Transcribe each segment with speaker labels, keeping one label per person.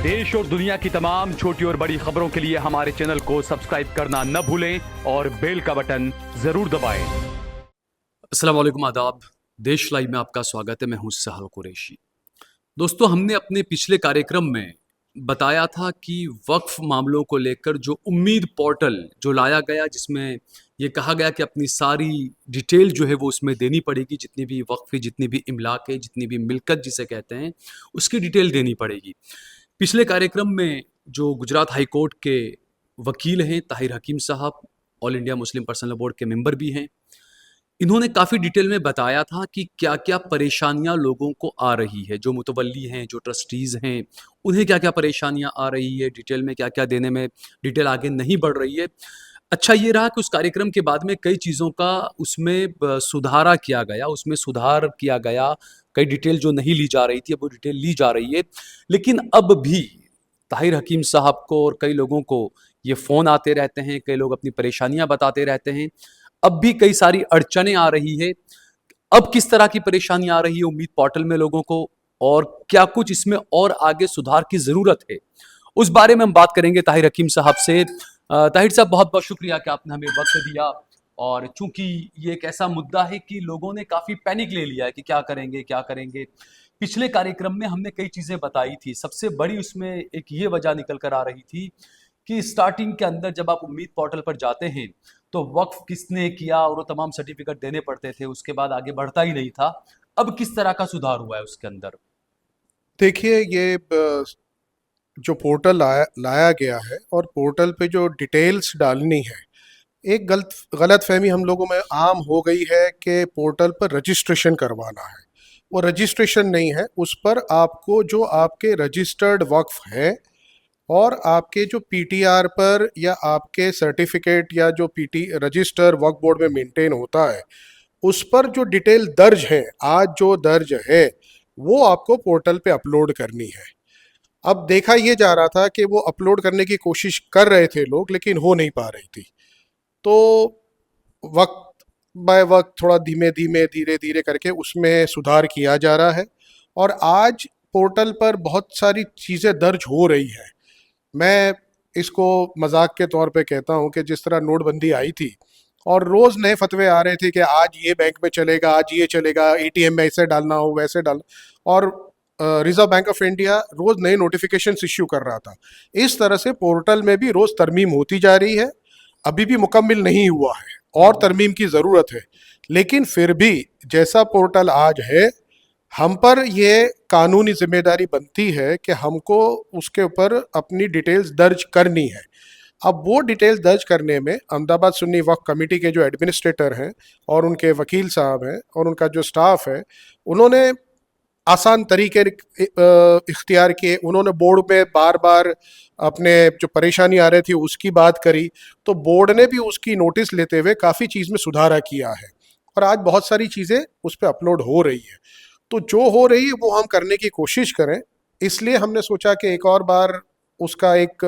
Speaker 1: देश और दुनिया की तमाम छोटी और बड़ी खबरों के लिए हमारे चैनल को सब्सक्राइब करना न भूलें और बेल का बटन जरूर दबाएं।
Speaker 2: अस्सलाम वालेकुम, आदाब। देश लाइव में आपका स्वागत है। मैं हूं सहल कुरैशी। दोस्तों, हमने अपने पिछले कार्यक्रम में बताया था कि वक्फ मामलों को लेकर जो उम्मीद पोर्टल जो लाया गया, जिसमें ये कहा गया कि अपनी सारी डिटेल जो है वो उसमें देनी पड़ेगी, जितनी भी वक्फ है, जितनी भी इमलाक है, जितनी भी मिल्कत जिसे कहते हैं, उसकी डिटेल देनी पड़ेगी। पिछले कार्यक्रम में जो गुजरात हाई कोर्ट के वकील हैं ताहिर हकीम साहब, all India Muslim personal board के मेंबर भी हैं, इन्होंने काफ़ी डिटेल में बताया था कि क्या-क्या परेशानियां लोगों को आ रही है, जो मुतवल्ली हैं, जो ट्रस्टीज़ हैं, उन्हें क्या-क्या परेशानियां आ रही है, डिटेल में क्या-क्या देने में डिटेल आगे नहीं बढ़ रही है। अच्छा ये रहा कि उस कार्यक्रम के बाद में कई चीज़ों का उसमें सुधारा किया गया, उसमें सुधार किया गया, कई डिटेल जो नहीं ली जा रही थी, अब वो डिटेल ली जा रही है। लेकिन अब भी ताहिर हकीम साहब को और कई लोगों को ये फ़ोन आते रहते हैं, कई लोग अपनी परेशानियां बताते रहते हैं। अब भी कई सारी अड़चनें आ रही है। अब किस तरह की परेशानी आ रही है उम्मीद पोर्टल में लोगों को, और क्या कुछ इसमें और आगे सुधार की ज़रूरत है, उस बारे में हम बात करेंगे ताहिर हकीम साहब से। ताहिर साहब, बहुत बहुत शुक्रिया कि आपने हमें वक्त दिया। और चूंकि ये एक ऐसा मुद्दा है कि लोगों ने काफ़ी पैनिक ले लिया है कि क्या करेंगे क्या करेंगे। पिछले कार्यक्रम में हमने कई चीज़ें बताई थी, सबसे बड़ी उसमें एक ये वजह निकल कर आ रही थी कि स्टार्टिंग के अंदर जब आप उम्मीद पोर्टल पर जाते हैं तो वक्फ किसने किया और वो तमाम सर्टिफिकेट देने पड़ते थे, उसके बाद आगे बढ़ता ही नहीं था। अब किस तरह का सुधार हुआ है उसके अंदर?
Speaker 3: देखिए, ये जो पोर्टल लाया गया है और पोर्टल पे जो डिटेल्स डालनी है, एक गलत फहमी हम लोगों में आम हो गई है कि पोर्टल पर रजिस्ट्रेशन करवाना है। वो रजिस्ट्रेशन नहीं है, उस पर आपको जो आपके रजिस्टर्ड वक्फ है और आपके जो पीटीआर पर या आपके सर्टिफिकेट या जो पीटी रजिस्टर वक्फ बोर्ड में मेंटेन होता है, उस पर जो डिटेल दर्ज है, आज जो दर्ज है, वो आपको पोर्टल पे अपलोड करनी है। अब देखा ये जा रहा था कि वो अपलोड करने की कोशिश कर रहे थे लोग, लेकिन हो नहीं पा रही थी। तो वक्त बाय वक्त थोड़ा धीमे धीमे धीरे धीरे करके उसमें सुधार किया जा रहा है और आज पोर्टल पर बहुत सारी चीज़ें दर्ज हो रही हैं। मैं इसको मजाक के तौर पे कहता हूँ कि जिस तरह नोटबंदी आई थी और रोज़ नए फतवे आ रहे थे कि आज ये बैंक में चलेगा, आज ये चलेगा, एटीएम में ऐसे डालना हो वैसे डालना, और रिजर्व बैंक ऑफ इंडिया रोज़ नए नोटिफिकेशंस इश्यू कर रहा था। इस तरह से पोर्टल में भी रोज़ तरमीम होती जा रही है। अभी भी मुकम्मिल नहीं हुआ है और तरमीम की ज़रूरत है, लेकिन फिर भी जैसा पोर्टल आज है, हम पर ये कानूनी जिम्मेदारी बनती है कि हमको उसके ऊपर अपनी डिटेल्स दर्ज करनी है। अब वो डिटेल्स दर्ज करने में अहमदाबाद सुन्नी वक्फ कमेटी के जो एडमिनिस्ट्रेटर हैं और उनके वकील साहब हैं और उनका जो स्टाफ है, उन्होंने आसान तरीके इख्तियार किए। उन्होंने बोर्ड में बार बार अपने जो परेशानी आ रही थी उसकी बात करी, तो बोर्ड ने भी उसकी नोटिस लेते हुए काफ़ी चीज़ में सुधारा किया है और आज बहुत सारी चीज़ें उस पर अपलोड हो रही है। तो जो हो रही है वो हम करने की कोशिश करें, इसलिए हमने सोचा कि एक और बार उसका एक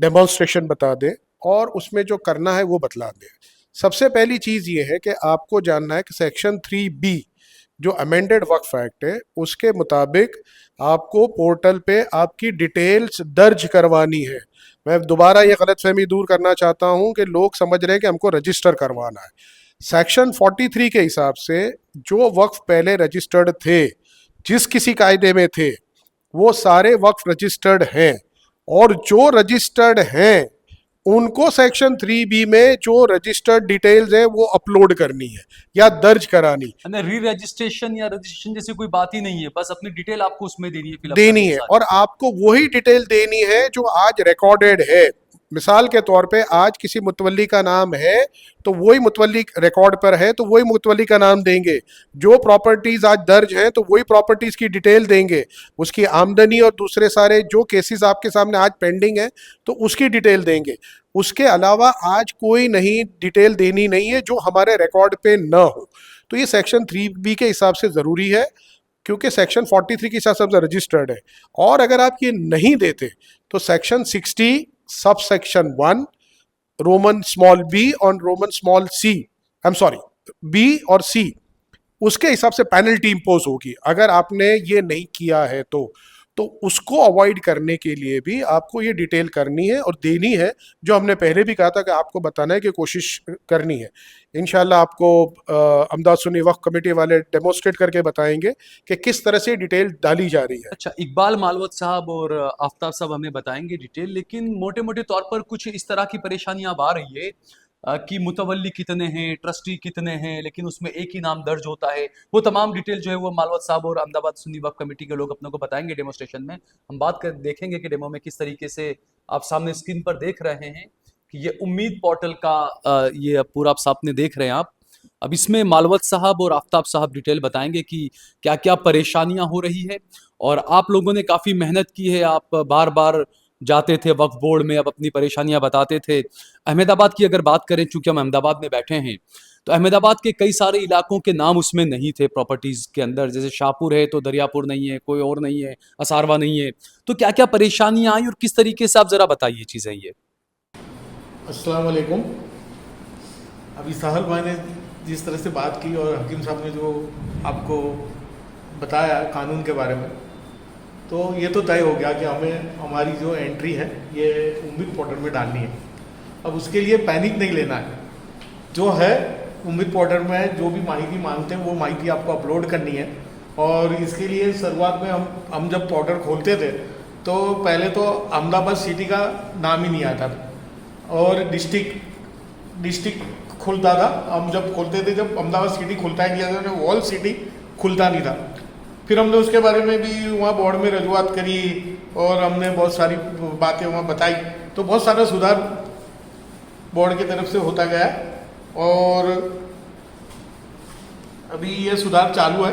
Speaker 3: डेमोन्स्ट्रेशन बता दें और उसमें जो करना है वो बतला दें। सबसे पहली चीज़ ये है कि आपको जानना है कि सेक्शन 3B जो अमेंडेड वक्फ एक्ट है, उसके मुताबिक आपको पोर्टल पे आपकी डिटेल्स दर्ज करवानी है। मैं दोबारा ये गलतफहमी दूर करना चाहता हूँ कि लोग समझ रहे हैं कि हमको रजिस्टर करवाना है। सेक्शन 43 के हिसाब से जो वक्फ पहले रजिस्टर्ड थे, जिस किसी कायदे में थे, वो सारे वक्फ रजिस्टर्ड हैं और जो रजिस्टर्ड हैं उनको सेक्शन 3B में जो रजिस्टर्ड डिटेल्स है वो अपलोड करनी है या दर्ज करानी।
Speaker 2: री रजिस्ट्रेशन या रजिस्ट्रेशन जैसी कोई बात ही नहीं है, बस अपनी डिटेल आपको उसमें देनी है, फिलअप
Speaker 3: देनी है और आपको वही डिटेल देनी है जो आज रिकॉर्डेड है। मिसाल के तौर पे आज किसी मुतवल्ली का नाम है तो वही मुतवल्ली रिकॉर्ड पर है तो वही मुतवल्ली का नाम देंगे। जो प्रॉपर्टीज आज दर्ज हैं तो वही प्रॉपर्टीज की डिटेल देंगे, उसकी आमदनी और दूसरे सारे जो केसेस आपके सामने आज पेंडिंग है तो उसकी डिटेल देंगे। उसके अलावा आज कोई नहीं डिटेल देनी नहीं है जो हमारे रिकॉर्ड पे न हो। तो ये सेक्शन 3B के हिसाब से ज़रूरी है क्योंकि सेक्शन 43 के हिसाब से रजिस्टर्ड है। और अगर आप ये नहीं देते तो section 60 sub section 1 Roman small B और Roman small C, I am sorry, B और सी, उसके हिसाब से पेनल्टी इंपोज होगी अगर आपने ये नहीं किया है। तो तो उसको अवॉइड करने के लिए भी आपको ये डिटेल करनी है और देनी है, जो हमने पहले भी कहा था कि आपको बताना है कि कोशिश करनी है। इंशाल्लाह आपको अहमदाबाद सुन्नी वक्फ कमेटी वाले डेमोस्ट्रेट करके बताएंगे कि किस तरह से डिटेल डाली जा रही है।
Speaker 2: अच्छा, इकबाल मालवत साहब और आफ्ताब साहब हमें बताएंगे डिटेल, लेकिन मोटे मोटे तौर पर कुछ इस तरह की परेशानियां अब आ रही है कि मुतवल्ली कितने हैं, ट्रस्टी कितने हैं, लेकिन उसमें एक ही नाम दर्ज होता है। वो तमाम डिटेल जो है वो मालवत साहब और अहमदाबाद सुन्नी वक्फ कमेटी के लोग अपने को बताएंगे डेमोस्ट्रेशन में। हम बात कर देखेंगे कि डेमो में किस तरीके से आप सामने स्क्रीन पर देख रहे हैं कि ये उम्मीद पोर्टल का ये पूरा आप सामने देख रहे हैं आप। अब इसमें मालवत साहब और आफ्ताब साहब डिटेल बताएंगे कि क्या क्या परेशानियां हो रही है। और आप लोगों ने काफ़ी मेहनत की है, आप बार बार जाते थे वक्फ बोर्ड में, अब अपनी परेशानियां बताते थे। अहमदाबाद की अगर बात करें, चूंकि हम अहमदाबाद में बैठे हैं, तो अहमदाबाद के कई सारे इलाकों के नाम उसमें नहीं थे प्रॉपर्टीज़ के अंदर। जैसे शाहपुर है तो दरियापुर नहीं है, कोई और नहीं है, असारवा नहीं है। तो क्या क्या परेशानियां आई और किस तरीके से आप ज़रा बताइए चीज़ें ये।
Speaker 4: अस्सलाम वालेकुम। अभी साहल भाई ने जिस तरह से बात की और हकीम साहब ने जो आपको बताया कानून के बारे में, तो ये तो तय हो गया कि हमें हमारी जो एंट्री है ये उम्मीद पोर्टल में डालनी है। अब उसके लिए पैनिक नहीं लेना है। जो है उम्मीद पोर्टल में जो भी माहिती मांगते हैं वो माहिती आपको अपलोड करनी है। और इसके लिए शुरुआत में हम जब पोर्टल खोलते थे तो पहले तो अहमदाबाद सिटी का नाम ही नहीं आता था और डिस्ट्रिक्ट खुलता था। हम जब खोलते थे, जब अहमदाबाद सिटी खुलता ही नहीं था, वॉल सिटी खुलता नहीं था। फिर हमने उसके बारे में भी वहाँ बोर्ड में रजूआत करी और हमने बहुत सारी बातें वहाँ बताई, तो बहुत सारा सुधार बोर्ड की तरफ से होता गया और अभी ये सुधार चालू है।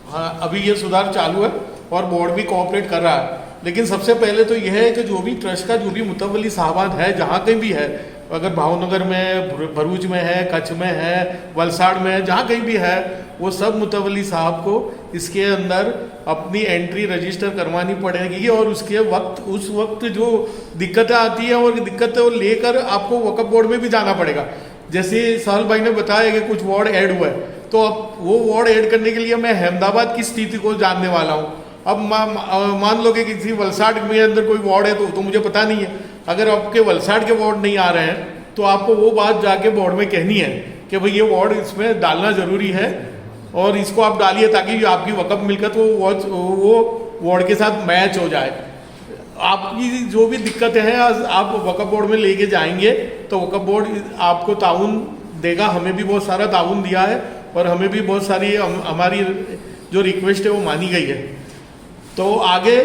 Speaker 4: हाँ, अभी ये सुधार चालू है और बोर्ड भी कोऑपरेट कर रहा है। लेकिन सबसे पहले तो यह है कि जो भी ट्रस्ट का जो भी मुतवल्ली साहबान है, जहाँ कहीं भी है, अगर भावनगर में, भरूच में है, कच्छ में है, वलसाड़ में है, जहाँ कहीं भी है, वो सब मुतवल्ली साहब को इसके अंदर अपनी एंट्री रजिस्टर करवानी पड़ेगी। और उसके वक्त उस वक्त जो दिक्कतें आती हैं और दिक्कतें लेकर आपको वक्फ बोर्ड में भी जाना पड़ेगा। जैसे साहल भाई ने बताया कि कुछ वार्ड ऐड हुआ है, तो अब वो वार्ड ऐड करने के लिए मैं अहमदाबाद की स्थिति को जानने वाला हूँ। अब मान लो कि किसी वलसाड़ में अंदर कोई वार्ड है तो मुझे पता नहीं है। अगर आपके वलसाड़ के वार्ड नहीं आ रहे हैं तो आपको वो बात जाके बोर्ड में कहनी है कि भाई ये वार्ड इसमें डालना ज़रूरी है और इसको आप डालिए ताकि आपकी वक्फ मिलकत वो वार्ड के साथ मैच हो जाए। आपकी जो भी दिक्कतें हैं आप वक्फ बोर्ड में लेके जाएंगे तो वक्फ बोर्ड आपको ताउन देगा। हमें भी बहुत सारा ताउन दिया है और हमें भी बहुत सारी हमारी जो रिक्वेस्ट है वो मानी गई है। तो आगे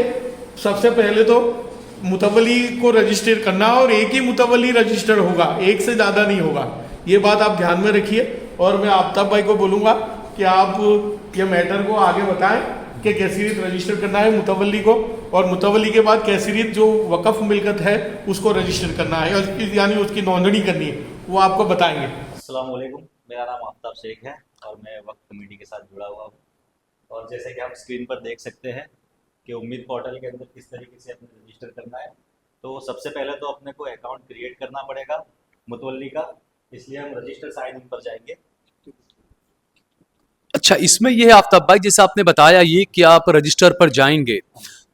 Speaker 4: सबसे पहले तो मुतवली को रजिस्टर करना और एक ही मुतवली रजिस्टर होगा, एक से ज़्यादा नहीं होगा। ये बात आप ध्यान में रखिए। और मैं आफ्ताब भाई को बोलूँगा कि आप ये मैटर को आगे बताएं कि कैसी रीत रजिस्टर करना है मुतवली को, और मुतवली के बाद कैसी रीत जो वक़्फ़ मिल्कत है उसको रजिस्टर करना है, यानी उसकी नोंदनी करनी है, वो आपको बताएंगे।
Speaker 5: अस्सलाम वालेकुम, मेरा नाम आफ्ताब शेख है और मैं वक्फ कमेटी के साथ जुड़ा हुआ हूँ। और जैसे कि आप स्क्रीन पर देख सकते हैं कि उम्मीद पोर्टल के अंदर किस तरीके से अपने रजिस्टर करना है, तो सबसे पहले तो अपने को अकाउंट क्रिएट करना पड़ेगा मुतवल्ली का, इसलिए हम रजिस्टर साइन इन पर जाएंगे।
Speaker 2: अच्छा, इसमें यह है आफ्ताब भाई, जैसे आपने बताया ये कि आप रजिस्टर पर जाएंगे,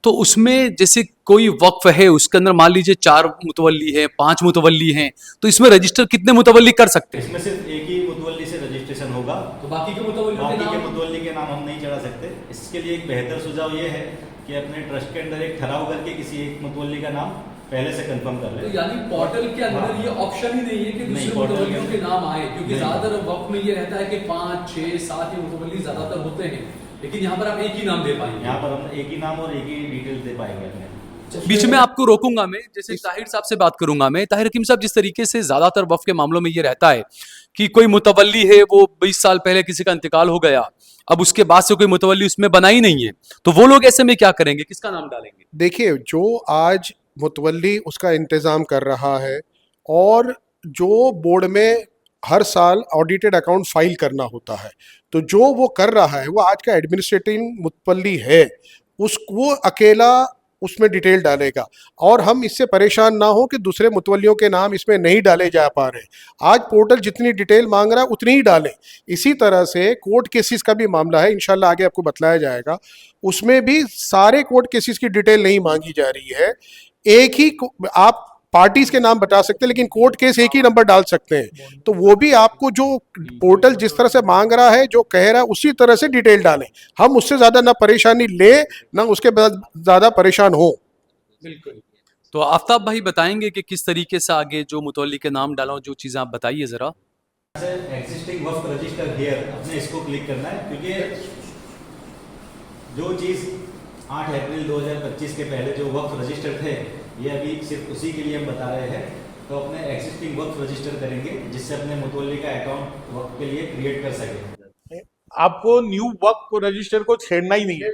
Speaker 2: तो उसमें जैसे कोई वक्फ है उसके अंदर मान लीजिए 4 मुतवल्ली है, 5 मुतवल्ली हैं, तो इसमें रजिस्टर कितने मुतवल्ली कर सकते हैं?
Speaker 5: इसमें सिर्फ एक ही मुतवल्ली से रजिस्ट्रेशन होगा,
Speaker 2: तो बाकी के मुतवल्ली
Speaker 5: के नाम हम नहीं चढ़ा सकते। इसके लिए एक बेहतर सुझाव ये है कि अपने ट्रस्ट के अंदर एक ठहराव करके किसी एक मुतवल्ली का नाम पहले से कंफर्म कर
Speaker 2: तो
Speaker 5: लें।
Speaker 2: यानी पोर्टल के अंदर ये ऑप्शन ही नहीं है कि दूसरे मुतवल्लियों के नाम आए, क्योंकि ज्यादातर वक्त में ये रहता है कि 5, 6, 7 ही मुतवल्ली ज्यादातर होते हैं, लेकिन यहाँ पर आप एक ही नाम दे पाएंगे।
Speaker 5: यहाँ पर हम एक ही नाम और एक ही डिटेल दे पाएंगे अपने।
Speaker 2: बीच में आपको रोकूंगा मैं, जैसे ताहिर साहब से बात करूंगा मैं। ताहिर हकीम साहब, जिस तरीके से ज्यादातर वक्फ के मामलों में ये रहता है कि कोई मुतवल्ली है, वो 20 साल पहले किसी का इंतकाल हो गया, अब उसके बाद से कोई मुतवल्ली उसमें बना ही नहीं है, तो वो लोग ऐसे में क्या करेंगे, किसका नाम डालेंगे?
Speaker 3: देखिए, जो आज मुतवल्ली उसका इंतज़ाम कर रहा है और जो बोर्ड में हर साल ऑडिटेड अकाउंट फाइल करना होता है, तो जो वो कर रहा है वो आज का एडमिनिस्ट्रेटिव मुतवल्ली है। वो अकेला उसमें डिटेल डालेगा, और हम इससे परेशान ना हो कि दूसरे मुतवल्लियों के नाम इसमें नहीं डाले जा पा रहे। आज पोर्टल जितनी डिटेल मांग रहा है उतनी ही डालें। इसी तरह से कोर्ट केसेस का भी मामला है, इंशाल्लाह आगे आपको बतलाया जाएगा, उसमें भी सारे कोर्ट केसेस की डिटेल नहीं मांगी जा रही है। एक ही आप पार्टीज के नाम बता सकते हैं लेकिन कोर्ट केस एक ही नंबर डाल सकते हैं, तो वो भी आपको जो पोर्टल जिस तरह से मांग रहा है, जो कह रहा है, उसी तरह से डिटेल डालें। हम उससे ज्यादा ना परेशानी ले ना उसके बाद ज्यादा परेशान हो।
Speaker 2: बिल्कुल। तो आफ्ताब भाई बताएंगे कि किस तरीके से आगे जो मुतवल्ली के नाम डाला, जो चीज़ें आप बताइए ज़रा।
Speaker 5: एग्जिस्टिंग वक्फ रजिस्टर हियर अपने इसको क्लिक करना है, क्योंकि जो चीज़ 8 अप्रैल 2025 के पहले जो वक्फ रजिस्टर थे, ये अभी सिर्फ उसी के लिए हम बता रहे हैं। तो अपने एग्जिस्टिंग वक्फ रजिस्टर करेंगे, जिससे अपने मुतवल्ली का अकाउंट वक्फ के लिए क्रिएट कर सके।
Speaker 4: आपको न्यू वक्फ रजिस्टर को छेड़ना ही नहीं है,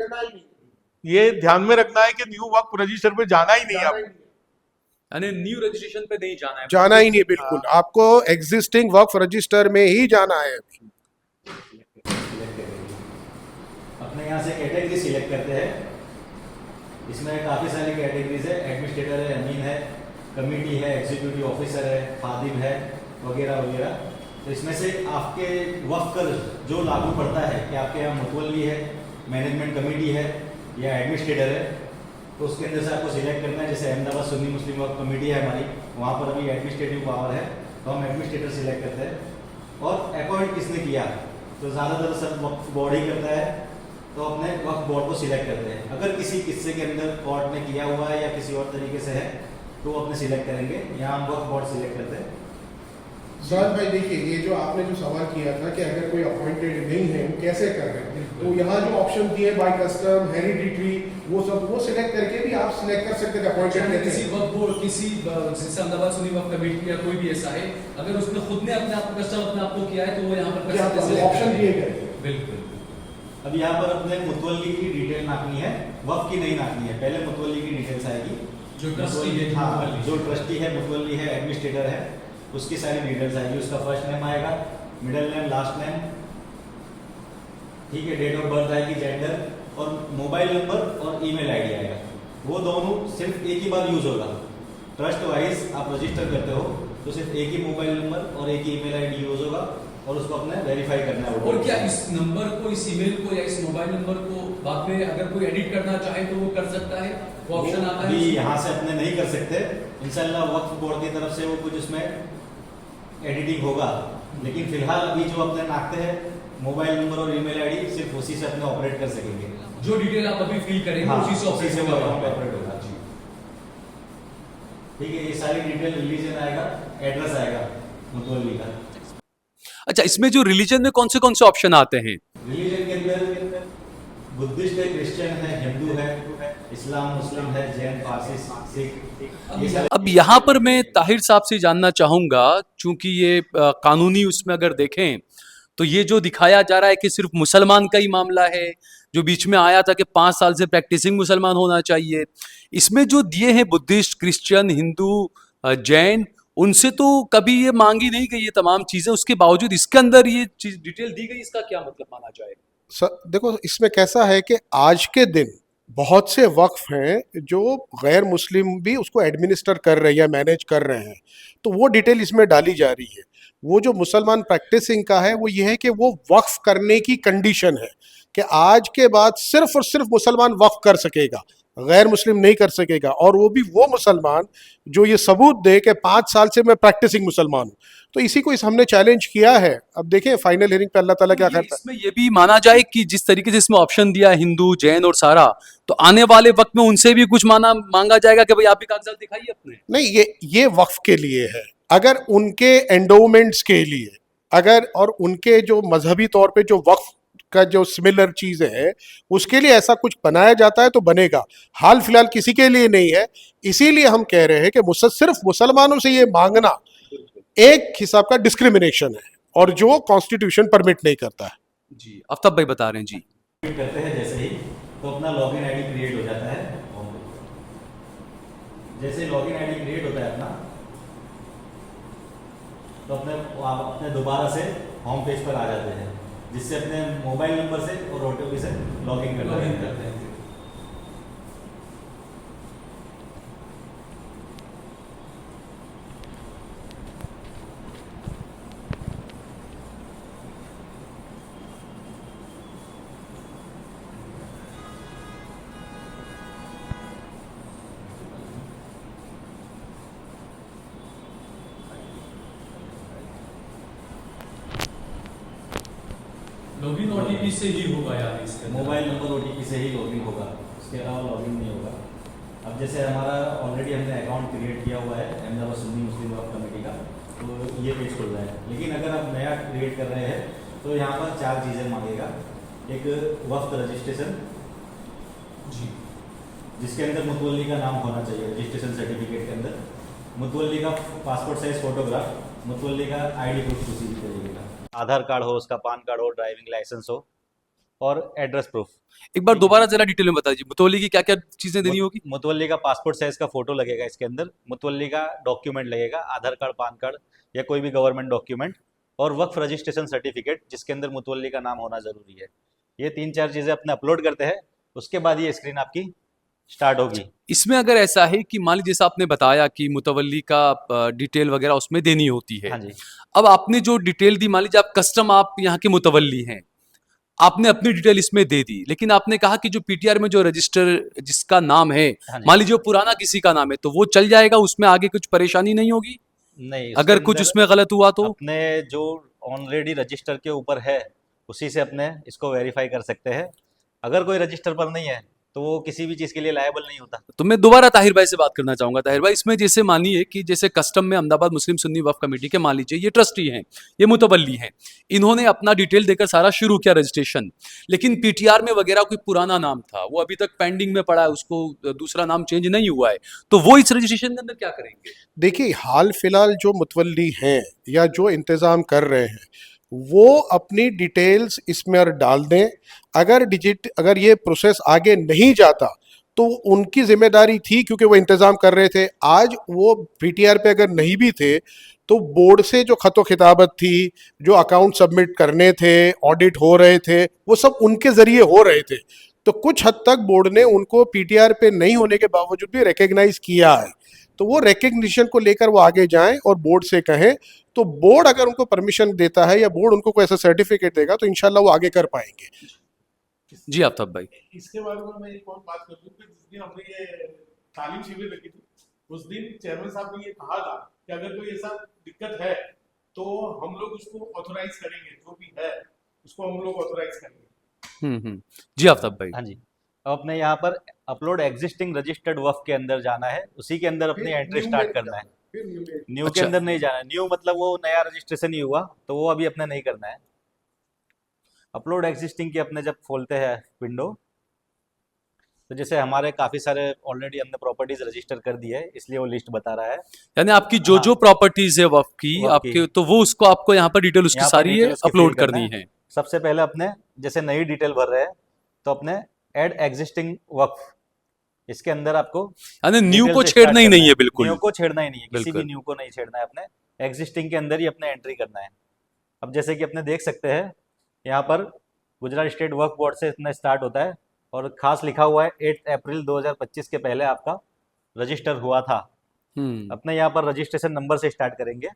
Speaker 4: ये ध्यान में रखना है कि न्यू वक्फ रजिस्टर पे जाना ही नहीं है आपको।
Speaker 2: यानी न्यू रजिस्ट्रेशन पे नहीं जाना है,
Speaker 3: जाना ही नहीं, बिल्कुल आपको एग्जिस्टिंग वक्फ रजिस्टर में ही जाना है।
Speaker 5: अपने यहाँ से कैटेगरी सिलेक्ट करते हैं। इसमें काफ़ी सारी कैटेगरीज है, एडमिनिस्ट्रेटर है, अमीन है, कमेटी है, एग्जीक्यूटिव ऑफिसर है, खादिम है, वगैरह वगैरह। तो इसमें से आपके वक्फ कर जो लागू पड़ता है कि आपके यहाँ मुतवल्ली है, मैनेजमेंट कमेटी है या एडमिनिस्ट्रेटर है, तो उसके अंदर से आपको सिलेक्ट करना है। जैसे अहमदाबाद सुन्नी मुस्लिम वक्फ कमेटी है हमारी, वहाँ पर अभी एडमिनिस्ट्रेटिव पावर है, तो हम एडमिनिस्ट्रेटर सिलेक्ट करते हैं। और अपॉइंट किसने किया, तो ज़्यादातर सब वक्फ बोर्ड ही करता है, तो अपने वक्फ बोर्ड को सिलेक्ट करते हैं। अगर किसी किस्से के अंदर कोर्ट ने किया हुआ है या किसी और तरीके से है, तो वो अपने सिलेक्ट करेंगे। यहाँ हम वक्फ बोर्ड सिलेक्ट करते हैं।
Speaker 3: जान भाई देखिए, ये जो आपने जो सवाल किया था कि अगर कोई अपॉइंटेड नहीं है वो कैसे कर रहे हैं, तो यहाँ जो ऑप्शन दिए बाय कस्टम, हेरिडिटरी, वो सब वो सिलेक्ट करके भी आप सिलेक्ट कर सकते हैं अपॉइंटेड।
Speaker 2: किसी वक्फ बोर्ड, किसी जैसे अहमदाबाद सुन्नी वक्फ कमेटी या कोई भी ऐसा है, अगर उसने खुद ने अपने आप को कस्टम अपने आप को किया है, तो वो यहाँ पर
Speaker 3: ऑप्शन दिए गए।
Speaker 2: बिल्कुल।
Speaker 5: अब यहाँ पर अपने मुतवल्ली की डिटेल नापनी है, वक्फ की नहीं नापनी है। पहले मुतवल्ली की डिटेल्स आएगी,
Speaker 2: जो ट्रस्टी है,
Speaker 5: हाँ, जो ट्रस्टी है, मुतवल्ली है, एडमिनिस्ट्रेटर है, उसकी सारी डिटेल्स आएगी। उसका फर्स्ट नेम आएगा, मिडिल नेम, लास्ट नेम, ठीक है, डेट ऑफ बर्थ आएगी, जेंडर, और मोबाइल नंबर और ईमेल आईडी आएगा। वो दोनों सिर्फ एक ही बार यूज होगा। ट्रस्ट वाइज आप रजिस्टर करते हो तो सिर्फ एक ही मोबाइल नंबर और एक ही ईमेल आईडी यूज होगा, और उसको अपने वेरीफाई करना है।
Speaker 2: और क्या इस नंबर को, इस ईमेल को या इस मोबाइल नंबर को बाद में अगर कोई एडिट करना चाहे तो वो कर सकता है? वो ऑप्शन आता है?
Speaker 5: यहाँ से अपने नहीं कर सकते, इंशाल्लाह वक्फ बोर्ड की तरफ से वो कुछ उसमें एडिटिंग होगा। लेकिन फिलहाल अभी जो अपने नापते हैं मोबाइल नंबर और ईमेल आईडी, सिर्फ उसी से अपने ऑपरेट कर सकेंगे।
Speaker 2: जो डिटेल आप अभी फिल करेंगे,
Speaker 5: हाँ,
Speaker 2: उसी से ऑपरेट
Speaker 5: होगा। ठीक है, ये सारी डिटेल रिलीजन आएगा, एड्रेस आएगा मुतवल्ली का।
Speaker 2: अच्छा, इसमें जो रिलीजन में कौन से ऑप्शन आते हैं?
Speaker 5: रिलीजन के अंदर बुद्धिस्ट है, क्रिश्चियन है, हिंदू है, इस्लाम, मुस्लिम है, जैन, पारसी, सिख।
Speaker 2: अब यहाँ पर मैं ताहिर साहब से जानना चाहूँगा, चूंकि ये कानूनी उसमें अगर देखें तो ये जो दिखाया जा रहा है कि सिर्फ मुसलमान का ही मामला है, जो बीच में आया था कि 5 साल से प्रैक्टिसिंग मुसलमान होना चाहिए, इसमें जो दिए हैं बुद्धिस्ट, क्रिश्चियन, हिंदू, जैन, उनसे तो कभी ये मांगी नहीं गई ये तमाम चीज़ें, उसके बावजूद इसके अंदर ये चीज़ डिटेल दी गई, इसका क्या मतलब माना जाए?
Speaker 3: देखो, इसमें कैसा है कि आज के दिन बहुत से वक्फ हैं जो गैर मुस्लिम भी उसको एडमिनिस्टर कर रहे हैं या मैनेज कर रहे हैं, तो वो डिटेल इसमें डाली जा रही है। वो जो मुसलमान प्रैक्टिसिंग का है वो ये है कि वो वक्फ करने की कंडीशन है कि आज के बाद सिर्फ और सिर्फ मुसलमान वक्फ कर सकेगा, गैर मुस्लिम नहीं कर सकेगा, और वो भी वो मुसलमान जो ये सबूत दे कि 5 साल से मैं प्रैक्टिसिंग मुसलमान हूँ। तो इसी को हमने चैलेंज किया है। अब देखें फाइनल हियरिंग पे अल्लाह ताला क्या करता है।
Speaker 2: इसमें ये भी माना जाए कि जिस तरीके से इसमें ऑप्शन दिया है हिंदू, जैन और सारा, तो आने वाले वक्त में उनसे भी कुछ मांगा जाएगा कि भाई आप भी कागजात दिखाइए अपने?
Speaker 3: नहीं, ये वक्फ के लिए है। अगर उनके एंडोमेंट्स के लिए, अगर और उनके जो मजहबी तौर पे जो वक्फ का जो सिमिलर चीज़ें हैं उसके लिए ऐसा कुछ बनाया जाता है तो बनेगा। हाल फिलहाल किसी के लिए नहीं है। इसीलिए हम कह रहे हैं कि सिर्फ मुसलमानों से ये मांगना एक हिसाब का डिस्क्रिमिनेशन है और जो कॉन्स्टिट्यूशन परमिट नहीं करता है।
Speaker 2: जी, आफ्ताब भाई बता रहे हैं। जी,
Speaker 5: करते हैं जैसे ही तो अपना लॉगिन आईडी क्रिएट हो जाता है। जैसे लॉगिन आईडी क्रिएट होता है अपना, तो अपने दोबारा से होम पेज पर आ जाते हैं, जिससे अपने मोबाइल नंबर से और ओटीपी से लॉगिन करते हैं।
Speaker 2: लॉगिन ओटीपी से ही होगा यार इसके अंदर।
Speaker 5: मोबाइल नंबर OTP से ही लॉगिन होगा, उसके अलावा लॉगिन नहीं होगा। अब जैसे हमारा ऑलरेडी हमने अकाउंट क्रिएट किया हुआ है अहमदाबाद सुन्नी मुस्लिम वक्फ कमेटी का, तो ये पेज खुल रहा है। लेकिन अगर आप नया क्रिएट कर रहे हैं तो यहाँ पर 4 चीज़ें मांगेगा। एक वक्फ रजिस्ट्रेशन,
Speaker 2: जी,
Speaker 5: जिसके अंदर मुतवल्ली का नाम होना चाहिए रजिस्ट्रेशन सर्टिफिकेट के अंदर, मुतवल्ली का पासपोर्ट साइज फोटोग्राफ, मुतवल्ली का ID प्रूफ किसी भी तरीके का, आधार कार्ड हो, उसका पान कार्ड हो, ड्राइविंग लाइसेंस हो, और एड्रेस प्रूफ।
Speaker 2: एक बार दोबारा जरा डिटेल में बता दीजिए, मुतवल्ली की क्या क्या चीजें देनी होगी?
Speaker 5: मुतवल्ली का पासपोर्ट साइज का फोटो लगेगा इसके अंदर, मुतवल्ली का डॉक्यूमेंट लगेगा, आधार कार्ड, पान कार्ड या कोई भी गवर्नमेंट डॉक्यूमेंट, और वक्फ रजिस्ट्रेशन सर्टिफिकेट जिसके अंदर मुतवल्ली का नाम होना जरूरी है। ये 3-4 चीजें अपने अपलोड करते हैं, उसके बाद ये स्क्रीन आपकी स्टार्ट होगी।
Speaker 2: इसमें अगर ऐसा है कि मान लीजिए जैसा आपने बताया कि मुतवल्ली का डिटेल वगैरह उसमें देनी होती है,
Speaker 5: हाँ जी,
Speaker 2: अब आपने जो डिटेल दी, मान लीजिए आप कस्टम, आप यहाँ के मुतवल्ली हैं, आपने अपनी डिटेल इसमें दे दी, लेकिन आपने कहा कि जो पीटीआर में जो रजिस्टर जिसका नाम है,
Speaker 5: हाँ जी।
Speaker 2: मान लीजिए वो पुराना किसी का नाम है, तो वो चल जाएगा, उसमें आगे कुछ परेशानी नहीं होगी
Speaker 5: नहीं,
Speaker 2: अगर
Speaker 5: उसके
Speaker 2: कुछ
Speaker 5: अंदर
Speaker 2: उसमें गलत हुआ तो?
Speaker 5: अपने जो ऑलरेडी रजिस्टर के ऊपर है उसी से अपने इसको वेरीफाई कर सकते हैं। अगर कोई रजिस्टर पर नहीं है तो वो किसी भी चीज़ के लिए लायबल नहीं होता।
Speaker 2: तो मैं दोबारा ताहिर भाई से बात करना चाहूंगा। ताहिर भाई, इसमें जैसे मानिए कि जैसे कस्टम में अहमदाबाद मुस्लिम सुन्नी वक्फ कमेटी के मान लीजिए ये ट्रस्टी हैं, ये मुतवल्ली हैं, इन्होंने अपना डिटेल देकर सारा शुरू किया रजिस्ट्रेशन, लेकिन पीटीआर में वगैरह कोई पुराना नाम था, वो अभी तक पेंडिंग में पड़ा है, उसको दूसरा नाम चेंज नहीं हुआ है, तो वो इस रजिस्ट्रेशन के अंदर क्या करेंगे?
Speaker 3: देखिए, हाल फिलहाल जो मुतवल्ली हैं या जो इंतज़ाम कर रहे हैं वो अपनी डिटेल्स इसमें डाल दें। अगर ये प्रोसेस आगे नहीं जाता तो उनकी जिम्मेदारी थी, क्योंकि वो इंतज़ाम कर रहे थे। आज वो पीटीआर पे अगर नहीं भी थे तो बोर्ड से जो खतो खिताबत थी, जो अकाउंट सबमिट करने थे, ऑडिट हो रहे थे, वो सब उनके ज़रिए हो रहे थे। तो कुछ हद तक बोर्ड ने उनको पीटीआर पे नहीं होने के बावजूद भी रिकग्नाइज किया है। तो वो रिकग्निशन को लेकर वो आगे जाएं और बोर्ड से कहें, तो बोर्ड अगर उनको परमिशन देता है या बोर्ड उनको कोई ऐसा सर्टिफिकेट देगा तो इंशाल्लाह वो आगे कर पाएंगे।
Speaker 2: जी आफ्ताब भाई।
Speaker 4: इसके बारे में मैं एक और बात कर दूं कि जिस दिन हमने ये तालीम शिविर रखी थी उस दिन चेयरमैन साहब ने ये कहा था कि अगर कोई ऐसा दिक्कत है तो हम लोग उसको ऑथोराइज करेंगे, जो भी है उसको हम लोग ऑथोराइज करेंगे।
Speaker 2: जी आफ्ताब भाई।
Speaker 5: हाँ जी, अब अपने यहाँ पर अपलोड एग्जिस्टिंग रजिस्टर्ड वक्फ के अंदर जाना है, उसी के अंदर अपनी एंट्री स्टार्ट करना है। न्यू के
Speaker 2: अच्छा।
Speaker 5: अंदर नहीं जाना है। न्यू मतलब वो नया रजिस्ट्रेशन ही हुआ, तो वो अभी अपने नहीं करना है। अपलोड एग्जिस्टिंग की अपने जब खोलते हैं विंडो, तो जैसे हमारे काफी सारे ऑलरेडी हमने प्रॉपर्टीज रजिस्टर कर दी है, इसलिए वो लिस्ट बता रहा है।
Speaker 2: यानी आपकी जो जो प्रॉपर्टीज है वक्फ की
Speaker 5: वक्फ की।
Speaker 2: आपके, तो वो उसको आपको यहाँ पर डिटेल उसकी
Speaker 5: यहाँ पर
Speaker 2: सारी
Speaker 5: डिटेल उसकी
Speaker 2: अपलोड
Speaker 5: fill करना
Speaker 2: करनी है।
Speaker 5: सबसे पहले अपने जैसे नई डिटेल भर रहे हैं तो अपने ऐड एग्जिस्टिंग वक्फ, इसके अंदर आपको
Speaker 2: यानी न्यू
Speaker 5: डिटेल
Speaker 2: को
Speaker 5: से
Speaker 2: छेड़ना
Speaker 5: start
Speaker 2: ही
Speaker 5: करना
Speaker 2: नहीं है बिल्कुल।
Speaker 5: न्यू को छेड़ना ही नहीं है, किसी भी
Speaker 2: बिल्कुल।
Speaker 5: न्यू को नहीं छेड़ना है, अपने एग्जिस्टिंग के अंदर ही अपने एंट्री करना है। अब जैसे कि अपने देख सकते हैं यहाँ पर गुजरात स्टेट वक्फ बोर्ड से इतना स्टार्ट होता है और खास लिखा हुआ है 8 अप्रैल 2025 के पहले आपका रजिस्टर हुआ था। अपने यहाँ पर रजिस्ट्रेशन नंबर से स्टार्ट करेंगे।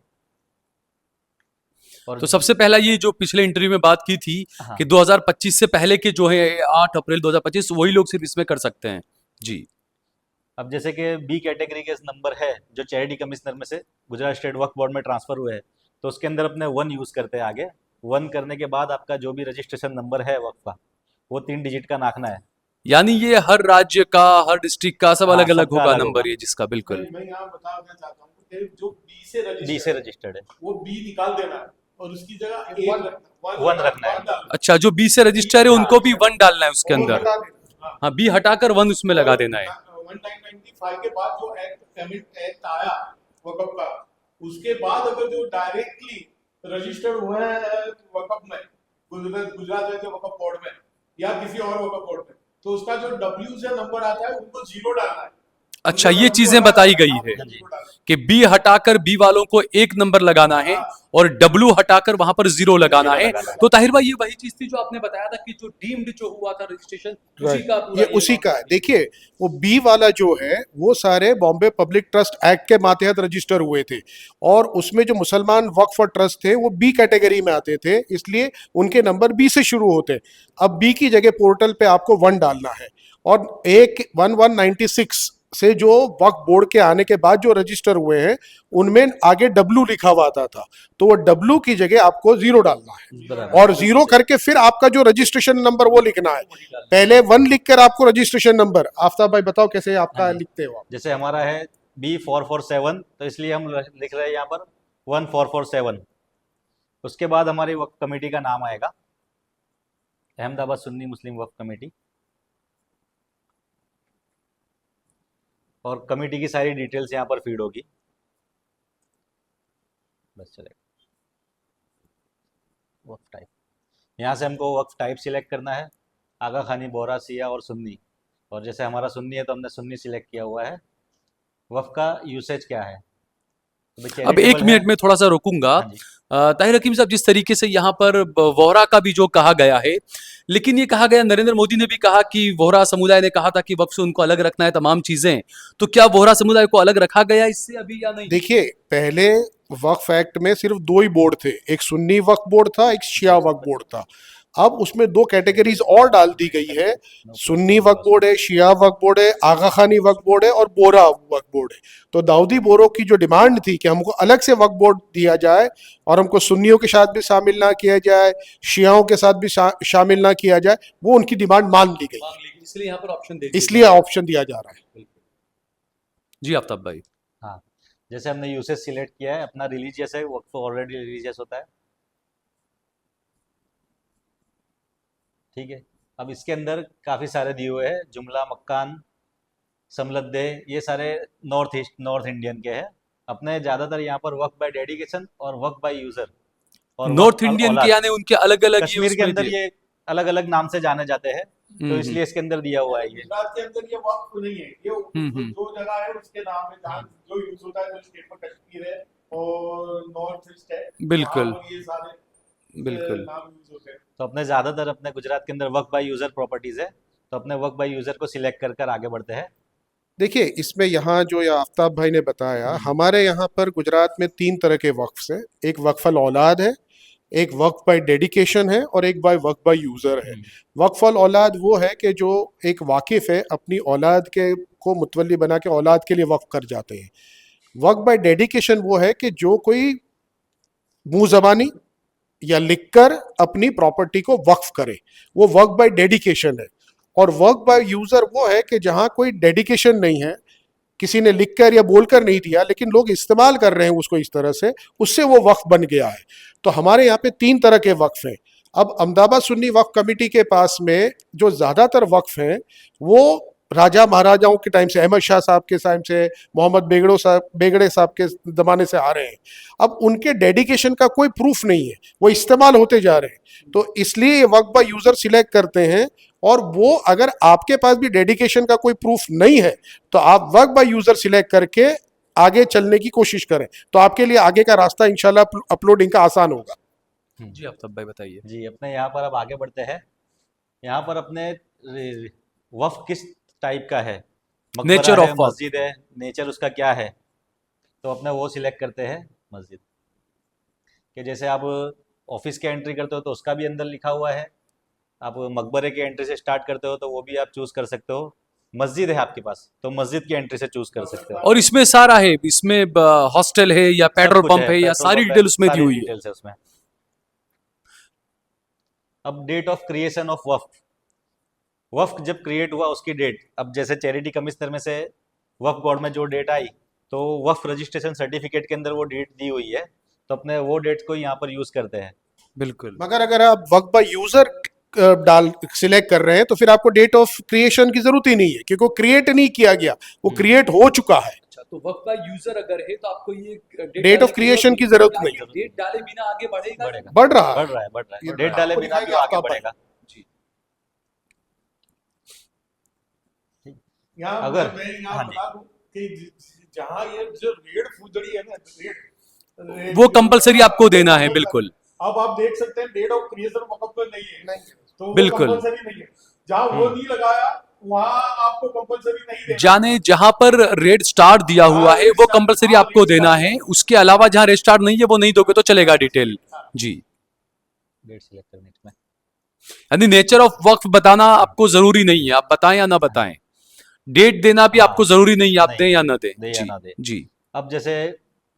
Speaker 5: और
Speaker 2: तो सबसे पहला ये जो पिछले इंटरव्यू में बात की थी
Speaker 5: हाँ।
Speaker 2: कि 2025 से पहले के जो है 8 अप्रैल 2025 वही लोग सिर्फ इसमें कर सकते हैं। जी।
Speaker 5: अब जैसे कि बी कैटेगरी के नंबर है जो चैरिटी कमिश्नर में से गुजरात स्टेट वक्फ बोर्ड में ट्रांसफर हुए हैं, तो उसके अंदर अपने 1 यूज करते हैं। आगे 1 करने के बाद आपका जो भी रजिस्ट्रेशन नंबर है वक्फ का, वो 3 डिजिट का नाखना है।
Speaker 2: यानी ये हर राज्य का, हर डिस्ट्रिक्ट का सब
Speaker 5: हाँ,
Speaker 2: अलग अलग
Speaker 5: सबका
Speaker 2: होगा
Speaker 5: अलग
Speaker 2: नंबर
Speaker 5: होगा।
Speaker 2: ये जिसका। बिल्कुल।
Speaker 4: मैं यहाँ बताना चाहता हूँ कि जो बी से
Speaker 5: डी से रजिस्टर्ड है,
Speaker 4: वो बी निकाल देना है और उसकी जगह
Speaker 5: वन रखना है।
Speaker 2: अच्छा, जो बी से रजिस्टर है उनको भी 1 डालना है उसके अंदर।
Speaker 4: हाँ,
Speaker 2: हाँ, बी हटाकर 1 उसमें लगा देना है।
Speaker 4: 1995 के बाद जो एक्ट आया वक़्फ़ का, उसके बाद अगर जो डायरेक्टली रजिस्टर्ड हुए हैं वक़्फ़ में, गुजरात राज्य वक़्फ़ बोर्ड में या किसी और वक़्फ़ बोर्ड में, तो उसका जो डब्ल्यू से नंबर आता है उनको 0 डालना है।
Speaker 2: अच्छा, ये चीजें बताई गई है कि बी हटाकर बी वालों को 1 नंबर लगाना है और डब्ल्यू हटाकर वहां पर 0 लगाना है। तो ताहिर भाई, ये वही चीज थी जो आपने बताया था कि जो डीम्ड जो हुआ था रजिस्ट्रेशन, उसी का पूरा
Speaker 3: ये उसी का है। देखिए, वो बी वाला जो है वो सारे बॉम्बे पब्लिक ट्रस्ट एक्ट के मातहत रजिस्टर हुए थे और उसमें जो मुसलमान वक्फ और ट्रस्ट थे वो बी कैटेगरी में आते थे, इसलिए उनके नंबर बी से शुरू होते। अब बी की जगह पोर्टल पे आपको 1 डालना है और 1196 से जो वक्फ बोर्ड के आने के बाद जो रजिस्टर हुए हैं उनमें आगे डब्लू लिखा हुआ आता था, तो वो डब्लू की जगह आपको 0 डालना है
Speaker 5: बराबर।
Speaker 3: और 0 करके फिर आपका जो रजिस्ट्रेशन नंबर वो लिखना है। पहले 1 लिखकर आपको रजिस्ट्रेशन नंबर, आफ्ताब भाई बताओ कैसे आपका
Speaker 5: हाँ जी।
Speaker 3: लिखते हो आप?
Speaker 5: जैसे हमारा है B447, तो इसलिए हम लिख रहे हैं यहाँ पर 1447। उसके बाद हमारी वक्फ कमेटी का नाम आएगा अहमदाबाद सुन्नी मुस्लिम वक्फ कमेटी, और कमेटी की सारी डिटेल्स यहाँ पर फीड होगी। बस चलेगा। वक्फ टाइप, यहाँ से हमको वक्फ टाइप सिलेक्ट करना है, आगा खानी, बोहरा, शिया और सुन्नी। और जैसे हमारा सुन्नी है तो हमने सुन्नी सिलेक्ट किया हुआ है। वक्फ का यूसेज क्या है? तो भाई
Speaker 2: अब एक
Speaker 5: charitable
Speaker 2: मिनट
Speaker 5: है।
Speaker 2: में थोड़ा सा रोकूंगा।
Speaker 5: हाँ जी।
Speaker 2: ताहिर हकीम साहब, जिस तरीके से यहाँ पर वोहरा का भी जो कहा गया है, लेकिन ये कहा गया, नरेंद्र मोदी ने भी कहा कि वोहरा समुदाय ने कहा था कि वक्फ से उनको अलग रखना है तमाम चीजें, तो क्या वोहरा समुदाय को अलग रखा गया इससे अभी या नहीं?
Speaker 3: देखिए, पहले वक्फ एक्ट में सिर्फ 2 ही बोर्ड थे, एक सुन्नी वक्फ बोर्ड था, एक शिया वक्फ बोर्ड था। अब उसमें 2 कैटेगरीज और डाल दी गई है, सुन्नी वक्फ बोर्ड है, शिया वक्फ बोर्ड है, आगा खानी वक्फ बोर्ड है और बोरा वक्फ बोर्ड है। तो दाऊदी बोरो की जो डिमांड थी कि हमको अलग से वक्फ बोर्ड दिया जाए और हमको सुन्नियों के साथ भी शामिल ना किया जाए, शियाओं के साथ भी शामिल ना किया जाए, वो उनकी डिमांड मान ली गई,
Speaker 2: इसलिए यहाँ पर ऑप्शन दे दिया
Speaker 3: इसलिए ऑप्शन दिया जा रहा है।
Speaker 2: जी आफ्ताब भाई।
Speaker 5: हाँ, जैसे हमने यूसेज सिलेक्ट किया है, अपना रिलीजियस है, वक्फ ऑलरेडी रिलीजियस होता है, ठीक है। अब इसके अंदर काफ़ी सारे दिए हुए हैं, जुमला, मक्कान, समलद्दे, ये सारे नॉर्थ इंडियन के हैं। अपने ज़्यादातर यहाँ पर वक्फ बाय डेडिकेशन और वक्फ बाय यूज़र और
Speaker 2: नॉर्थ
Speaker 5: वक्फ
Speaker 2: इंडियन
Speaker 5: औलाद।
Speaker 2: के यानी उनके अलग अलग
Speaker 5: कश्मीर के अंदर ये अलग अलग नाम से जाने जाते हैं, तो इसलिए इसके अंदर दिया हुआ है ये।
Speaker 4: गुजरात के अंदर ये वक्फ नहीं है, ये
Speaker 2: हम्म।
Speaker 4: जो जगह है उसके नाम है, जहाँ जो यूज होता है, जो स्टेट में कश्मीर है और नॉर्थ ईस्ट है,
Speaker 2: बिल्कुल।
Speaker 4: वहाँ पर ये सारे
Speaker 2: बिल्कुल।
Speaker 4: नाम यूज होते हैं।
Speaker 5: तो अपने ज़्यादातर अपने गुजरात के अंदर वक्फ बाय यूज़र प्रॉपर्टीज़ है, तो अपने वक्फ बाय यूज़र को सिलेक्ट कर कर आगे बढ़ते हैं।
Speaker 3: देखिए, इसमें यहाँ जो ये आफ्ताब भाई ने बताया, हमारे यहाँ पर गुजरात में 3 तरह के वक्फ हैं। एक वक्फल औलाद है, एक वक्फ बाय डेडिकेशन है और एक वक्फ बाय यूज़र है। वक्फल औलाद वो है कि जो एक वाकिफ़ है, अपनी औलाद के को मुतवल्ली बना के औलाद के लिए वक्फ कर जाते हैं। वक्फ बाय डेडिकेशन वो है कि जो कोई मुँह ज़बानी या लिखकर अपनी प्रॉपर्टी को वक्फ करे, वो वक्फ बाय डेडिकेशन है। और वक्फ बाय यूज़र वो है कि जहाँ कोई डेडिकेशन नहीं है, किसी ने लिखकर या बोलकर नहीं दिया, लेकिन लोग इस्तेमाल कर रहे हैं उसको इस तरह से, उससे वो वक्फ बन गया है। तो हमारे यहाँ पे 3 तरह के वक्फ हैं। अब अहमदाबाद सुन्नी वक्फ कमेटी के पास में जो ज़्यादातर वक्फ हैं वो राजा महाराजाओं के टाइम से, अहमद शाह साहब के टाइम से, मोहम्मद बेगड़े साहब के ज़माने से आ रहे हैं। अब उनके डेडिकेशन का कोई प्रूफ नहीं है, वो इस्तेमाल होते जा रहे हैं, तो इसलिए ये वक्फ बाय यूज़र सिलेक्ट करते हैं। और वो अगर आपके पास भी डेडिकेशन का कोई प्रूफ नहीं है तो आप वक्फ बाय यूज़र सिलेक्ट करके आगे चलने की कोशिश करें, तो आपके लिए आगे का रास्ता इंशाल्लाह अपलोडिंग का आसान होगा।
Speaker 2: जी आफ्ताब भाई बताइए।
Speaker 5: जी, अपने यहाँ पर अब आगे बढ़ते हैं। यहाँ पर अपने वक्फ किस टाइप का है, मकबरा
Speaker 2: नेचर
Speaker 5: है,
Speaker 2: ऑफ वक्फ।
Speaker 5: मस्जिद है, नेचर उसका क्या है, तो अपने वो सिलेक्ट करते हैं मस्जिद कि जैसे आप ऑफिस के एंट्री करते हो तो उसका भी अंदर लिखा हुआ है, आप मकबरे के एंट्री से स्टार्ट करते हो तो वो भी आप चूज कर सकते हो। मस्जिद है आपके पास तो मस्जिद की एंट्री से चूज कर सकते हो।
Speaker 2: और इसमें सारा है, इसमें हॉस्टल है या पेट्रोल
Speaker 5: सब कुछ
Speaker 2: पंप है या
Speaker 5: पेट्रोल
Speaker 2: सारी
Speaker 5: पंप है,
Speaker 2: डिटेल उसमें दी
Speaker 5: सारी
Speaker 2: हुई है।
Speaker 5: डिटेल्स है उसमें। अब डेट ऑफ क्रिएशन ऑफ वक्फ, वक्फ जब क्रिएट हुआ उसकी डेट, अब जैसे चैरिटी कमिश्नर में से वक्फ बोर्ड में जो डेट आई तो वक्फ रजिस्ट्रेशन सर्टिफिकेट के अंदर वो डेट दी हुई है, तो अपने वो डेट को यहाँ पर यूज करते हैं।
Speaker 2: बिल्कुल।
Speaker 3: मगर अगर आप वक्फ बाय यूज़र डाल सिलेक्ट कर रहे हैं तो फिर आपको डेट ऑफ क्रिएशन की जरूरत ही नहीं है, क्योंकि वो क्रिएट नहीं किया गया, वो क्रिएट हो चुका है।
Speaker 2: अच्छा, तो वक्फ बाय यूजर अगर है तो आपको ये
Speaker 3: डेट ऑफ क्रिएशन की जरूरत नहीं है।
Speaker 2: डेट डाले बिना आगे बढ़ेगा।
Speaker 5: बढ़ेगा,
Speaker 3: बढ़ रहा है।
Speaker 5: बढ़ रहा
Speaker 3: ये
Speaker 5: है, डेट डाले
Speaker 3: आपको
Speaker 5: बिना भी
Speaker 3: दिखाएगा
Speaker 5: आगे
Speaker 3: आपका
Speaker 5: बढ़ेगा।
Speaker 4: यहाँ
Speaker 5: अगर-
Speaker 4: मैं यहाँ
Speaker 5: हाँ जी।
Speaker 4: बता दूं कि जहाँ ये जो रेड फुदड़ी है ना, रेड
Speaker 2: वो कंपलसरी आपको देना है, बिल्कुल।
Speaker 4: अब आप देख सकते हैं डेट ऑफ क्रिएशन वक्त पर नहीं है, तो
Speaker 2: बिल्कुल।
Speaker 4: कंपलसरी नहीं है। जहाँ वो नहीं लगाया वहाँ आपको कंपलसरी नहीं देना।
Speaker 2: जाने जहां पर रेड स्टार दिया हुआ है वो कंपलसरी आपको देना है, उसके अलावा जहां रेड स्टार नहीं है वो नहीं दोगे तो चलेगा डिटेल। जी,
Speaker 5: डेट सिलेक्ट करने में
Speaker 2: यानी नेचर ऑफ वक्फ बताना आपको जरूरी नहीं है, आप बताएं या ना बताएं, डेट देना भी
Speaker 5: हाँ,
Speaker 2: आपको जरूरी नहीं है, आप
Speaker 5: नहीं,
Speaker 2: दें या ना दें।
Speaker 5: दे या
Speaker 2: जी
Speaker 5: ना दे।
Speaker 2: जी।
Speaker 5: अब जैसे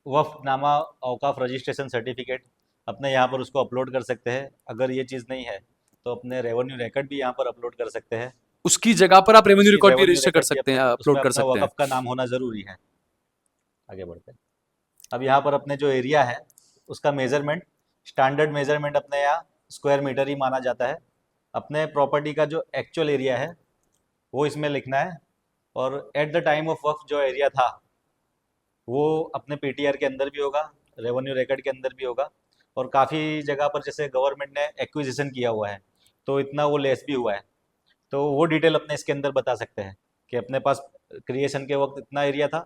Speaker 5: वफ़्क़नामा औक़ाफ़ रजिस्ट्रेशन सर्टिफिकेट अपने यहाँ पर उसको अपलोड कर सकते हैं। अगर ये चीज़ नहीं है तो अपने रेवेन्यू रिकॉर्ड भी यहाँ पर अपलोड कर सकते हैं।
Speaker 2: उसकी जगह पर आप रेवेन्यू
Speaker 5: उसकी
Speaker 2: रिकॉर्ड भी
Speaker 5: रेवेन्यू
Speaker 2: रजिस्टर कर
Speaker 5: रिकॉर्ड भी
Speaker 2: सकते हैं,
Speaker 5: अपने
Speaker 2: अपलोड
Speaker 5: उसमें
Speaker 2: कर
Speaker 5: अपना
Speaker 2: सकते हैं।
Speaker 5: वक़्फ़ का नाम होना ज़रूरी है। आगे बढ़ते हैं। अब यहाँ पर अपने जो एरिया है उसका मेज़रमेंट, स्टैंडर्ड मेज़रमेंट अपने यहाँ स्क्वायर मीटर ही माना जाता है। अपने प्रॉपर्टी का जो एक्चुअल एरिया है वो इसमें लिखना है, और एट द टाइम ऑफ वक़्फ़ जो एरिया था वो अपने पीटीआर के अंदर भी होगा, रेवेन्यू रिकॉर्ड के अंदर भी होगा। और काफ़ी जगह पर जैसे गवर्नमेंट ने एक्विजिशन किया हुआ है तो इतना वो लेस भी हुआ है, तो वो डिटेल अपने इसके अंदर बता सकते हैं कि अपने पास क्रिएशन के वक्त इतना एरिया था,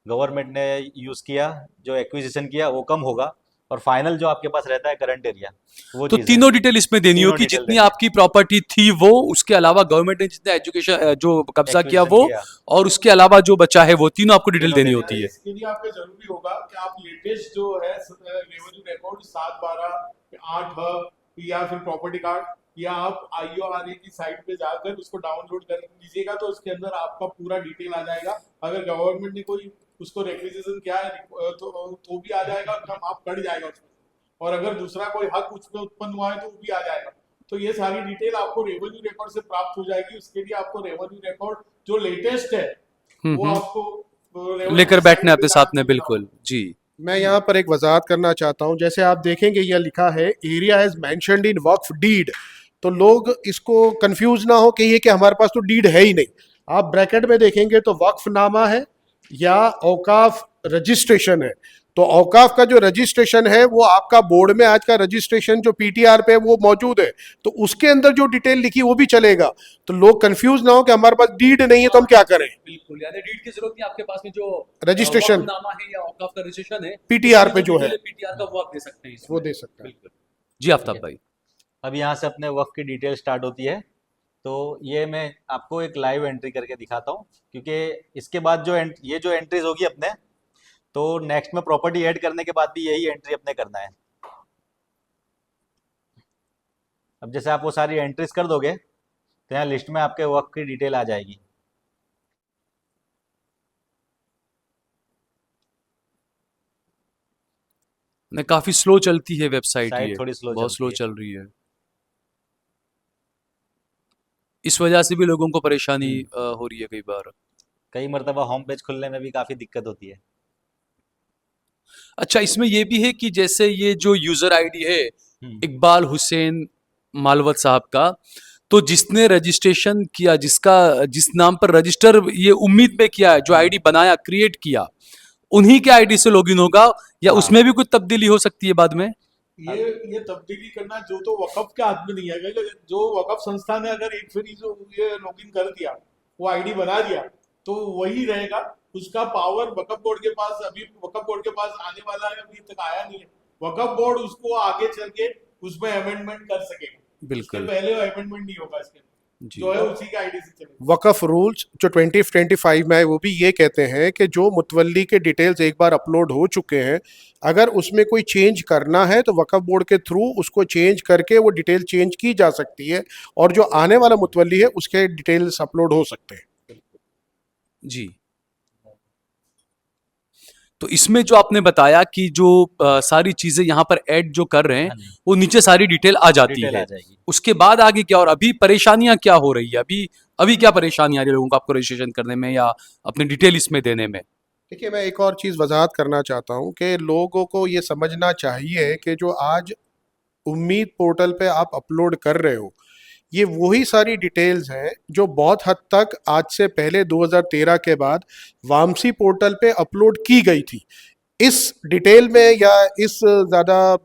Speaker 5: गवर्नमेंट ने यूज़ किया, जो एक्विजिशन किया वो कम होगा, और फाइनल जो आपके पास रहता है करंट एरिया, वो
Speaker 2: तो
Speaker 5: चीज़ है।
Speaker 2: तीनों डिटेल इसमें देनी
Speaker 5: तीनों
Speaker 2: होगी,
Speaker 5: डिटेल
Speaker 2: जितनी
Speaker 5: देनी है।
Speaker 2: आपकी प्रॉपर्टी थी वो, उसके अलावा गवर्नमेंट ने जितना एजुकेशन जो कब्जा किया
Speaker 5: एक्विजिशन
Speaker 2: वो,
Speaker 5: किया,
Speaker 2: और उसके अलावा जो बचा है वो, तीनों आपको डिटेल
Speaker 5: तीनों
Speaker 2: देनी
Speaker 5: देनी
Speaker 2: होती है।
Speaker 4: इसके लिए आपको जरूरी होगा कि आप लेटेस्ट जो है रेवेन्यू रिकॉर्ड 7/12 8 या फिर प्रॉपर्टी कार्ड, या आप IORA की साइट पे जाकर उसको डाउनलोड कर लीजिएगा, तो उसके अंदर आपका पूरा डिटेल आ जाएगा। अगर गवर्नमेंट ने कोई उसको रिक्विजिशन किया है तो भी आ जाएगा, कम आप कट जाएगा उसमें, और अगर दूसरा कोई हक उसमें उत्पन्न हुआ है तो वो भी आ जाएगा। तो ये सारी डिटेल आपको रेवेन्यू रिकॉर्ड से प्राप्त हो जाएगी। उसके लिए आपको रेवेन्यू रिकॉर्ड जो लेटेस्ट है वो आपको
Speaker 2: लेकर
Speaker 4: रेवेन्यू
Speaker 2: बैठने
Speaker 4: साइट पे
Speaker 2: अपने साथ
Speaker 4: जाके
Speaker 2: में,
Speaker 4: लेना
Speaker 2: बिल्कुल
Speaker 4: होगा।
Speaker 2: जी।
Speaker 3: मैं यहाँ पर एक वजाहत करना चाहता हूँ। जैसे आप देखेंगे यह लिखा है एरिया इज मेंशन्ड इन वक्फ डीड, तो लोग इसको कंफ्यूज ना हो कि ये कि हमारे पास तो डीड है ही नहीं। आप ब्रैकेट में देखेंगे तो वक्फनामा है या औकाफ रजिस्ट्रेशन है। तो औकाफ का जो रजिस्ट्रेशन है वो आपका बोर्ड में आज का रजिस्ट्रेशन जो पीटीआर पे वो मौजूद है, तो उसके अंदर जो डिटेल लिखी वो भी चलेगा। तो लोग कंफ्यूज ना हो कि हमारे पास डीड नहीं है तो हम क्या करें।
Speaker 2: बिल्कुल, यानी डीड की जरूरत नहीं, आपके पास में जो
Speaker 3: रजिस्ट्रेशन
Speaker 2: वक्फनामा है या औकाफ का रजिस्ट्रेशन है,
Speaker 3: पीटीआर
Speaker 2: उसमें
Speaker 3: पे जो है
Speaker 2: पीटीआर का वो आप दे सकते हैं इसमें।
Speaker 3: वो दे सकते हैं।
Speaker 2: बिल्कुल जी। आफ्ताब भाई,
Speaker 5: अब यहाँ से अपने वक्त की डिटेल स्टार्ट होती है। तो ये मैं आपको एक लाइव एंट्री करके दिखाता हूँ, क्योंकि इसके बाद जो ये जो एंट्रीज होगी अपने, तो नेक्स्ट में प्रॉपर्टी ऐड करने के बाद भी यही एंट्री अपने करना है। अब जैसे आप वो सारी एंट्रीज कर दोगे तो यहाँ लिस्ट में आपके वक्त की डिटेल आ जाएगी।
Speaker 2: नहीं, काफी स्लो चलती है वेबसाइट,
Speaker 5: साइट
Speaker 2: ये
Speaker 5: थोड़ी स्लो
Speaker 2: बहुत
Speaker 5: चलती
Speaker 2: स्लो
Speaker 5: है।
Speaker 2: चल रही है। इस वजह से भी लोगों को परेशानी हो रही है कई बार।
Speaker 5: कई मरतबा होम पेज खुलने में भी काफ़ी दिक्कत होती है।
Speaker 2: अच्छा, इसमें ये भी है कि जैसे ये जो यूजर आईडी है इकबाल हुसैन मालवत साहब का, तो जिसने रजिस्ट्रेशन किया, जिस नाम पर रजिस्टर ये उम्मीद में किया है, जो आईडी बनाया, क्रिएट किया, उन्हीं के आईडी से लॉगिन होगा, या
Speaker 5: हाँ।
Speaker 2: उसमें भी कुछ तब्दीली हो सकती है बाद में?
Speaker 4: ये तब्दीली करना जो तो वकफ के हाथ में नहीं है। अगर जो वकफ संस्था ने अगर एक फिर जो ये लॉगिन कर दिया, वो आईडी बना दिया, तो वही रहेगा। उसका पावर वकफ बोर्ड के पास, अभी वकफ बोर्ड के पास आने वाला है, अभी तक आया नहीं है। वकफ बोर्ड उसको आगे चल के उसमें अमेंडमेंट कर सकेगा, उसके
Speaker 2: बिल्कुल
Speaker 4: पहले अमेंडमेंट नहीं होगा। इसके
Speaker 2: जी।
Speaker 4: जो है उसी के आईडी से चलेगा।
Speaker 3: वकफ रूल्स जो 2025 में है वो भी ये कहते हैं कि जो मुतवल्ली के डिटेल्स एक बार अपलोड हो चुके हैं, अगर उसमें कोई चेंज करना है तो वकफ बोर्ड के थ्रू उसको चेंज करके वो डिटेल चेंज की जा सकती है, और जो आने वाला मुतवल्ली है उसके डिटेल्स अपलोड हो सकते हैं।
Speaker 2: जी। तो इसमें जो आपने बताया कि जो सारी चीजें यहाँ पर ऐड जो कर रहे हैं,
Speaker 5: हाँ जी,
Speaker 2: वो नीचे सारी डिटेल आ जाती
Speaker 5: डिटेल आ
Speaker 2: है।
Speaker 5: जाएगी।
Speaker 2: उसके बाद आगे क्या, और अभी परेशानियां क्या हो रही है, अभी क्या परेशानी आ रही है लोगों को आपको रजिस्ट्रेशन करने में या अपनी डिटेल इसमें देने में?
Speaker 3: देखिए, मैं एक और चीज़ वजाहत करना चाहता हूँ कि लोगों को ये समझना चाहिए कि जो आज उम्मीद पोर्टल पे आप अपलोड कर रहे हो, ये वही सारी डिटेल्स हैं जो बहुत हद तक आज से पहले 2013 के बाद वामसी पोर्टल पे अपलोड की गई थी। इस डिटेल में या इस ज़्यादा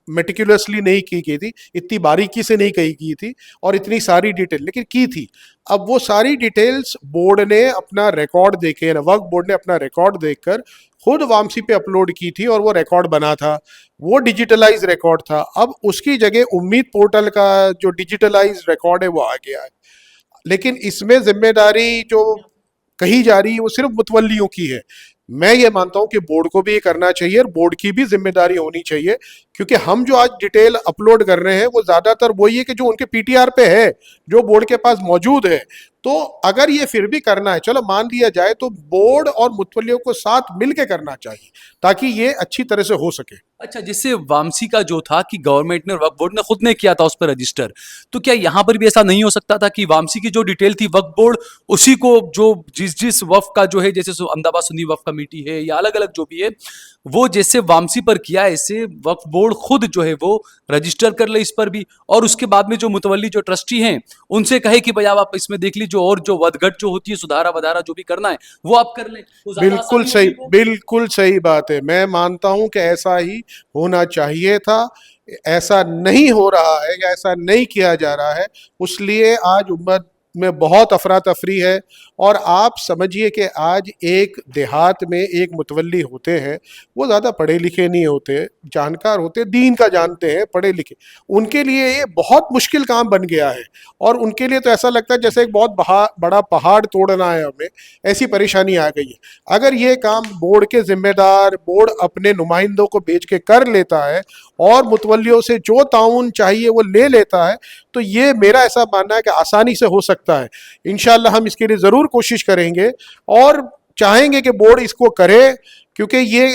Speaker 3: मेटिकुलसली नहीं की गई थी, इतनी बारीकी से नहीं कही गई थी, और इतनी सारी डिटेल लेकिन की थी। अब वो सारी डिटेल्स बोर्ड ने अपना रिकॉर्ड देखे, वक्फ बोर्ड ने अपना रिकॉर्ड देखकर खुद वामसी पे अपलोड की थी, और वो रिकॉर्ड बना था, वो डिजिटलाइज रिकॉर्ड था। अब उसकी जगह उम्मीद पोर्टल का जो डिजिटलाइज रिकॉर्ड है वो आ गया है, लेकिन इसमें जिम्मेदारी जो कही जा रही है वो सिर्फ मुतवल्लियों की है। मैं ये मानता हूं कि बोर्ड को भी ये करना चाहिए और बोर्ड की भी जिम्मेदारी होनी चाहिए, क्योंकि हम जो आज डिटेल अपलोड कर रहे हैं वो ज्यादातर वही है कि जो उनके पीटीआर पे है, जो बोर्ड के पास मौजूद है। तो अगर ये फिर भी करना है, चलो मान लिया जाए, तो बोर्ड और मुतवल्लियों को साथ मिलके करना चाहिए ताकि ये अच्छी तरह से हो सके।
Speaker 2: अच्छा, जैसे वामसी का जो था कि गवर्नमेंट ने और वक्फ बोर्ड ने खुद ने किया था उस पर रजिस्टर, तो क्या यहाँ पर भी ऐसा नहीं हो सकता था कि वामसी की जो डिटेल थी वक्फ बोर्ड उसी को जो जिस जिस वक्फ का जो है, जैसे अहमदाबाद सुन्नी वक्फ कमेटी है या अलग अलग जो भी है, वो जैसे वामसी पर किया, ऐसे वक्फ बोर्ड खुद जो है वो रजिस्टर कर ले इस पर भी, और उसके बाद में जो मुतवल्ली जो ट्रस्टी हैं उनसे कहे कि भाई आप इसमें देख लीजिए, और जो वदघट जो होती है, सुधारा वधारा जो भी करना है वो आप कर लें, तो ज्यादा
Speaker 3: बिल्कुल
Speaker 2: आसानी
Speaker 3: सही,
Speaker 2: होगी वो।
Speaker 3: बिल्कुल सही बात है। मैं मानता हूं कि ऐसा ही होना चाहिए था। ऐसा नहीं हो रहा है या ऐसा नहीं किया जा रहा है, उसलिए आज उम्मत में बहुत अफरा तफरी है। और आप समझिए कि आज एक देहात में एक मुतवल्ली होते हैं, वो ज़्यादा पढ़े लिखे नहीं होते, जानकार होते, दीन का जानते हैं, पढ़े लिखे, उनके लिए ये बहुत मुश्किल काम बन गया है। और उनके लिए तो ऐसा लगता है जैसे एक बहुत बड़ा पहाड़ तोड़ना है हमें, ऐसी परेशानी आ गई है। अगर ये काम बोर्ड के जिम्मेदार, बोर्ड अपने नुमाइंदों को भेज के कर लेता है और मुतवल्लियों से जो ताउन चाहिए वो ले लेता है, तो ये मेरा ऐसा मानना है कि आसानी से हो सकता है। इंशाल्लाह हम इसके लिए ज़रूर कोशिश करेंगे और चाहेंगे कि बोर्ड इसको करे, क्योंकि ये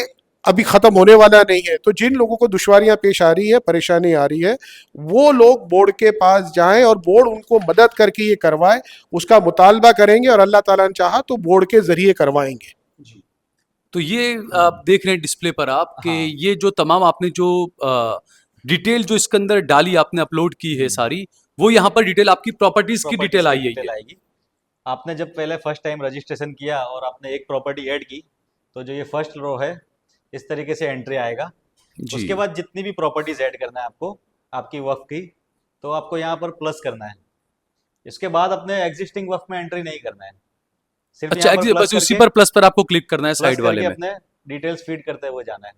Speaker 3: अभी ख़त्म होने वाला नहीं है। तो जिन लोगों को दुश्वारियां पेश आ रही है, परेशानी आ रही है, वो लोग बोर्ड के पास जाएं और बोर्ड उनको मदद करके ये करवाए, उसका मुतालबा करेंगे और अल्लाह ताला ने चाहा तो बोर्ड के ज़रिए करवाएंगे।
Speaker 2: जी। तो ये आप देख रहे हैं डिस्प्ले पर आप कि ये जो तमाम आपने जो डिटेल जो इसके अंदर डाली, आपने अपलोड की है सारी, वो यहाँ पर डिटेल आपकी प्रॉपर्टीज की डिटेल आई है
Speaker 5: डिटेल
Speaker 2: ये।
Speaker 5: आएगी। आपने जब पहले फर्स्ट टाइम रजिस्ट्रेशन किया और आपने एक प्रॉपर्टी ऐड की, तो जो ये फर्स्ट रो है इस तरीके से एंट्री आएगा।
Speaker 2: जी।
Speaker 5: उसके बाद जितनी भी प्रॉपर्टीज ऐड करना है आपको आपकी वक्फ की, तो आपको यहाँ पर प्लस करना है। इसके बाद अपने एग्जिस्टिंग वक्फ में एंट्री नहीं करना है, सिर्फ
Speaker 2: अच्छा,
Speaker 5: यहाँ पर प्लस
Speaker 2: बस उसी
Speaker 5: करके
Speaker 2: पर प्लस पर आपको क्लिक करना है
Speaker 5: प्लस
Speaker 2: साइड वाले
Speaker 5: करके
Speaker 2: में।
Speaker 5: अपने डिटेल्स फीड करते हुए जाना है।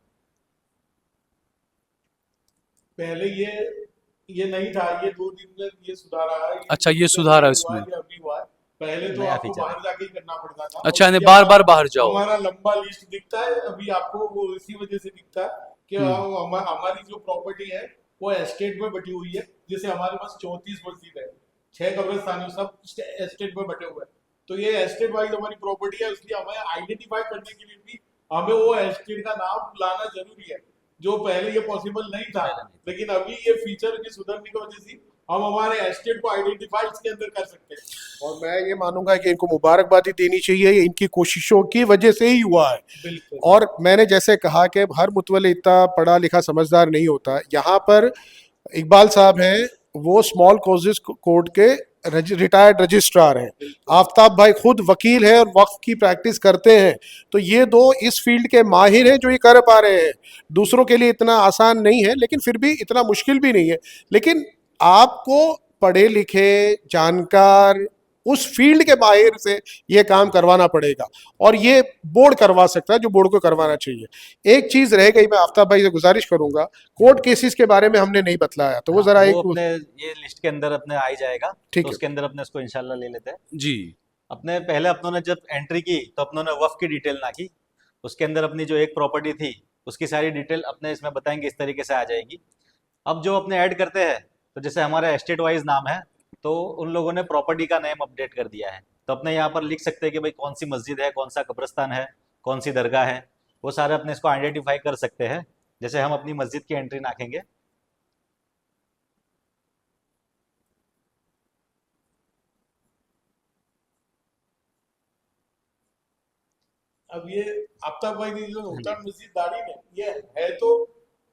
Speaker 4: पहले ये नहीं था, ये 2 दिन में ये सुधारा है।
Speaker 2: अच्छा, ये सुधार है
Speaker 4: हुआ
Speaker 2: इसमें।
Speaker 4: है, ये अभी हुआ है। पहले तो
Speaker 5: नया
Speaker 4: आपको
Speaker 5: फीचर
Speaker 4: बाहर
Speaker 5: है।
Speaker 4: जाके ही करना पड़ता था।
Speaker 2: अच्छा,
Speaker 4: और
Speaker 2: यानी
Speaker 4: इसके
Speaker 2: बार बार
Speaker 4: अलावा
Speaker 2: बाहर जाओ।
Speaker 4: हमारा लंबा लिस्ट दिखता है अभी आपको, वो इसी वजह से दिखता है कि हमारी जो प्रॉपर्टी है वो एस्टेट में बटी हुई है। जैसे हमारे पास 34 मस्जिद है, 6 कब्रिस्तान है, सब एस्टेट में बटे हुए हैं। तो ये एस्टेट वाइज हमारी प्रॉपर्टी है, इसलिए हमें आइडेंटिफाई करने के लिए भी हमें वो एस्टेट का नाम लाना जरूरी है, जो पहले ये पॉसिबल नहीं था। लेकिन अभी ये फीचर की सुधरने की वजह से हम हमारे एस्टेट को आइडेंटिफाई इसके अंदर कर सकते हैं।
Speaker 3: और मैं ये मानूंगा कि इनको मुबारकबादी देनी चाहिए, ये इनकी कोशिशों की वजह से ही हुआ है।
Speaker 4: बिल्कुल।
Speaker 3: और मैंने जैसे कहा कि हर मुतवल्ली इतना पढ़ा लिखा समझदार नहीं होता। यहाँ पर इकबाल साहब हैं, वो स्मॉल कॉजेज कोर्ट के रिटायर्ड रजिस्ट्रार हैं। आफ्ताब भाई खुद वकील हैं और वक्फ की प्रैक्टिस करते हैं। तो ये दो इस फील्ड के माहिर हैं जो ये कर पा रहे हैं। दूसरों के लिए इतना आसान नहीं है, लेकिन फिर भी इतना मुश्किल भी नहीं है। लेकिन आपको पढ़े लिखे, जानकार, उस फील्ड के माहिर से ये काम करवाना पड़ेगा, और ये बोर्ड करवा सकता है, जो बोर्ड को करवाना चाहिए। एक चीज रह गई, मैं आफ्ताब भाई से गुजारिश करूंगा, कोर्ट केसेस के बारे में हमने नहीं बतलाया, तो वो जरा
Speaker 5: वो
Speaker 3: एक
Speaker 5: अपने ये लिस्ट के अंदर अपने आ ही जाएगा,
Speaker 3: ठीक
Speaker 5: तो
Speaker 3: है।
Speaker 5: उसके अंदर अपने इसको इंशाल्लाह ले लेते हैं।
Speaker 2: जी।
Speaker 5: अपने पहले अपनों ने जब एंट्री की तो अपनों ने वक्फ की डिटेल ना की, उसके अंदर अपनी जो एक प्रॉपर्टी थी उसकी सारी डिटेल अपने इसमें बताएंगे, इस तरीके से आ जाएगी। अब जो अपने ऐड करते हैं, तो जैसे हमारा एस्टेट वाइज नाम है, तो उन लोगों ने प्रॉपर्टी का नेम अपडेट कर दिया है, तो अपने यहाँ पर लिख सकते हैं कि भाई कौन सी मस्जिद है, कौन सा कब्रिस्तान है, कौन सी दरगाह है, वो सारे अपने इसको आइडेंटिफाई कर सकते हैं। जैसे हम अपनी मस्जिद की एंट्री नाखेंगे,
Speaker 4: अब ये आफ्ताब भाई ने जो होता मस्जिद दारी ने, ये है तो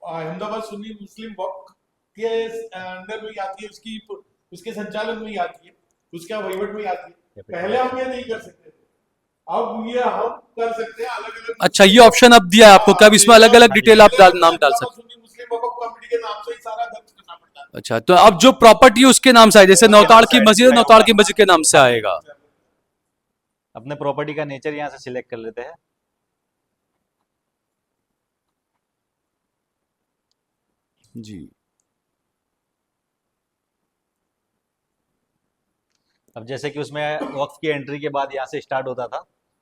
Speaker 4: अहमदाबाद सुन्नी मुस्लिम वक्फ के अंडर में ही आती है, उसके संचालन में ही आती है, उसके वहीवट में ही आती है। पहले हम ये नहीं कर सकते थे, अब ये हम कर सकते हैं अलग अलग।
Speaker 2: अच्छा, ये ऑप्शन अब दिया है आपको, कब इसमें अलग अलग डिटेल आप नाम डाल सकते हैं।
Speaker 4: सुन्नी मुस्लिम वक्फ कमेटी के नाम से ही सारा दर्ज करना पड़ता है।
Speaker 2: अच्छा, तो अब जो प्रॉपर्टी है उसके नाम से आए, जैसे नौताड़ की मस्जिद है, नौताड़ की मस्जिद के नाम से आएगा।
Speaker 5: अपने प्रॉपर्टी का नेचर यहाँ से सिलेक्ट कर लेते हैं।
Speaker 2: जी।
Speaker 5: अब जैसे कि उसमें वक्फ की एंट्री के बाद यहाँ से स्टार्ट होता था,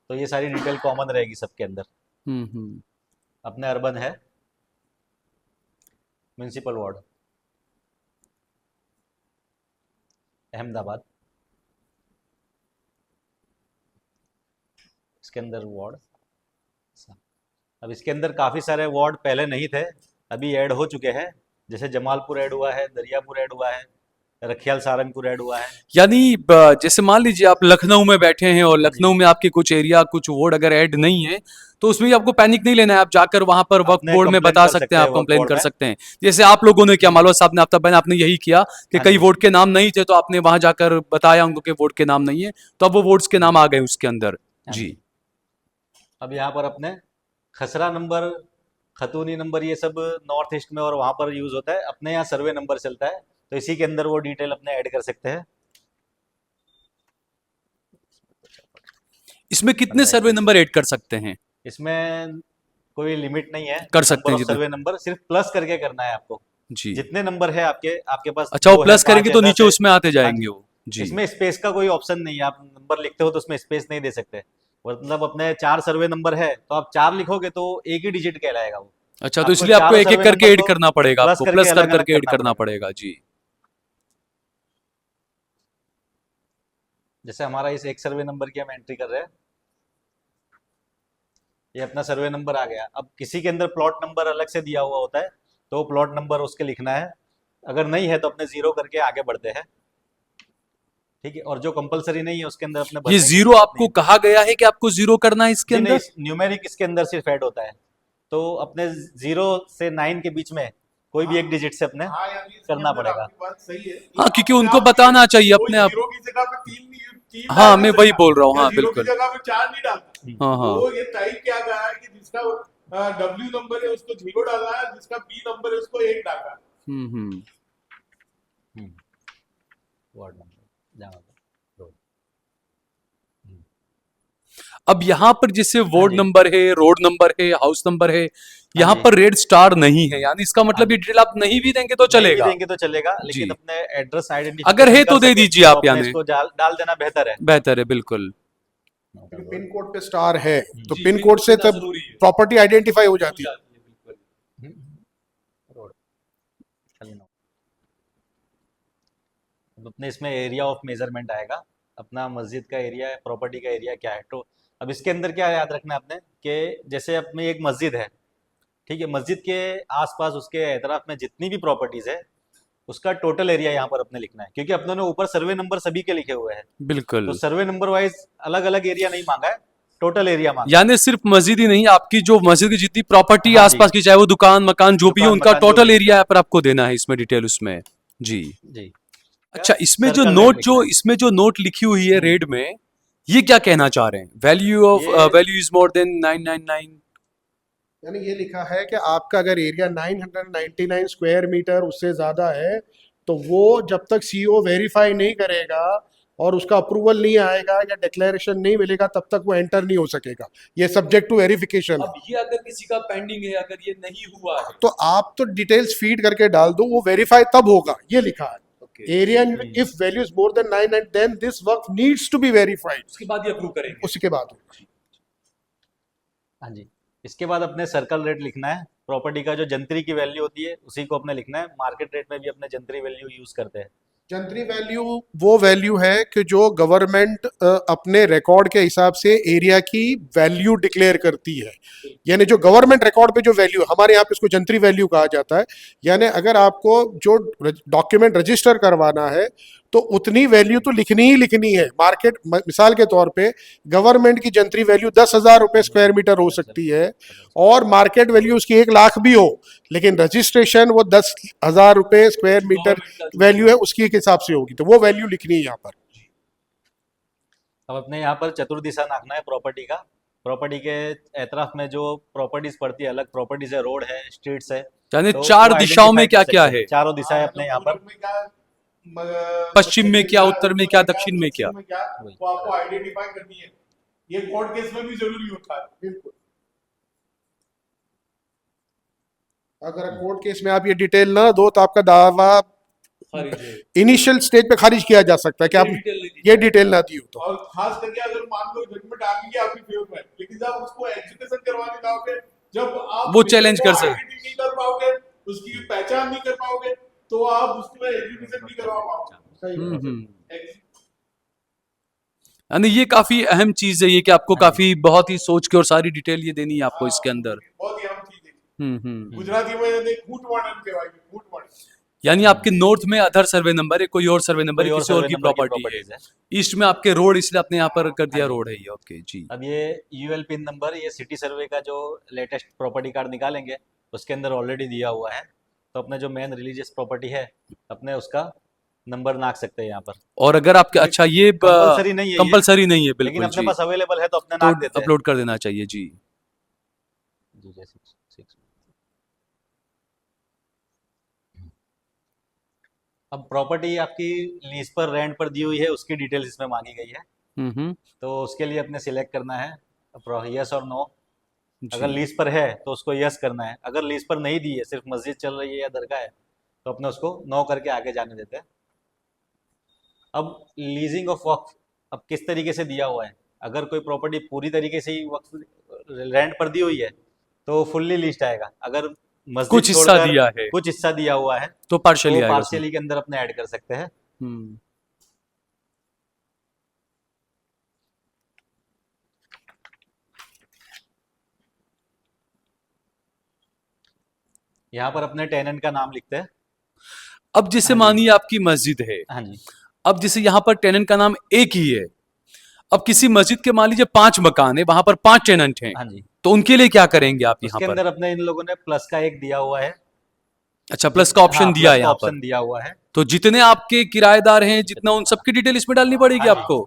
Speaker 5: तो ये सारी डिटेल कॉमन रहेगी सबके अंदर।
Speaker 2: हम्म।
Speaker 5: अपने अर्बन है म्यूनिसिपल वार्ड अहमदाबाद, इसके अंदर वार्ड। अब इसके अंदर काफ़ी सारे वार्ड पहले नहीं थे, अभी ऐड हो चुके हैं। जैसे जमालपुर ऐड हुआ है, दरियापुर ऐड हुआ है, रखियाल सारंगपुर ऐड हुआ है।
Speaker 2: यानी जैसे मान लीजिए आप लखनऊ में बैठे हैं और लखनऊ में आपके कुछ एरिया कुछ वार्ड अगर ऐड नहीं है, तो उसमें भी आपको पैनिक नहीं लेना है। आप जाकर वहां पर वक्फ
Speaker 5: अपने
Speaker 2: बोर्ड में
Speaker 5: complaint
Speaker 2: बता
Speaker 5: कर
Speaker 2: सकते
Speaker 5: सकते
Speaker 2: हैं,
Speaker 5: हैं
Speaker 2: आप
Speaker 5: वक्फ
Speaker 2: कंप्लेन
Speaker 5: बोर्ड
Speaker 2: कर
Speaker 5: में।
Speaker 2: सकते हैं। जैसे आप लोगों ने किया, मालवा साहब ने, आफ्ताब भाई ने, आपने यही किया कि
Speaker 5: हाँ
Speaker 2: कई
Speaker 5: जी।
Speaker 2: वोट के नाम नहीं थे, तो आपने वहां जाकर बताया उनको कि वोट के नाम नहीं है, तो अब वो वोट्स के नाम आ गए उसके अंदर।
Speaker 5: हाँ
Speaker 2: जी।
Speaker 5: जी। अब यहाँ पर अपने खसरा नंबर, खतूनी नंबर, ये सब नॉर्थ ईस्ट में और वहाँ पर यूज़ होता है। अपने यहाँ सर्वे नंबर चलता है, तो इसी के अंदर वो डिटेल अपने ऐड कर सकते हैं।
Speaker 2: इसमें कितने सर्वे नंबर ऐड कर सकते हैं?
Speaker 5: इसमें कोई लिमिट नहीं है
Speaker 2: कर सकते
Speaker 5: नंबर
Speaker 2: हैं
Speaker 5: ऑफ
Speaker 2: जितने।
Speaker 5: सर्वे नंबर, सिर्फ प्लस करके करना है आपको।
Speaker 2: जी।
Speaker 5: जितने नंबर है आपके आपके पास,
Speaker 2: अच्छा, वो
Speaker 5: 2 है,
Speaker 2: प्लस
Speaker 5: 5
Speaker 2: करेंगे
Speaker 5: है,
Speaker 2: तो
Speaker 5: 10
Speaker 2: नीचे
Speaker 5: है।
Speaker 2: उसमें आते
Speaker 5: हाँ
Speaker 2: जाएंगे
Speaker 5: जी।
Speaker 2: वो। जी।
Speaker 5: इसमें स्पेस का कोई ऑप्शन नहीं है, आप नंबर लिखते हो तो उसमें स्पेस नहीं दे सकते। मतलब अपने 4 सर्वे नंबर है तो आप 4 लिखोगे तो एक ही डिजिट कहलाएगा वो।
Speaker 2: अच्छा, तो
Speaker 5: आपको
Speaker 2: इसलिए आपको
Speaker 5: चारों
Speaker 2: एक एक
Speaker 5: सर्वे
Speaker 2: करके
Speaker 5: नंबर
Speaker 2: ऐड
Speaker 5: को
Speaker 2: करना पड़ेगा,
Speaker 5: प्लस
Speaker 2: आपको
Speaker 5: करके
Speaker 2: प्लस कर
Speaker 5: अलग अलग
Speaker 2: करके ऐड
Speaker 5: करना
Speaker 2: करना
Speaker 5: पड़ेगा।
Speaker 2: पड़ेगा। जी।
Speaker 5: जैसे हमारा इस एक सर्वे नंबर की हम एंट्री कर रहे हैं, ये अपना सर्वे नंबर आ गया। अब किसी के अंदर प्लॉट नंबर अलग से दिया हुआ होता है, तो प्लॉट नंबर उसके लिखना है। अगर नहीं है तो अपने 0 करके आगे बढ़ते हैं। ठीक है, और जो कंपलसरी नहीं है उसके अंदर अपने
Speaker 2: ये
Speaker 5: भरने की
Speaker 2: जीरो
Speaker 5: जरूरत
Speaker 2: आपको
Speaker 5: नहीं है।
Speaker 2: कहा गया है कि आपको जीरो करना है इसके
Speaker 5: जी नहीं,
Speaker 2: अंदर?
Speaker 5: न्यूमेरिक इसके अंदर सिर्फ ऐड होता है, तो अपने 0 से 9 के बीच में कोई भी एक डिजिट से अपने
Speaker 4: हाँ यानी इसके
Speaker 5: करना
Speaker 4: अंदर
Speaker 5: पड़ेगा।
Speaker 4: आपकी बात सही है कि
Speaker 2: हाँ, क्योंकि
Speaker 4: अपने
Speaker 2: उनको
Speaker 4: आप
Speaker 2: बताना चाहिए
Speaker 4: कोई
Speaker 2: अपने आप।
Speaker 4: 0 की जगह पे 3
Speaker 2: हाँ,
Speaker 4: डाल
Speaker 2: मैं
Speaker 4: नहीं
Speaker 2: वही
Speaker 4: सकता,
Speaker 2: बोल रहा हूँ।
Speaker 4: या
Speaker 2: हाँ,
Speaker 4: 0 की
Speaker 2: बिल्कुल।
Speaker 4: जगह पे 4 नहीं डालता।
Speaker 2: हाँ, हाँ।
Speaker 4: वो ये टाइप क्या कहा है कि जिसका W नंबर है उसको 0 डालना है, जिसका B नंबर है उसको 1 डालना है।
Speaker 2: हम्म।
Speaker 5: वार्ड नंबर जहाँ पर रोड।
Speaker 2: अब यहाँ पर जैसे
Speaker 5: हाँ
Speaker 2: वार्ड
Speaker 5: जी।
Speaker 2: नंबर है, रोड नंबर है, हाउस नंबर है, यहाँ
Speaker 5: जी।
Speaker 2: पर रेड स्टार नहीं है, यानी इसका
Speaker 5: हाँ
Speaker 2: मतलब ये
Speaker 5: जी।
Speaker 2: डिटेल आप नहीं भी देंगे तो
Speaker 5: नहीं भी
Speaker 2: चलेगा।
Speaker 5: देंगे तो चलेगा,
Speaker 2: जी।
Speaker 5: लेकिन अपने एड्रेस
Speaker 2: अगर
Speaker 5: आइडेंटिफिकेशन
Speaker 2: है
Speaker 5: कर
Speaker 2: तो दे
Speaker 5: सके
Speaker 2: दीजिए
Speaker 5: तो
Speaker 2: आप,
Speaker 5: अपने
Speaker 2: यानी
Speaker 5: इसको डाल देना बेहतर है।
Speaker 2: बेहतर है, बिल्कुल।
Speaker 3: क्योंकि पिन कोड पे स्टार है तो
Speaker 2: जी,
Speaker 3: पिन
Speaker 2: पिन
Speaker 3: कोड
Speaker 2: कोड
Speaker 3: से
Speaker 2: देना
Speaker 3: तब
Speaker 2: जरूरी है।
Speaker 3: प्रॉपर्टी आइडेंटिफाई हो जाती है।
Speaker 5: रोड। अब अपने इसमें एरिया ऑफ मेजरमेंट आएगा, अपना मस्जिद का एरिया है, प्रॉपर्टी का एरिया क्या है। तो अब इसके अंदर क्या याद रखना है आपने कि जैसे अपनी एक मस्जिद है, ठीक है, मस्जिद के आसपास उसके एतराफ में जितनी भी प्रॉपर्टीज है उसका टोटल एरिया यहाँ पर अपने लिखना है, क्योंकि अपने ने ऊपर सर्वे नंबर सभी के लिखे हुए हैं,
Speaker 2: बिल्कुल।
Speaker 5: तो सर्वे नंबर वाइज अलग अलग एरिया नहीं मांगा है, टोटल एरिया मांगा है।
Speaker 2: यानी सिर्फ मस्जिद ही नहीं, आपकी जो मस्जिद की जितनी प्रॉपर्टी है
Speaker 5: हाँ जी,
Speaker 2: आसपास की, चाहे वो दुकान मकान जो भी है,
Speaker 5: दुकान
Speaker 2: उनका
Speaker 5: मकान जो
Speaker 2: टोटल
Speaker 5: भी
Speaker 2: एरिया यहाँ पर आपको देना है इसमें डिटेल उसमें। जी।
Speaker 5: जी।
Speaker 2: अच्छा, इसमें जो
Speaker 5: सर्कल रेट
Speaker 2: नोट
Speaker 5: लिखना
Speaker 2: जो
Speaker 5: है।
Speaker 2: इसमें जो नोट लिखी हुई है रेड में, ये क्या कहना चाह रहे हैं? Value is more then 999।
Speaker 3: यानी ये लिखा है कि आपका अगर एरिया 999 स्क्वायर मीटर उससे ज़्यादा है तो वो जब तक सीईओ वेरीफाई नहीं करेगा और उसका अप्रूवल नहीं आएगा या डिक्लेरेशन नहीं मिलेगा तब तक वो एंटर नहीं हो सकेगा। ये सब्जेक्ट टू वेरिफिकेशन है।
Speaker 2: अब ये अगर किसी का पेंडिंग है, अगर ये नहीं हुआ है,
Speaker 3: तो आप तो डिटेल्स फीड करके डाल दो, वो वेरीफाई तब होगा। ये लिखा है area if value is more than 9 then this work needs to be verified.
Speaker 2: उसके बाद ये अप्रूव करेंगे।
Speaker 3: उसके बाद
Speaker 5: हाँ जी। इसके बाद अपने सर्कल रेट लिखना है, प्रॉपर्टी का जो जंतरी की वैल्यू होती है उसी को अपने लिखना है। मार्केट रेट में भी अपने जंतरी वैल्यू यूज करते हैं।
Speaker 3: जंतरी वैल्यू वो वैल्यू है कि जो गवर्नमेंट अपने रिकॉर्ड के हिसाब से एरिया की वैल्यू डिक्लेयर करती है। यानी जो गवर्नमेंट रिकॉर्ड पे जो वैल्यू, हमारे यहाँ पे इसको जंतरी वैल्यू कहा जाता है। यानी अगर आपको जो डॉक्यूमेंट रजिस्टर करवाना है तो उतनी वैल्यू तो लिखनी ही लिखनी है। मार्केट मिसाल के तौर पे गवर्नमेंट की जंतरी वैल्यू 10,000 रुपये स्क्वायर मीटर हो सकती है और मार्केट वैल्यू उसकी 1 लाख भी हो, लेकिन रजिस्ट्रेशन वो 10,000 रुपये स्क्वायर मीटर वैल्यू है उसकी हिसाब से होगी, तो वो वैल्यू लिखनी है यहाँ पर।
Speaker 5: अब अपने यहाँ पर चतुर्दिशा नापना है प्रॉपर्टी का। प्रॉपर्टी के एतराफ में जो प्रॉपर्टीज पड़ती है, अलग प्रॉपर्टीज है, रोड है, स्ट्रीट्स है,
Speaker 2: यानी
Speaker 5: तो
Speaker 2: 4
Speaker 5: वो
Speaker 2: दिशाओं में
Speaker 5: आइडेंटिफाई
Speaker 2: क्या
Speaker 5: कर
Speaker 2: क्या
Speaker 5: सकते हैं।
Speaker 2: है?
Speaker 5: चारों दिशाएं अपने यहाँ पर,
Speaker 2: पश्चिम में क्या, उत्तर में क्या, दक्षिण में क्या,
Speaker 4: वो आपको आइडेंटिफाई करनी है। ये कोर्ट केस में भी जरूरी होता है।
Speaker 3: बिल्कुल। अगर कोर्ट केस में आप ये डिटेल ना दो तो आपका दावा
Speaker 2: खारिज है,
Speaker 3: इनिशियल स्टेज पे खारिज किया जा सकता है कि आप
Speaker 2: डिटेल नहीं दी
Speaker 3: ये डिटेल ना दी हो तो।
Speaker 4: और खास करके अगर मान लो जजमेंट आ गई है आपकी फेवर में, लेकिन जब उसको एजुकेशन करवाने जाओगे, जब आप
Speaker 2: वो challenge कर सकते।
Speaker 4: आइडेंटिटी नहीं कर पाओगे, उसकी पहचान नहीं कर पाओगे, तो आप उसमें एजुकेशन नहीं करवा पाओगे।
Speaker 2: यानी ये काफी अहम चीज है ये कि आपको काफी बहुत ही सोच के और सारी डिटेल ये देनी है आपको इसके अंदर।
Speaker 4: बहुत ही अहम चीज है।
Speaker 2: हम्म।
Speaker 4: गुजराती में खूट वर्णन कहवाई, खूट वर्णन।
Speaker 2: यानी आपके नॉर्थ में अदर सर्वे नंबर है, कोई और सर्वे नंबर है,
Speaker 5: कोई और
Speaker 2: किसी और
Speaker 5: सर्वे
Speaker 2: की
Speaker 5: नंबर की
Speaker 2: प्रॉपर्टी है।
Speaker 5: properties है।
Speaker 2: ईस्ट में आपके रोड इसलिए आपने यहाँ पर कर दिया
Speaker 5: हाँ जी।
Speaker 2: रोड है ये, ओके जी।
Speaker 5: अब ये यूएल पिन नंबर, ये सिटी सर्वे का जो लेटेस्ट प्रॉपर्टी कार्ड निकालेंगे उसके अंदर ऑलरेडी दिया हुआ है, तो अपने जो मेन रिलीजियस प्रॉपर्टी है अपने उसका नंबर नाप सकते हैं यहाँ पर।
Speaker 2: और अगर आपके अच्छा ये
Speaker 5: कंपलसरी नहीं है ये,
Speaker 2: कंपलसरी नहीं है
Speaker 5: लेकिन
Speaker 2: बिल्कुल
Speaker 5: अपने
Speaker 2: जी,
Speaker 5: पास अवेलेबल है तो अपने नाप
Speaker 2: तो
Speaker 5: देते हैं।
Speaker 2: अपलोड कर देना चाहिए जी।
Speaker 5: जी जैसे 6। अब प्रॉपर्टी आपकी लीज पर, रेंट पर दी हुई है, उसकी डिटेल्स इसमें मांगी गई है,
Speaker 2: हम्म।
Speaker 5: तो उसके लिए अपने सिलेक्ट करना है यस और नो।
Speaker 2: जी।
Speaker 5: अगर लीज पर है तो उसको यस करना है, अगर लीज पर नहीं दी है, सिर्फ मस्जिद चल रही है या दरगाह है, तो अपने उसको नो करके आगे जाने देते हैं। अब लीजिंग ऑफ वक्फ अब किस तरीके से दिया हुआ है, अगर कोई प्रॉपर्टी पूरी तरीके से ही वक्फ रेंट पर दी हुई है तो फुल्ली लिस्ट आएगा, अगर मस्जिद
Speaker 2: कुछ हिस्सा
Speaker 5: छोड़कर
Speaker 2: दिया है
Speaker 5: कुछ हिस्सा दिया हुआ है
Speaker 2: तो
Speaker 5: तो
Speaker 2: पार्शियली आएगा उसमें।
Speaker 5: पार्शियली के अंदर अपने ऐड कर सकते हैं।
Speaker 2: हम्म।
Speaker 5: यहाँ पर अपने टेनेंट का नाम लिखते हैं।
Speaker 2: अब जैसे
Speaker 5: हाँ जी।
Speaker 2: मानिए आपकी मस्जिद है,
Speaker 5: हाँ जी।
Speaker 2: अब जैसे यहाँ पर टेनेंट का नाम एक ही है, अब किसी मस्जिद के मान लीजिए 5 मकान है, वहां पर 5 टेनेंट हैं,
Speaker 5: हाँ जी,
Speaker 2: तो उनके लिए क्या करेंगे आप यहाँ
Speaker 5: उसके
Speaker 2: पर?
Speaker 5: अंदर अपने इन लोगों ने प्लस का एक दिया हुआ है।
Speaker 2: अच्छा, प्लस का ऑप्शन
Speaker 5: हाँ,
Speaker 2: दिया है
Speaker 5: प्लस का
Speaker 2: यहाँ पर,
Speaker 5: ऑप्शन दिया हुआ है।
Speaker 2: तो जितने आपके किराएदार हैं जितना उन सबकी डिटेल इसमें डालनी पड़ेगी
Speaker 5: हाँ जी।
Speaker 2: आपको।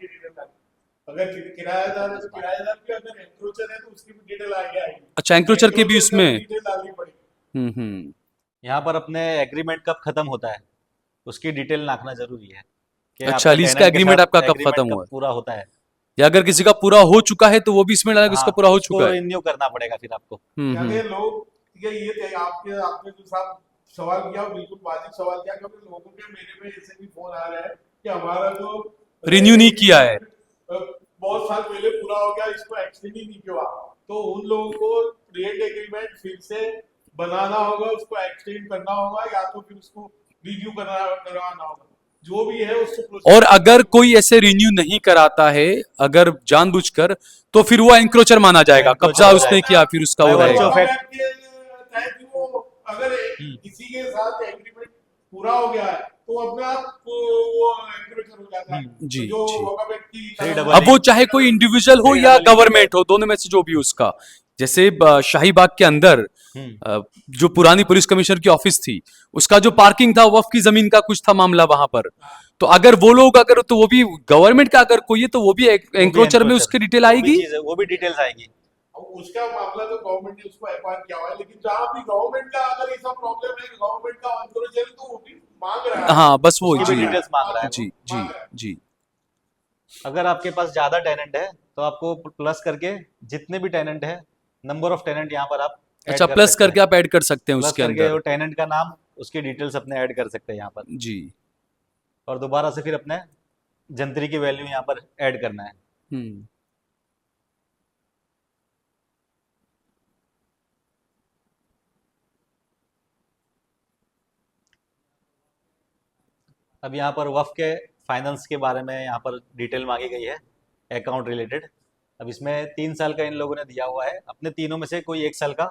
Speaker 4: अगर किराएदार है तो किराएदार की, अगर एंक्रोचर है तो उसकी भी डिटेल आगे आएगी।
Speaker 2: अच्छा, एंक्रोचर के भी
Speaker 4: एंक्रोचर का
Speaker 2: उसमें।
Speaker 4: डिटेल डालनी पड़ेगी।
Speaker 2: हम्म।
Speaker 5: यहाँ पर अपने एग्रीमेंट कब खत्म होता है उसकी डिटेल नाखना जरूरी है कि
Speaker 2: अच्छा,
Speaker 5: आपका
Speaker 2: लीज का
Speaker 5: tenant के
Speaker 2: एग्रीमेंट
Speaker 5: साथ
Speaker 2: आपका कब
Speaker 5: agreement
Speaker 2: खत्म हुआ है?
Speaker 5: पूरा होता है।
Speaker 2: या अगर किसी का पूरा हो चुका है तो वो भी इसमें डालेगा, इसका पूरा हो
Speaker 5: उसको
Speaker 2: चुका है।
Speaker 5: रिन्यू करना पड़ेगा फिर आपको।
Speaker 4: यानी लोग ये आपने जो साहब सवाल किया बिल्कुल वाजिब सवाल किया, क्योंकि लोगों के मेरे में ऐसे भी फोन आ रहे हैं कि हमारा जो
Speaker 2: रिन्यू नहीं किया है,
Speaker 4: बहुत साल पहले पूरा हो गया, इसको एक्सटेंड ही नहीं किया, तो उन लोगों को रेंट एग्रीमेंट फिर से बनाना होगा, उसको एक्सटेंड करना होगा, या तो फिर उसको रिव्यू करवाना होगा, जो भी है उसको।
Speaker 2: और अगर कोई ऐसे रिन्यू नहीं कराता है, अगर जानबूझकर, तो फिर वो एंक्रोचर माना जाएगा,
Speaker 5: Encroacher
Speaker 2: कब्जा
Speaker 5: हो
Speaker 2: उसने
Speaker 5: जाएगा।
Speaker 2: किया, फिर उसका
Speaker 5: By
Speaker 2: वो
Speaker 5: virtue
Speaker 2: रहेगा।
Speaker 5: of fact-
Speaker 4: अगर किसी के साथ एग्रीमेंट पूरा हो गया है तो अपने आप वो एंक्रोचर हो जाता है।
Speaker 2: जी,
Speaker 4: जो
Speaker 2: जी।
Speaker 4: वहाँ व्यक्ति
Speaker 5: Three double
Speaker 2: अब वो चाहे कोई इंडिविजुअल हो
Speaker 5: Three
Speaker 2: या
Speaker 5: double E
Speaker 2: गवर्नमेंट हो, दोनों में से जो भी उसका, जैसे शाहीबाग के अंदर जो पुरानी पुलिस कमिश्नर की ऑफिस थी, उसका जो पार्किंग था वक्फ की जमीन का कुछ था मामला वहां पर, तो अगर वो लोग अगर, तो वो भी गवर्नमेंट का अगर कोई है तो वो भी एंक्रोचर में उसकी डिटेल आएगी।
Speaker 5: वो भी डिटेल्स आएगी।
Speaker 4: उसका मामला तो गवर्नमेंट ने उसको एफआईआर किया हुआ है, लेकिन जहाँ भी गवर्नमेंट का अगर ऐसा प्रॉब्लम है, गवर्नमेंट का एंक्रोचर तो वो भी मांग रहा है।
Speaker 2: हाँ, बस वो
Speaker 5: उसकी
Speaker 2: जी
Speaker 5: भी डिटेल्स मांग रहा है।
Speaker 2: जी जी जी।
Speaker 5: अगर आपके पास ज्यादा टेनेंट है तो आपको प्लस करके जितने भी टेनेंट है, नंबर ऑफ टेनेंट यहाँ पर आप add
Speaker 2: अच्छा,
Speaker 5: कर
Speaker 2: प्लस
Speaker 5: सकते
Speaker 2: करके
Speaker 5: हैं।
Speaker 2: आप ऐड कर सकते हैं
Speaker 5: प्लस
Speaker 2: उसके
Speaker 5: करके
Speaker 2: अंदर।
Speaker 5: वो टेनेंट का नाम, उसकी डिटेल्स अपने ऐड कर सकते हैं यहाँ पर,
Speaker 2: जी।
Speaker 5: और दोबारा से फिर अपने जंतरी की वैल्यू यहाँ पर ऐड करना है।
Speaker 2: हम्म।
Speaker 5: अब यहाँ पर वफ़ के फाइनेंस के बारे में यहाँ पर डिटेल मांगी गई है, अकाउंट रिलेटेड। अब इसमें 3 साल का इन लोगों ने दिया हुआ है, अपने तीनों में से कोई 1 साल का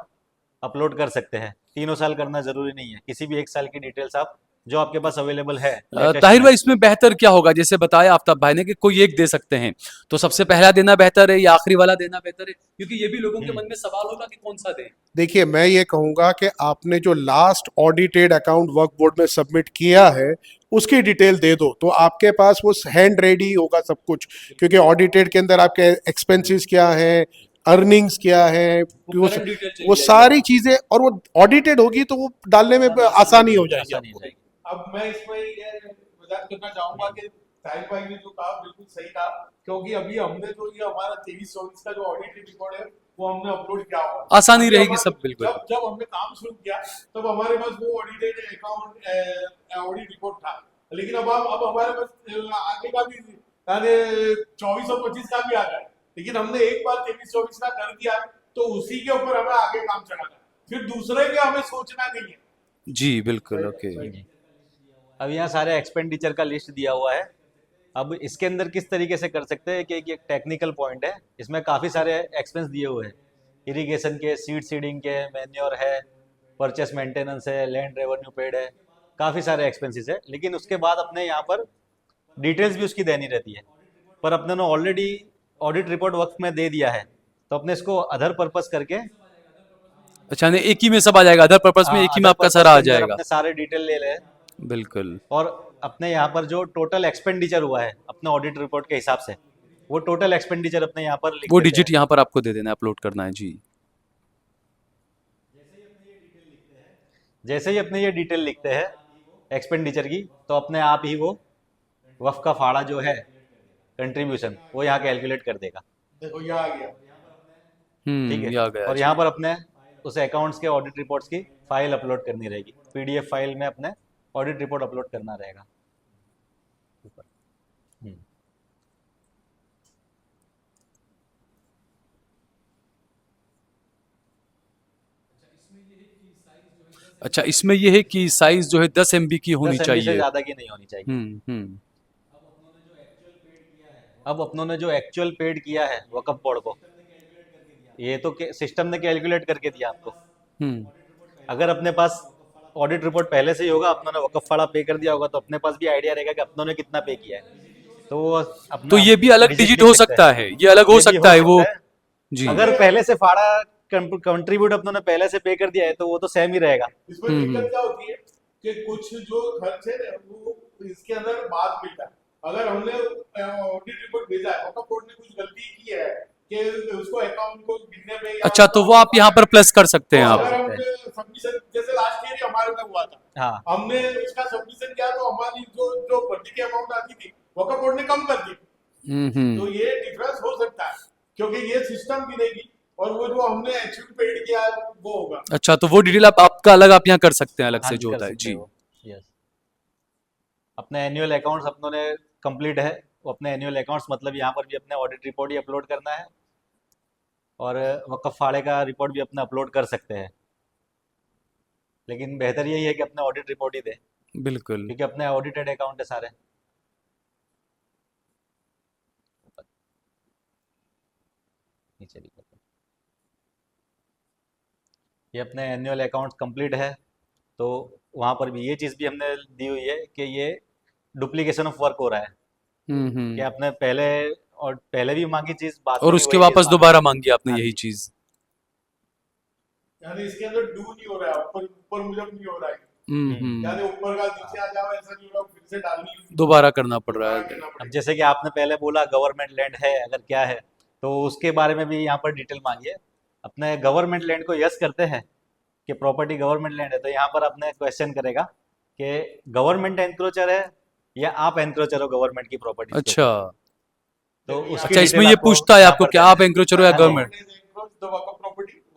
Speaker 5: अपलोड कर सकते हैं। तीनों साल करना जरूरी नहीं है, किसी भी 1 साल की डिटेल्स आप जो आपके पास अवेलेबल है latest
Speaker 2: ताहिर
Speaker 5: में।
Speaker 2: भाई, इसमें बेहतर क्या होगा? जैसे बताया आफ्ताब भाई ने कि कोई एक दे सकते हैं, तो सबसे पहला देना बेहतर है या आखिरी वाला देना बेहतर है? क्योंकि ये भी लोगों के मन में सवाल होगा कि कौन सा दें।
Speaker 3: देखिए, मैं ये कहूँगा कि आपने जो लास्ट ऑडिटेड अकाउंट वक्फ बोर्ड में सबमिट किया है उसकी डिटेल दे दो, तो आपके पास वो हैंड रेडी होगा सब कुछ, क्योंकि ऑडिटेड के अंदर आपके एक्सपेंसेस क्या है, अर्निंग्स क्या है, वो सारी चीजें, और वो ऑडिटेड होगी तो वो डालने में आसानी हो जाएगी
Speaker 5: आसानी हो
Speaker 3: आपको।
Speaker 5: जाएगी।
Speaker 4: अब मैं इसमें ये वजाहत करना चाहूंगा कि साहिल भाई ने जो कहा बिल्कुल सही कहा, क्योंकि अभी हमने जो ये हमारा 23-24 का जो ऑडिट रिकॉर्ड है वो हमने अपलोड किया हुआ है।
Speaker 2: आसानी
Speaker 4: अभी
Speaker 2: रहेगी
Speaker 4: हमारा-
Speaker 2: सब, बिल्कुल।
Speaker 4: जब हमने काम शुरू किया तब हमारे पास वो ऑडिटेड अकाउंट ऑडिट रिपोर्ट था, लेकिन अब हमारे पास आगे का भी यानी 24 और 25 का भी आ गया, लेकिन हमने एक बार 23-24 का कर दिया तो उसी के ऊपर हमें आगे काम चलाना, फिर दूसरे के हमें सोचना नहीं है।
Speaker 2: जी बिल्कुल, ओके।
Speaker 5: अब यहाँ सारे एक्सपेंडिचर का लिस्ट दिया हुआ है। अब इसके अंदर किस तरीके से कर सकते हैं कि एक टेक्निकल पॉइंट है, इसमें काफ़ी सारे एक्सपेंस दिए हुए हैं, इरिगेशन के, सीडिंग के, मैन्योर है, परचेस मेंटेनेंस है, लैंड रेवेन्यू पेड है, काफ़ी सारे एक्सपेंसेस है। लेकिन उसके बाद अपने यहाँ पर डिटेल्स भी उसकी देनी रहती है, पर अपने ने ऑलरेडी ऑडिट रिपोर्ट वक्त में दे दिया है, तो अपने इसको अदर पर्पस करके
Speaker 2: अच्छा, नहीं एक ही में सब आ जाएगा, अदर पर्पस में एक ही में
Speaker 5: other
Speaker 2: आपका
Speaker 5: purpose
Speaker 2: सारा
Speaker 5: के
Speaker 2: आ
Speaker 5: अंदर
Speaker 2: जाएगा।
Speaker 5: अपने सारे डिटेल ले लें
Speaker 2: बिल्कुल।
Speaker 5: और अपने यहाँ पर जो टोटल एक्सपेंडिचर हुआ है अपने ऑडिट रिपोर्ट के हिसाब से, वो टोटल एक्सपेंडिचर अपने यहाँ पर लिख
Speaker 2: वो
Speaker 5: देते
Speaker 2: डिजिट
Speaker 5: हैं।
Speaker 2: यहाँ पर आपको दे देना है, अपलोड करना है जी।
Speaker 5: जैसे ही अपने ये डिटेल लिखते हैं एक्सपेंडिचर की, तो अपने आप ही वो वफ का फाड़ा जो है कंट्रीब्यूशन वो यहाँ कैलकुलेट कर देगा।
Speaker 4: देखो ये आ गया,
Speaker 5: ठीक है,
Speaker 2: ये आ गया
Speaker 5: और
Speaker 2: जी।
Speaker 5: यहाँ पर अपने उस अकाउंट्स के ऑडिट रिपोर्ट्स की फाइल अपलोड करनी रहेगी, पीडीएफ फाइल में अपने ऑडिट रिपोर्ट अपलोड करना रहेगा ऊपर।
Speaker 2: अच्छा, इसमें ये है कि साइज जो है 10 MB की होनी
Speaker 5: 10 MB से
Speaker 2: चाहिए।
Speaker 5: ज़्यादा की नहीं होनी चाहिए।
Speaker 2: हम्म।
Speaker 5: अब अपनों ने जो एक्चुअल पेड किया है वक्फ बोर्ड को, ये तो सिस्टम ने कैलकुलेट करके दिया आपको।
Speaker 2: हम्म।
Speaker 5: अगर अपने पास ऑडिट रिपोर्ट पहले से ही होगा, अपनों ने वक्फ फाड़ा पे कर दिया होगा, तो अपने पास भी आइडिया रहेगा कि अपनों ने कितना पे किया है। तो वो अपना
Speaker 2: तो ये भी अलग डिजिट
Speaker 5: लिख
Speaker 2: हो
Speaker 5: सकते
Speaker 2: सकता
Speaker 5: हैं।
Speaker 2: है, ये अलग हो
Speaker 5: ये भी
Speaker 2: सकता है वो।
Speaker 5: सकता है।
Speaker 2: जी।
Speaker 5: अगर पहले से फाड़ा कंट्रीब्यूट अपनों ने पहले से पे कर दिया है तो वो तो सेम ही रहेगा।
Speaker 4: इसमें दिक्कत क्या होती है कि कुछ जो खर्च है ना वो इसके अंदर बाद मिलता है। अगर हमने ऑडिट रिपोर्ट भेजा है, वक्फ बोर्ड ने कुछ गलती की है कि उसको अकाउंट को गिनने में या
Speaker 2: अच्छा, तो वो आप यहाँ पर प्लस कर सकते हैं
Speaker 4: अगर
Speaker 2: आप।
Speaker 4: हमने सबमिशन जैसे लास्ट ईयर हमारे में हुआ था,
Speaker 5: हाँ,
Speaker 4: हमने उसका सबमिशन किया तो हमारी जो भर्ती की अमाउंट आती थी वक्फ बोर्ड ने कम कर दी, तो ये डिफरेंस हो सकता है क्योंकि ये सिस्टम गिनेगी और वो जो हमने एक्चुअली पेड किया है वो होगा।
Speaker 2: अच्छा, तो वो डिटेल आपका अलग आप यहाँ कर सकते हैं, अलग
Speaker 5: हाँ
Speaker 2: से
Speaker 5: जी,
Speaker 2: जो
Speaker 5: कर
Speaker 2: होता है
Speaker 5: सकते
Speaker 2: जी।
Speaker 5: हो। यस, अपने एनुअल अकाउंट्स अपनों ने कंप्लीट है, वो अपने एनुअल अकाउंट्स मतलब यहाँ पर भी अपने ऑडिट रिपोर्ट ही अपलोड करना है, और वक्फ फाड़े का रिपोर्ट भी अपने अपलोड कर सकते हैं, लेकिन बेहतर यही है कि अपने ऑडिट रिपोर्ट ही दे,
Speaker 2: बिल्कुल।
Speaker 5: क्योंकि अपने ऑडिटेड अकाउंट है सारे। नीचे लिखो। ये अपने एनुअल अकाउंट कंप्लीट है, तो वहाँ पर भी ये चीज़ भी हमने दी हुई है कि ये डुप्लीकेशन ऑफ वर्क हो रहा है, कि आपने पहले भी मांगी चीज़, बाद में
Speaker 2: और
Speaker 5: भी
Speaker 2: उसके
Speaker 5: वही चीज़
Speaker 2: वापस
Speaker 5: मांगी।
Speaker 2: दोबारा मांगी आपने
Speaker 5: हाँ
Speaker 2: यही
Speaker 5: जी।
Speaker 2: चीज।
Speaker 4: यानी इसके अंदर डू नहीं हो रहा है, ऊपर मुजब नहीं हो रहा है, यानी ऊपर का नीचे आ जाओ ऐसा नहीं हो रहा, फिर से डालनी
Speaker 2: दोबारा करना पड़ रहा है।
Speaker 4: करना
Speaker 5: अब
Speaker 4: पड़ेगा।
Speaker 5: जैसे कि आपने पहले बोला गवर्नमेंट लैंड है अगर क्या है, तो उसके बारे में भी यहाँ पर डिटेल मांगी है। अपने गवर्नमेंट लैंड को यस करते हैं कि प्रॉपर्टी गवर्नमेंट लैंड है, तो यहाँ पर अपने क्वेश्चन करेगा कि गवर्नमेंट एनक्रोचर है या आप एनक्रोचर हो गवर्नमेंट की प्रॉपर्टी।
Speaker 2: अच्छा
Speaker 5: तो उसकी
Speaker 2: अच्छा, इसमें
Speaker 5: डिटेल
Speaker 2: ये
Speaker 5: आपको
Speaker 2: पूछता है
Speaker 5: यहाँ
Speaker 2: आपको
Speaker 5: पर
Speaker 2: क्या
Speaker 5: देना
Speaker 2: आप
Speaker 5: है।
Speaker 2: एंक्रोचर हो या
Speaker 5: हाँ जी।
Speaker 2: Government.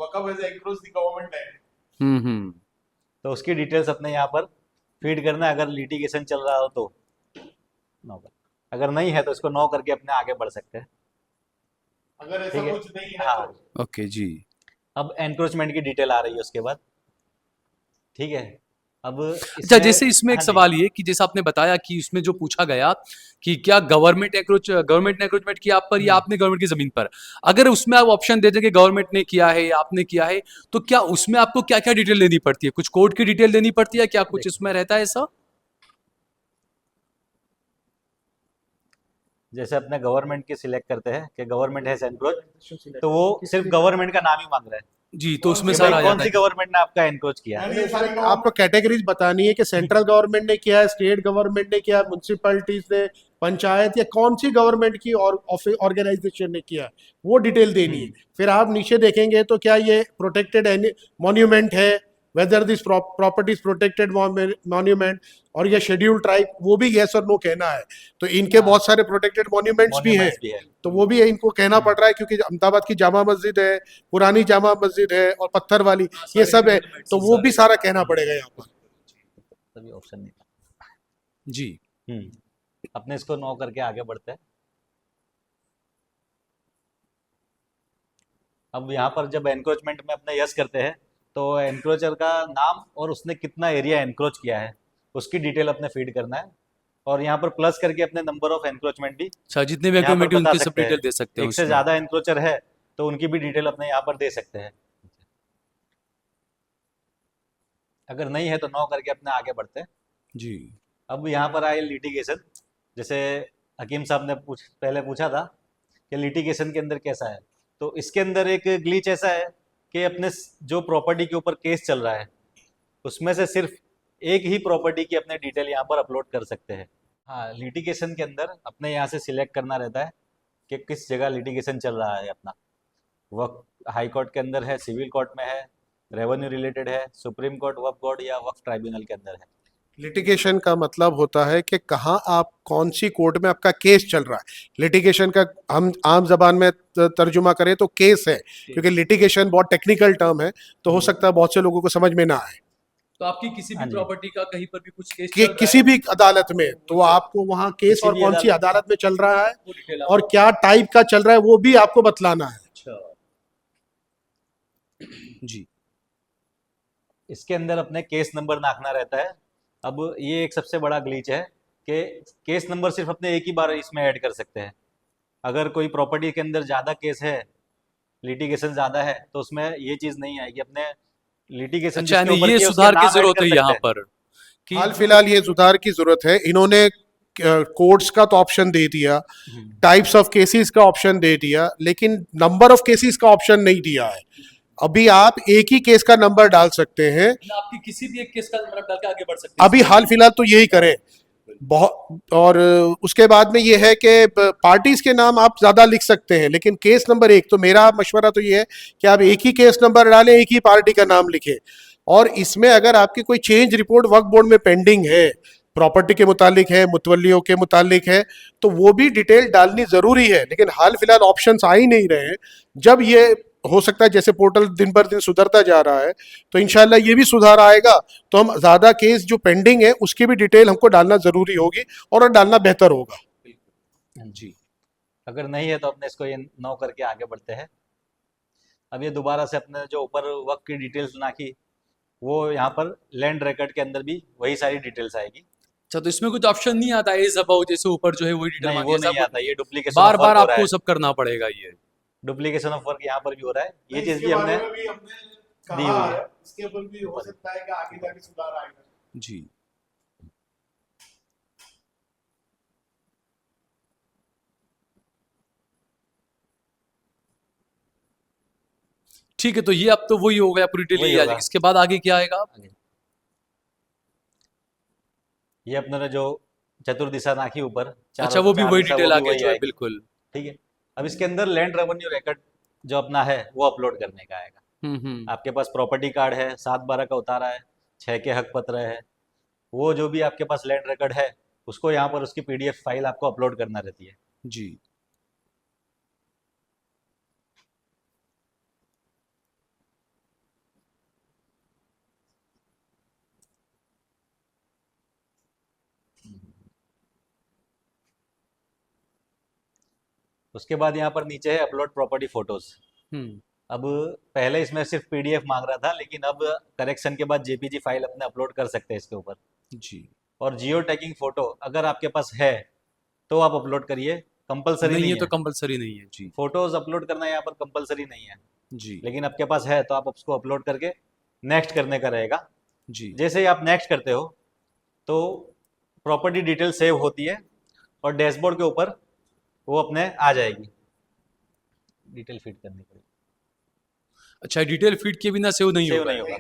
Speaker 4: Waqf has encroached the government land.
Speaker 2: Hmm.
Speaker 5: तो उसकी डिटेल्स अपने यहाँ पर फीड करना है, अगर लिटिगेशन चल रहा हो तो नो कर, अगर नहीं है तो इसको नो करके अपने आगे बढ़ सकते हैं।
Speaker 4: अगर ऐसा
Speaker 5: ठीक है।
Speaker 4: कुछ नहीं है
Speaker 5: हाँ,
Speaker 4: तो
Speaker 2: ओके जी।
Speaker 5: अब एनक्रोचमेंट की डिटेल आ रही है उसके बाद। ठीक है, अब
Speaker 2: अच्छा, जैसे इसमें एक
Speaker 5: हाँ जी।
Speaker 2: सवाल ये कि जैसे आपने बताया कि इसमें जो पूछा गया कि क्या गवर्नमेंट ने एंक्रोचमेंट किया आप पर या आपने गवर्नमेंट की जमीन पर, अगर उसमें आप ऑप्शन दे दें कि गवर्नमेंट ने किया है या आपने किया है, तो क्या उसमें आपको क्या क्या डिटेल देनी पड़ती है? कुछ कोड की डिटेल देनी पड़ती है, क्या कुछ इसमें रहता है ऐसा?
Speaker 5: जैसे अपने गवर्नमेंट की सिलेक्ट करते हैं कि गवर्नमेंट है एनक्रोच, तो वो सिर्फ गवर्नमेंट का नाम ही मांग रहा है
Speaker 2: जी, तो उसमें
Speaker 5: कि
Speaker 2: सारा आ
Speaker 5: भाई कौन
Speaker 2: जाता
Speaker 5: सी
Speaker 2: है।
Speaker 5: गवर्नमेंट ने आपका एनक्रोच किया है।
Speaker 4: यानी ये सारी
Speaker 3: आपको कैटेगरीज बतानी है कि सेंट्रल गवर्नमेंट ने किया है, स्टेट गवर्नमेंट ने किया, म्युनिसिपैलिटीज ने, पंचायत या कौन सी गवर्नमेंट की और ऑर्गेनाइजेशन ने किया, वो डिटेल देनी है। फिर आप नीचे देखेंगे तो क्या ये प्रोटेक्टेड मॉन्यूमेंट है whether this property is protected monument और या शेड्यूल ट्राइब, वो भी यस और नो कहना है। तो इनके
Speaker 5: हाँ।
Speaker 3: बहुत सारे प्रोटेक्टेड मॉन्यूमेंट्स भी हैं,
Speaker 5: मॉन्यूमेंट्स भी है।
Speaker 3: तो वो भी इनको कहना पड़ रहा है, क्योंकि अहमदाबाद की जामा मस्जिद है, पुरानी जामा मस्जिद है और पत्थर वाली, ये सब है, तो वो भी सारा कहना पड़ेगा यहाँ पर।
Speaker 5: तभी ऑप्शन नहीं था।
Speaker 2: जी।
Speaker 5: अपने इसको नो करके आगे बढ़ते हैं। अब यहाँ पर जब एनक्रोचमेंट में अपने यस करते हैं तो एनक्रोचर का नाम और उसने कितना एरिया एनक्रोच किया है उसकी डिटेल अपने फीड करना है, और यहाँ पर प्लस करके अपने नंबर ऑफ एनक्रोचमेंट भी
Speaker 2: अच्छा, जितने भी
Speaker 5: यहाँ पर
Speaker 2: कमेटी
Speaker 5: बता
Speaker 2: उनकी सब
Speaker 5: सकते हैं।
Speaker 2: डिटेल दे सकते हैं
Speaker 5: एक से
Speaker 2: उसमें।
Speaker 5: ज्यादा एनक्रोचर है तो उनकी भी डिटेल अपने यहाँ पर दे सकते हैं। अगर नहीं है तो नो करके अपने आगे बढ़ते हैं।
Speaker 2: जी।
Speaker 5: अब यहाँ पर आए लिटिगेशन। जैसे हकीम साहब ने पहले पूछा था कि लिटिगेशन के अंदर कैसा है, तो इसके अंदर एक ग्लिच ऐसा है कि अपने जो प्रॉपर्टी के ऊपर केस चल रहा है उसमें से सिर्फ एक ही प्रॉपर्टी की अपने डिटेल यहाँ पर अपलोड कर सकते हैं। हाँ, लिटिगेशन के अंदर अपने यहाँ से सिलेक्ट करना रहता है कि किस जगह लिटिगेशन चल रहा है अपना। वक्फ हाई कोर्ट के अंदर है, सिविल कोर्ट में है, रेवेन्यू रिलेटेड है, सुप्रीम कोर्ट, वक्फ बोर्ड या वक्फ ट्राइब्यूनल के अंदर है।
Speaker 3: लिटिगेशन का मतलब होता है कि कहाँ आप कौन सी कोर्ट में आपका केस चल रहा है। लिटिगेशन का हम आम जबान में तर्जुमा करें तो केस है, क्योंकि लिटिगेशन बहुत टेक्निकल टर्म है, तो हो सकता है बहुत से लोगों को समझ में ना आए।
Speaker 2: तो आपकी किसी
Speaker 5: हाँ
Speaker 2: भी
Speaker 5: जी।
Speaker 2: प्रॉपर्टी का कहीं पर भी कुछ केस
Speaker 3: कि किसी भी अदालत में, तो आपको वहाँ केस
Speaker 5: किसी
Speaker 3: और
Speaker 5: भी
Speaker 3: कौन सी
Speaker 5: अदालत
Speaker 3: अदालत में चल रहा है
Speaker 2: वो डिटेल
Speaker 3: और क्या टाइप का चल रहा है वो भी आपको बतलाना है।
Speaker 2: अच्छा। जी।
Speaker 5: इसके अंदर अपने केस नंबर नाखना रहता है। अब ये एक सबसे बड़ा ग्लिच है कि केस नंबर सिर्फ अपने एक ही बार इसमें ऐड कर सकते हैं। अगर कोई प्रॉपर्टी के अंदर ज़्यादा केस है, लिटिगेशन ज़्यादा है, तो उसमें ये चीज़ नहीं आएगी। अपने लिटिगेशन
Speaker 2: अच्छा,
Speaker 5: जिसके
Speaker 2: यानी
Speaker 5: ऊपर
Speaker 2: ये
Speaker 5: किया, उसके
Speaker 2: सुधार की
Speaker 5: नाम ऐड
Speaker 2: जरूरत
Speaker 5: कर
Speaker 2: है
Speaker 5: सकते
Speaker 2: यहाँ
Speaker 5: हैं।
Speaker 2: पर कि
Speaker 3: हाल फिलहाल ये सुधार की जरूरत है। इन्होंने कोर्ट्स का तो ऑप्शन दे दिया, टाइप्स ऑफ केसेस का ऑप्शन दे दिया, लेकिन नंबर ऑफ केसेस का ऑप्शन नहीं दिया है। अभी आप एक ही केस का नंबर डाल सकते हैं,
Speaker 2: आपकी किसी भी एक केस का नंबर डाल के आगे बढ़ सकते हैं।
Speaker 3: अभी हाल फिलहाल तो यही करें बहुत। और उसके बाद में ये है कि पार्टीज के नाम आप ज्यादा लिख सकते हैं, लेकिन केस नंबर एक, तो मेरा मशवरा तो ये है कि आप एक ही केस नंबर डालें, एक ही पार्टी का नाम लिखें। और इसमें अगर आपकी कोई चेंज रिपोर्ट वक्फ बोर्ड में पेंडिंग है, प्रॉपर्टी के मुतालिक है, मुतवल्लियों के मुतालिक है, तो वो भी डिटेल डालनी जरूरी है। लेकिन हाल फिलहाल ऑप्शंस आ ही नहीं रहे हैं। जब ये हो सकता है, जैसे पोर्टल दिन पर दिन सुधरता जा रहा है, तो इंशाल्लाह ये भी सुधार आएगा, तो हम ज़्यादा केस जो पेंडिंग है उसकी भी डिटेल हमको डालना ज़रूरी होगी और डालना बेहतर होगा।
Speaker 2: जी।
Speaker 5: अगर नहीं है तो अपने इसको ये नो करके आगे बढ़ते हैं। अब ये दोबारा से अपने जो ऊपर वक्त की डिटेल्स नाखी, वो यहाँ पर लैंड रिकॉर्ड के अंदर भी वही सारी डिटेल्स आएगी।
Speaker 2: अच्छा, तो इसमें कुछ ऑप्शन नहीं आता है अबाउट, जैसे ऊपर जो है वही डिटेल
Speaker 5: नहीं,
Speaker 2: मांगी
Speaker 5: वो
Speaker 2: है,
Speaker 5: नहीं
Speaker 2: सब
Speaker 5: आता। ये duplication
Speaker 2: bar
Speaker 5: of
Speaker 2: bar
Speaker 5: work हो रहा
Speaker 2: आपको
Speaker 5: है।
Speaker 2: सब करना पड़ेगा ये।
Speaker 5: डुप्लीकेशन ऑफ वर्क यहाँ पर भी हो रहा है। ये चीज़
Speaker 4: इसके
Speaker 5: भी
Speaker 4: बारे
Speaker 5: हमने
Speaker 4: में भी हमने
Speaker 5: दी
Speaker 4: कहा
Speaker 5: हुई है।
Speaker 4: है, इसके ऊपर भी हो सकता है कि आगे जाके सुधार आएगा।
Speaker 2: जी। ठीक है, तो ये अब तो वही हो गया, पूरी डिटेल
Speaker 5: वही
Speaker 2: ये आ
Speaker 5: होगा।
Speaker 2: जाएगी। इसके बाद आगे क्या आएगा?
Speaker 5: आगे। ये अपने ने जो चतुर्दिशा नाखी ऊपर,
Speaker 2: अच्छा, वो भी
Speaker 5: चार
Speaker 2: वही
Speaker 5: दिशा,
Speaker 2: डिटेल
Speaker 5: वो
Speaker 2: आ
Speaker 5: भी
Speaker 2: गया
Speaker 5: वही
Speaker 2: जो है,
Speaker 5: आएगी।
Speaker 2: बिल्कुल।
Speaker 5: ठीक है। अब इसके अंदर लैंड रेवेन्यू रिकॉर्ड जो अपना है वो अपलोड करने का आएगा। आपके पास प्रॉपर्टी कार्ड है, 7/12 का उतारा है, 6 के हक पत्र है, वो जो भी आपके पास लैंड रिकॉर्ड है उसको यहाँ पर उसकी PDF फाइल आपको अपलोड करना रहती है।
Speaker 2: जी।
Speaker 5: उसके बाद यहाँ पर नीचे है अपलोड प्रॉपर्टी फोटोज।
Speaker 2: हम्म।
Speaker 5: अब पहले इसमें सिर्फ PDF मांग रहा था, लेकिन अब करेक्शन के बाद JPG फाइल अपने अपलोड कर सकते हैं इसके ऊपर।
Speaker 2: जी।
Speaker 5: और जियो टैगिंग फोटो अगर आपके पास है तो आप अपलोड करिए, कंपलसरी
Speaker 2: नहीं,
Speaker 5: नहीं
Speaker 2: ये तो
Speaker 5: है।
Speaker 2: कंपलसरी नहीं है। जी।
Speaker 5: फोटोज अपलोड करना यहाँ पर कंपलसरी नहीं है,
Speaker 2: जी।
Speaker 5: लेकिन आपके पास है तो आप उसको अपलोड करके नेक्स्ट करने का रहेगा।
Speaker 2: जी।
Speaker 5: जैसे ही आप नेक्स्ट करते हो तो प्रॉपर्टी डिटेल सेव होती है और डैशबोर्ड के ऊपर वो अपने आ जाएगी। डिटेल फीड करनी पड़ेगी,
Speaker 2: अच्छा, डिटेल फीड के बिना सेव नहीं
Speaker 5: सेव
Speaker 2: होगा?
Speaker 5: नहीं होगा।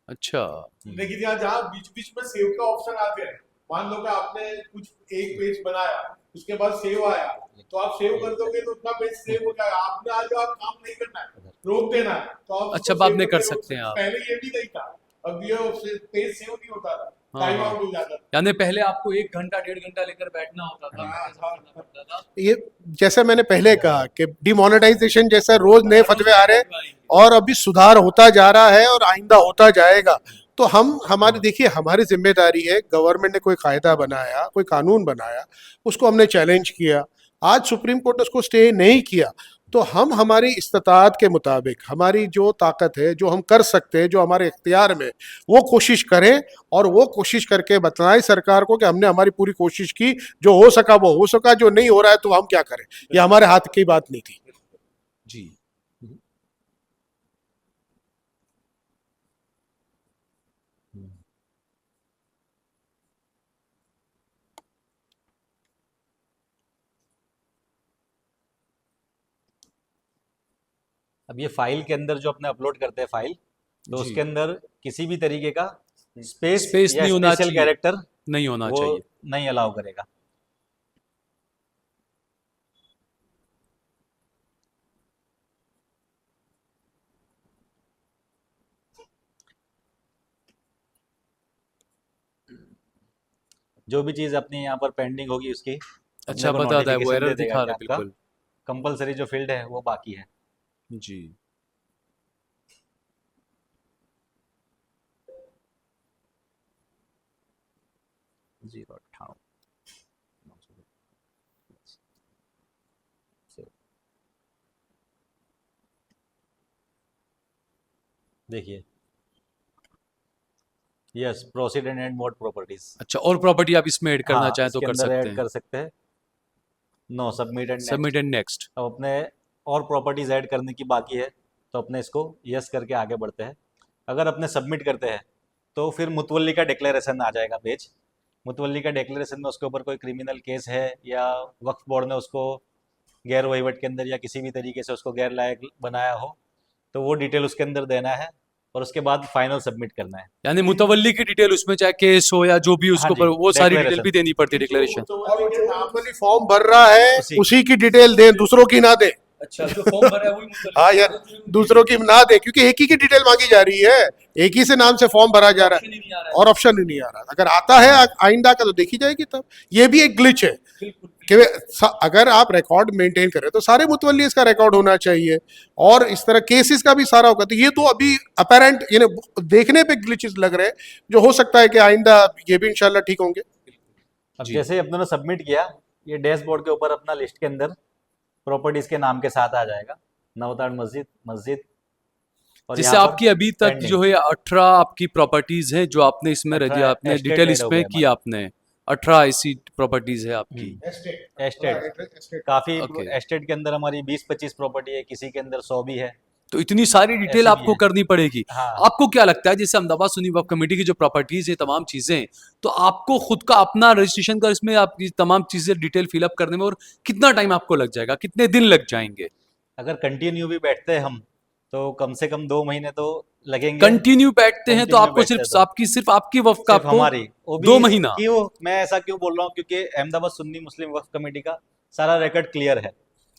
Speaker 2: अच्छा।
Speaker 4: लेकिन यहाँ जहाँ बीच बीच में सेव का ऑप्शन आते हैं, मान लो कि आपने कुछ एक पेज बनाया, उसके बाद सेव आया, तो आप सेव कर दोगे तो उतना पेज सेव हो जाएगा। आपने आज आप काम नहीं करना है, रोक देना है, तो आप
Speaker 2: अच्छा,
Speaker 4: उसको
Speaker 2: बाद
Speaker 4: सेव
Speaker 2: में
Speaker 4: करके
Speaker 2: कर
Speaker 4: रोक
Speaker 2: सकते हैं आप।
Speaker 4: पहले ये भी नहीं था, अब ये उससे पेज सेव नहीं होता,
Speaker 2: हाँ,
Speaker 4: टाइम
Speaker 2: हाँ।
Speaker 4: आउट हो जाता।
Speaker 2: यानी पहले आपको 1 घंटा 1.5 घंटा लेकर बैठना होता था,
Speaker 4: हाँ,
Speaker 2: ऐसा करना पड़ता था।
Speaker 3: ये जैसा मैंने पहले कहा कि डिमोनेटाइजेशन जैसा रोज नए फतवे आ रहे हैं और अभी सुधार होता जा रहा है और आइंदा होता जाएगा। तो हम हमारी देखिए हमारी जिम्मेदारी है, गवर्नमेंट ने कोई कायदा बनाया, कोई कानून बनाया, उसको हमने चैलेंज किया, आज सुप्रीम कोर्ट ने उसको स्टे नहीं किया, तो हम हमारी इस्तात के मुताबिक हमारी जो ताकत है, जो हम कर सकते हैं, जो हमारे इख्तियार में, वो कोशिश करें और वो कोशिश करके बताएं सरकार को कि हमने हमारी पूरी कोशिश की, जो हो सका वो हो सका, जो नहीं हो रहा है तो हम क्या करें, ये हमारे हाथ की बात नहीं थी।
Speaker 2: जी।
Speaker 5: अब ये फाइल के अंदर जो अपने अपलोड करते हैं फाइल, तो
Speaker 2: जी।
Speaker 5: उसके अंदर किसी भी तरीके का स्पेस
Speaker 2: स्पेस
Speaker 5: या
Speaker 2: नहीं होना
Speaker 5: स्पेशल
Speaker 2: चाहिए,
Speaker 5: कैरेक्टर
Speaker 2: नहीं होना
Speaker 5: वो
Speaker 2: चाहिए।
Speaker 5: नहीं अलाउ करेगा। जो भी चीज़ अपनी यहाँ पर पेंडिंग होगी उसकी
Speaker 2: अच्छा,
Speaker 5: अपने को
Speaker 2: बताता है वो,
Speaker 5: नोटिफिकेशन
Speaker 2: एरर
Speaker 5: दे देगा
Speaker 2: दिखा
Speaker 5: कि
Speaker 2: रहा है
Speaker 5: आपका
Speaker 2: बिल्कुल।
Speaker 5: कंपलसरी जो फील्ड है वो बाकी है।
Speaker 2: जी।
Speaker 5: जीरो 98 देखिए, yes proceed and add mode properties.
Speaker 2: अच्छा, और प्रॉपर्टी आप इसमें ऐड करना
Speaker 5: हाँ,
Speaker 2: चाहें तो
Speaker 5: इसके
Speaker 2: कर
Speaker 5: अंदर
Speaker 2: सकते
Speaker 5: ऐड
Speaker 2: हैं।
Speaker 5: कर सकते हैं। No submit and
Speaker 2: submit and next.
Speaker 5: अब अपने और प्रॉपर्टीज ऐड करने की बाकी है, तो अपने इसको यस करके आगे बढ़ते हैं। अगर अपने सबमिट करते हैं तो फिर मुतवल्ली का डिक्लेरेशन आ जाएगा पेज। मुतवल्ली का डिक्लेरेशन में उसके ऊपर कोई क्रिमिनल केस है या वक्फ बोर्ड ने उसको गैर वहीवट के अंदर या किसी भी तरीके से उसको गैर लायक बनाया हो, तो वो डिटेल उसके अंदर देना है और उसके बाद फाइनल सबमिट करना है।
Speaker 2: यानी मुतवल्ली की डिटेल उसमें, चाहे केस हो या जो भी उसके
Speaker 5: हाँ जी,
Speaker 2: ऊपर, वो सारी डिटेल
Speaker 5: declaration।
Speaker 2: भी देनी पड़ती है, डिक्लेरेशन।
Speaker 3: और जो मुतवल्ली फॉर्म भर रहा है
Speaker 5: उसी-
Speaker 3: उसी की डिटेल दें, दूसरों की ना दें।
Speaker 2: अच्छा, जो फॉर्म भरा है वही मुतवल्ली।
Speaker 3: हाँ यार, दूसरों की ना दे, क्योंकि एक ही की डिटेल मांगी जा रही है, एक ही से नाम से फॉर्म भरा जा रहा
Speaker 2: ऑप्शन ही
Speaker 3: है
Speaker 2: नहीं आ रहा है।
Speaker 3: और ऑप्शन ही नहीं आ रहा। अगर आता है आइंदा का तो देखी जाएगी तब। ये भी एक ग्लिच है
Speaker 2: बिल्कुल।
Speaker 3: कि अगर आप रिकॉर्ड मेंटेन करें तो सारे मुतवल्ली इसका रिकॉर्ड होना चाहिए और इस तरह केसेस का भी सारा होगा। तो ये तो अभी अपेरेंट यानी देखने पे ग्लिचेस लग रहे हैं, जो हो सकता है कि आइंदा ये भी इंशाल्लाह ठीक होंगे।
Speaker 5: अब
Speaker 2: जी।
Speaker 5: जैसे ही अपनों ने सबमिट किया, ये डैशबोर्ड के ऊपर अपना लिस्ट के अंदर प्रॉपर्टीज के नाम के साथ आ जाएगा, नवताड़ मस्जिद और
Speaker 2: जिससे
Speaker 5: यहाँ पर
Speaker 2: आपकी अभी तक
Speaker 5: pending।
Speaker 2: जो है 18 आपकी प्रॉपर्टीज हैं जो आपने इसमें
Speaker 5: 18
Speaker 2: आपने
Speaker 5: estate
Speaker 2: डिटेल
Speaker 5: add हो
Speaker 2: इसमें
Speaker 5: गए
Speaker 2: की, आपने 18 ऐसी प्रॉपर्टीज है आपकी।
Speaker 5: एस्टेट काफी
Speaker 2: Okay।
Speaker 5: एस्टेट के अंदर हमारी 20-25 प्रॉपर्टी है, किसी के अंदर 100 भी है।
Speaker 2: तो इतनी सारी डिटेल
Speaker 5: ऐसी भी
Speaker 2: आपको
Speaker 5: है।
Speaker 2: करनी पड़ेगी।
Speaker 5: हाँ।
Speaker 2: आपको क्या लगता है, जैसे अहमदाबाद सुन्नी वक्फ कमेटी की जो प्रॉपर्टीज है, तमाम चीजें, तो आपको खुद का अपना रजिस्ट्रेशन का इसमें आपकी तमाम चीजें डिटेल फिलअप करने में और कितना टाइम आपको लग जाएगा, कितने दिन लग जाएंगे?
Speaker 5: अगर कंटिन्यू भी बैठते हैं हम तो कम से कम 2 महीने तो लगेंगे।
Speaker 2: कंटिन्यू बैठते हैं तो
Speaker 5: Continue
Speaker 2: आपको
Speaker 5: बैठते
Speaker 2: सिर्फ
Speaker 5: हैं तो।
Speaker 2: सिर्फ आपकी वक्फ का
Speaker 5: सिर्फ
Speaker 2: आपको
Speaker 5: हमारी वो भी
Speaker 2: 2 महीना।
Speaker 5: क्यों, मैं ऐसा क्यों बोल रहा हूँ, क्योंकि अहमदाबाद सुन्नी मुस्लिम वक्फ कमेटी का सारा रिकॉर्ड क्लियर है।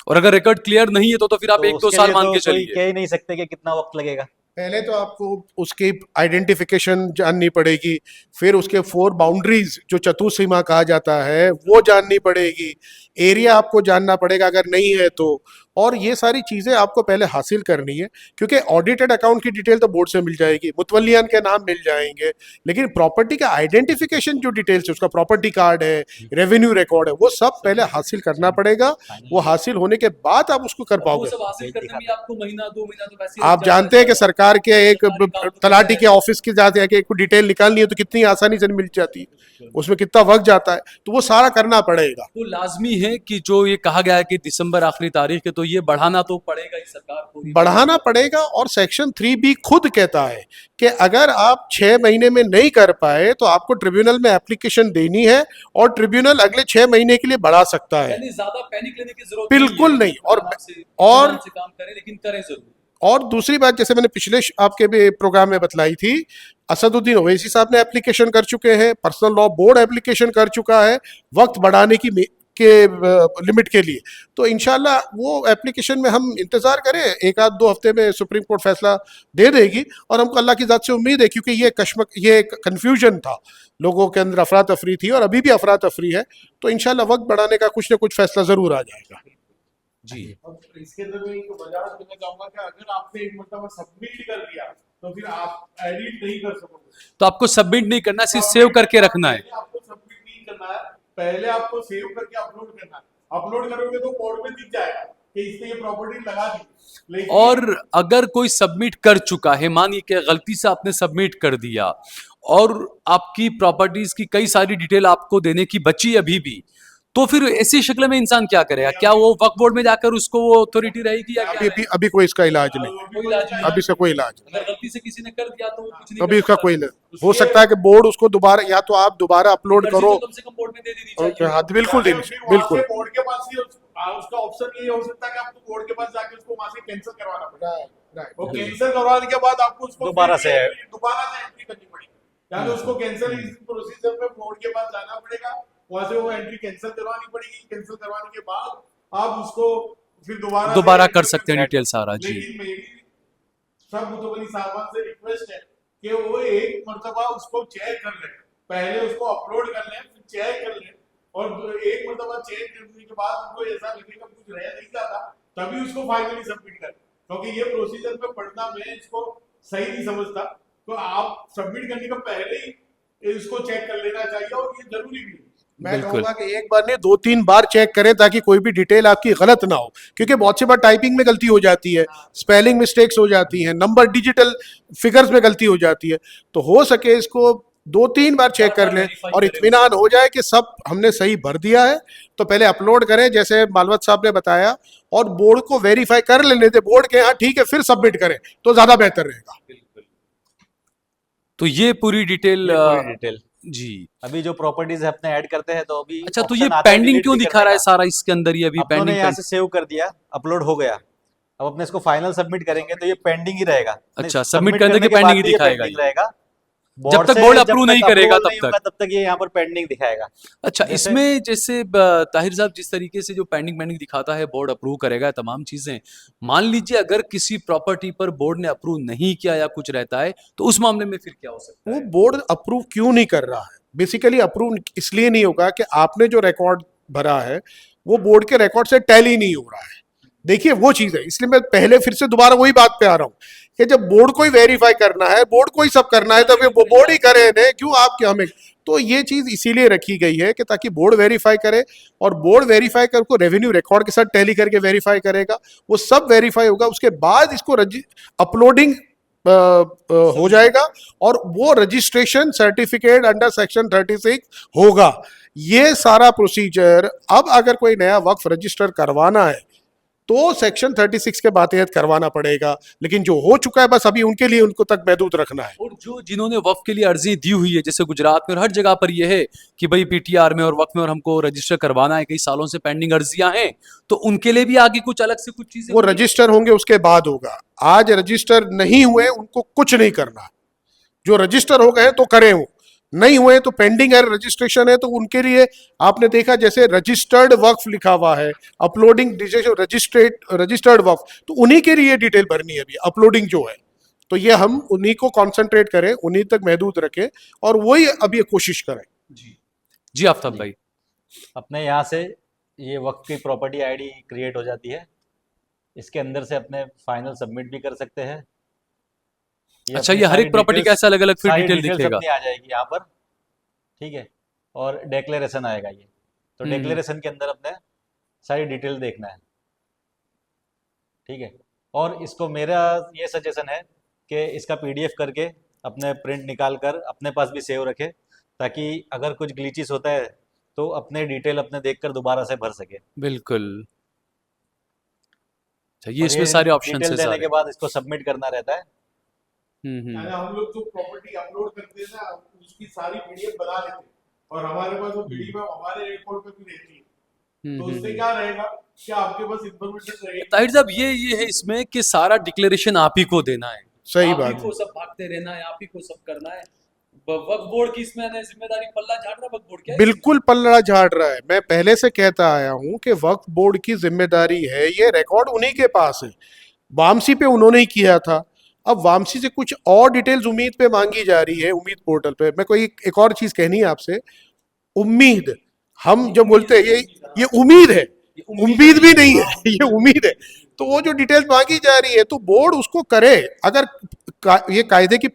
Speaker 2: और अगर रिकॉर्ड क्लियर नहीं है तो फिर आप
Speaker 5: तो
Speaker 2: 1-2
Speaker 5: उसके
Speaker 2: साल
Speaker 5: लिए
Speaker 2: मान
Speaker 5: तो
Speaker 2: के
Speaker 5: कोई
Speaker 2: चलिए।
Speaker 5: कह ही नहीं सकते कि कितना वक्त लगेगा।
Speaker 3: पहले तो आपको उसकी आइडेंटिफिकेशन जाननी पड़ेगी, फिर उसके 4 बाउंड्रीज जो चतुसीमा कहा जाता है वो जाननी पड़ेगी, एरिया आपको जानना पड़ेगा अगर नहीं है तो, और ये सारी चीज़ें आपको पहले हासिल करनी है। क्योंकि ऑडिटेड अकाउंट की डिटेल तो बोर्ड से मिल जाएगी, मुतवल्लियान के नाम मिल जाएंगे, लेकिन प्रॉपर्टी का आइडेंटिफिकेशन जो डिटेल्स है, उसका प्रॉपर्टी कार्ड है, रेवेन्यू रिकॉर्ड है, वो सब पहले हासिल करना पड़ेगा। वो हासिल होने के बाद आप उसको कर
Speaker 2: वो
Speaker 3: पाओगे।
Speaker 2: सब हासिल करने में आपको महीना 2 महीना तो वैसे ही लग
Speaker 3: आप
Speaker 2: जाता
Speaker 3: जानते हैं कि
Speaker 2: है।
Speaker 3: सरकार के एक
Speaker 2: सरकारी काम तो
Speaker 3: तलाटी के
Speaker 2: है।
Speaker 3: ऑफिस के जाते हैं कि एक डिटेल निकालनी है तो कितनी आसानी से मिल जाती है, उसमें कितना वक्त जाता है, तो वो सारा करना पड़ेगा।
Speaker 2: तो लाजमी है कि जो ये कहा गया है कि दिसंबर आखिरी तारीख है, तो ये बढ़ाना तो पड़ेगा ही सरकार को।
Speaker 3: बढ़ाना पड़ेगा। और सेक्शन 3B खुद कहता है कि अगर आप 6 महीने में नहीं कर पाए तो आपको ट्रिब्यूनल में एप्लीकेशन देनी है और ट्रिब्यूनल अगले 6 महीने के लिए बढ़ा सकता है।
Speaker 2: यानी ज्यादा पैनिक लेने की जरूरत
Speaker 3: बिल्कुल नहीं। और
Speaker 2: आराम से काम करें, लेकिन करें जरूर।
Speaker 3: और दूसरी बात, जैसे मैंने पिछले आपके भी प्रोग्राम में बतलाई थी, असदुद्दीन ओवैसी साहब ने एप्लीकेशन कर चुके हैं, पर्सनल लॉ बोर्ड एप्लीकेशन कर चुका है, वक्त बढ़ाने उसके लिमिट के लिए। तो इंशाल्लाह वो एप्लीकेशन में हम इंतज़ार करें, 1-2 हफ्ते में सुप्रीम कोर्ट फैसला दे देगी और हमको अल्लाह की ज़ात से उम्मीद है, क्योंकि ये कन्फ्यूजन था, लोगों के अंदर अफरा तफरी थी और अभी भी अफरा तफरी है। तो इंशाल्लाह वक्त बढ़ाने का कुछ ना कुछ फैसला ज़रूर आ जाएगा।
Speaker 2: जी।
Speaker 4: अब इसके अंदर मैं एक वजह देना चाहूंगा कि अगर आपने एक मरतबा सबमिट कर दिया तो फिर आप एडिट नहीं कर सकोगे।
Speaker 2: तो आपको सबमिट नहीं करना, सिर्फ सेव करके रखना है।
Speaker 4: आपको सबमिट नहीं करना है, पहले आपको सेव करके अपलोड करना है। अपलोड करोगे तो बोर्ड में दिख जाएगा कि इसने ये प्रॉपर्टी लगा दी, लेकिन
Speaker 2: और अगर कोई सबमिट कर चुका है, मानिए कि गलती से आपने सबमिट कर दिया और आपकी प्रॉपर्टीज की कई सारी डिटेल आपको देने की बची अभी भी, तो फिर ऐसी शक्ल में इंसान क्या करेगा? क्या वो वक्फ बोर्ड में जाकर उसको वो अथॉरिटी रहेगी या क्या
Speaker 3: अभी अभी कोई इसका इलाज नहीं,
Speaker 2: कोई इलाज नहीं?
Speaker 3: अभी इसका कोई इलाज नहीं,
Speaker 2: अगर गलती से किसी ने कर दिया तो वो कुछ नहीं
Speaker 3: अभी
Speaker 2: कर
Speaker 3: इसका
Speaker 2: सकता।
Speaker 3: कोई इलाज। हो सकता है कि बोर्ड उसको दोबारा, या तो आप दोबारा अपलोड
Speaker 2: अर्जी
Speaker 3: करो।
Speaker 2: तो कम से कम बोर्ड में दे देनी चाहिए।
Speaker 3: हाँ बिल्कुल देनी
Speaker 4: फिर
Speaker 3: चाहिए,
Speaker 4: वहाँ
Speaker 3: बिल्कुल।
Speaker 4: से बोर्ड के पास ही उसका ऑप्शन ये हो सकता है कि आपको बोर्ड के पास जाके उसको वहां से कैंसिल करवाना पड़ेगा। वो कैंसिल करवाने के बाद आपको उसको
Speaker 5: दोबारा से
Speaker 4: एंट्री करनी पड़ेगी, यानी उसको कैंसिल प्रोसीजर में बोर्ड के पास जाना पड़ेगा, वहां से वो एंट्री कैंसिल करवानी पड़ेगी। कैंसिल करवाने के बाद आप उसको फिर दोबारा
Speaker 2: कर सकते हैं डिटेल सारा। जी।
Speaker 4: लेकिन मेरी सब मुतवली साहबान से रिक्वेस्ट है कि वो एक मरतबा उसको चेक कर लें, पहले उसको अपलोड कर लें, फिर चेक कर लें, और एक मरतबा चेक करने के बाद उनको ऐसा लगेगा कुछ रह नहीं जाता, तभी उसको फाइनली सबमिट करें। क्योंकि ये प्रोसीजर पे पढ़ना मैं इसको सही नहीं समझता, तो आप सबमिट करने का पहले ही इसको चेक कर लेना चाहिए, और ये जरूरी भी है।
Speaker 3: मैं
Speaker 2: बिल्कुल।
Speaker 3: कहूंगा कि एक बार नहीं 2-3 बार चेक करें, ताकि कोई भी डिटेल आपकी गलत ना हो, क्योंकि बहुत सी बार टाइपिंग में गलती हो जाती है, स्पेलिंग मिस्टेक्स हो जाती हैं, नंबर डिजिटल फिगर्स में गलती हो जाती है। तो हो सके इसको 2-3 बार चेक कर लें और इत्मीनान हो जाए कि सब हमने सही भर दिया है, तो पहले अपलोड करें जैसे मालवत साहब ने बताया, और बोर्ड को वेरीफाई कर लेने दें, बोर्ड के हाँ ठीक है, फिर सबमिट करें तो ज्यादा बेहतर रहेगा।
Speaker 2: तो ये पूरी डिटेल
Speaker 5: डिटेल
Speaker 2: जी।
Speaker 5: अभी जो प्रॉपर्टीज है अपने ऐड करते हैं, तो अभी
Speaker 2: अच्छा, तो
Speaker 5: option
Speaker 2: ये
Speaker 5: आता है
Speaker 2: पेंडिंग
Speaker 5: delete
Speaker 2: क्यों
Speaker 5: भी
Speaker 2: दिखा
Speaker 5: करने
Speaker 2: रहा है
Speaker 5: का।
Speaker 2: सारा इसके अंदर? ये अभी
Speaker 5: अपनों ने
Speaker 2: पेंडिंग
Speaker 5: यहाँ से सेव कर दिया, अपलोड हो गया, अब अपने इसको फाइनल सबमिट करेंगे तो ये पेंडिंग ही रहेगा।
Speaker 2: अच्छा,
Speaker 5: नहीं,
Speaker 2: submit
Speaker 5: submit
Speaker 2: करने के
Speaker 5: बाद
Speaker 2: pending ही
Speaker 5: भी ये
Speaker 2: दिखाएगा
Speaker 5: pending
Speaker 2: ये।
Speaker 5: रहेगा।
Speaker 2: जब तक
Speaker 5: से
Speaker 2: बोर्ड
Speaker 5: जब
Speaker 2: approve
Speaker 5: तक
Speaker 2: नहीं करेगा
Speaker 5: approval
Speaker 2: तब
Speaker 5: नहीं
Speaker 2: तक।
Speaker 5: होगा, तब तक ये यहाँ पर पेंडिंग दिखाएगा।
Speaker 2: अच्छा,
Speaker 5: जैसे-
Speaker 2: इसमें जैसे ताहिर साहब जिस तरीके से जो पेंडिंग दिखाता है, बोर्ड अप्रूव करेगा तमाम चीजें, मान लीजिए अगर किसी प्रॉपर्टी पर बोर्ड ने अप्रूव नहीं किया या कुछ रहता है, तो उस मामले में फिर क्या हो सकता
Speaker 3: वो
Speaker 2: है?
Speaker 3: बोर्ड अप्रूव क्यों नहीं कर रहा है? बेसिकली अप्रूव इसलिए नहीं होगा कि आपने जो रिकॉर्ड भरा है वो बोर्ड के रिकॉर्ड से टैली नहीं हो रहा है। देखिए वो चीज है, इसलिए मैं पहले फिर से दोबारा वही बात पे आ रहा हूँ कि जब बोर्ड को ही वेरीफाई करना है, बोर्ड को ही सब करना है, तो फिर वो बोर्ड ही करे ने, क्यों आप क्या हमें। तो ये चीज इसीलिए रखी गई है कि ताकि बोर्ड वेरीफाई करे, और बोर्ड वेरीफाई कर को रेवेन्यू रिकॉर्ड के साथ टैली करके वेरीफाई करेगा, वो सब वेरीफाई होगा, उसके बाद इसको अपलोडिंग हो जाएगा, और वो रजिस्ट्रेशन सर्टिफिकेट अंडर सेक्शन 36 होगा। ये सारा प्रोसीजर अब अगर कोई नया वक्फ रजिस्टर करवाना है तो सेक्शन 36 के बातहत करवाना पड़ेगा, लेकिन जो हो चुका है बस अभी उनके लिए उनको तक महदूद रखना है।
Speaker 2: और जो जिन्होंने वक्फ के लिए अर्जी दी हुई है, जैसे गुजरात में और हर जगह पर यह है कि भाई पीटीआर में और वक्फ में और हमको रजिस्टर करवाना है, कई सालों से पेंडिंग अर्जियां हैं, तो उनके लिए भी आगे कुछ अलग से कुछ चीजें
Speaker 3: वो रजिस्टर होंगे उसके बाद होगा। आज रजिस्टर नहीं हुए उनको कुछ नहीं करना, जो रजिस्टर हो गए तो करें, वो नहीं हुए तो पेंडिंग है, रजिस्ट्रेशन है, तो उनके लिए आपने देखा जैसे रजिस्टर्ड वक्फ लिखा हुआ है, अपलोडिंग रजिस्टर्ड वक्फ, तो उन्हीं के लिए डिटेल भरनी है अभी अपलोडिंग जो है। तो ये हम उन्हीं को कंसंट्रेट करें, उन्हीं तक महदूद रखें, और वही अब ये कोशिश करें।
Speaker 2: जी आफ्ताब भाई।
Speaker 5: अपने यहाँ से ये वक्त की प्रॉपर्टी आईडी क्रिएट हो जाती है, इसके अंदर से अपने फाइनल सबमिट भी कर सकते हैं।
Speaker 2: अच्छा,
Speaker 5: अपनी
Speaker 2: ये हर
Speaker 5: सारी
Speaker 2: एक प्रॉपर्टी का
Speaker 5: details-
Speaker 2: ऐसा अलग अलग फिर
Speaker 5: सारी
Speaker 2: डिटेल
Speaker 5: details
Speaker 2: दिखेगा?
Speaker 5: अपनी आ जाएगी यहाँ पर, ठीक है, और डेक्लेरेशन आएगा ये, तो डेक्लेरेशन के अंदर अपने सारी डिटेल देखना है, ठीक है। और इसको मेरा ये सजेशन है कि इसका पीडीएफ करके अपने प्रिंट निकाल कर अपने पास भी सेव रखे, ताकि अगर कुछ ग्लिचेस होता है तो अपने डिटेल अपने देखकर दोबारा से भर सके।
Speaker 2: बिल्कुल। अच्छा, ये
Speaker 5: और
Speaker 2: इसमें सारे ऑप्शन
Speaker 5: डिटेल
Speaker 2: है
Speaker 5: देने
Speaker 2: सारे।
Speaker 5: के बाद इसको सबमिट करना रहता है।
Speaker 4: यानी हम लोग जो प्रॉपर्टी अपलोड करते हैं ना, उसकी सारी पीडीएफ बना लेते हैं, और हमारे पास वो पीडीएफ हमारे रिकॉर्ड पे भी रहती है, तो उससे क्या रहेगा कि आपके पास इंफॉर्मेशन रहेगी।
Speaker 2: ताहिर साहब, ये है इसमें कि सारा डिक्लेरेशन आप ही को देना है,
Speaker 3: सही
Speaker 2: आप
Speaker 3: बात
Speaker 2: ही को सब भागते रहना है, आप ही को सब करना है। वक्फ बोर्ड की इसमें जिम्मेदारी पल्ला झाड़ रहा है वक्फ बोर्ड क्या है?
Speaker 3: बिल्कुल पल्ला झाड़ रहा है। मैं पहले से कहता आया हूं कि वक्फ बोर्ड की जिम्मेदारी है, ये रिकॉर्ड उन्हीं के पास है। वामसी पे उन्होंने ही किया था, अब वामसी से कुछ और डिटेल्स उम्मीद पे मांगी जा रही है, उम्मीद पोर्टल पे। मैं कोई एक और चीज कहनी है आपसे, उम्मीद, हम जब बोलते हैं ये उम्मीद है, उम्मीद भी नहीं है, ये उम्मीद है। तो वो जो डिटेल्स मांगी जा रही है तो बोर्ड उसको करे, अगर ये कायदे के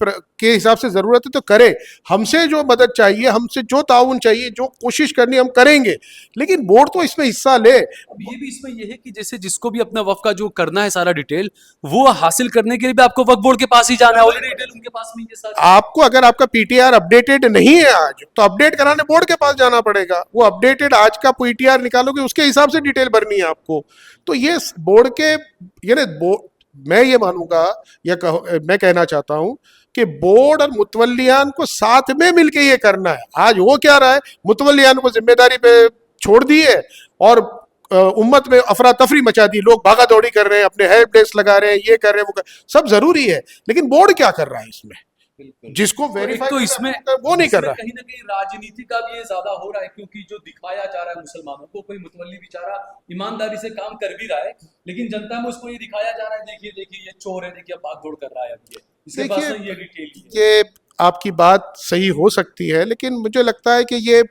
Speaker 3: हिसाब से जरूरत है तो करे। हमसे जो मदद चाहिए, हमसे जो ताउन चाहिए, जो कोशिश करनी हम करेंगे, लेकिन बोर्ड तो इसमें हिस्सा ले।
Speaker 2: अब ये भी इसमें ये है कि जैसे जिसको भी अपना वक्फ का जो करना है सारा डिटेल, वो हासिल करने के लिए भी आपको वक्फ बोर्ड के पास ही जाना है, ऑलरेडी डिटेल उनके पास में ये सारी।
Speaker 3: आपको अगर आपका पीटीआर अपडेटेड नहीं है आज, तो अपडेट कराने बोर्ड के पास जाना पड़ेगा। वो अपडेटेड आज का पीटीआर निकालोगे, उसके हिसाब से डिटेल भरनी है आपको। तो ये बोर्ड के, मैं ये मानूंगा या मैं कहना चाहता हूं कि बोर्ड और मुतवल्लियान को साथ में मिलकर ये करना है। आज वो क्या रहा है, मुतवल्लियान को जिम्मेदारी पे छोड़ दी है और उम्मत में अफरा तफरी मचा दी, लोग भागा दौड़ी कर रहे हैं, अपने हेल्प डेस्क लगा रहे हैं, ये कर रहे हैं, सब जरूरी है, लेकिन बोर्ड क्या कर रहा है इसमें? जिसको वेरीफाई
Speaker 2: तो इसमें
Speaker 3: वो नहीं कर रहा है।
Speaker 2: कहीं ना कहीं राजनीति का भी ये ज्यादा हो रहा है, क्योंकि जो दिखाया जा रहा है मुसलमानों को, कोई मुतवल्ली बेचारा ईमानदारी से काम कर भी रहा है, लेकिन जनता में उसको ये दिखाया जा रहा है, देखिए देखिए ये चोर है, देखिए भाग दौड़ कर रहा है। अभी इसके पास ये डिटेल,
Speaker 3: ये आपकी बात सही हो सकती है, लेकिन मुझे लगता है कि ये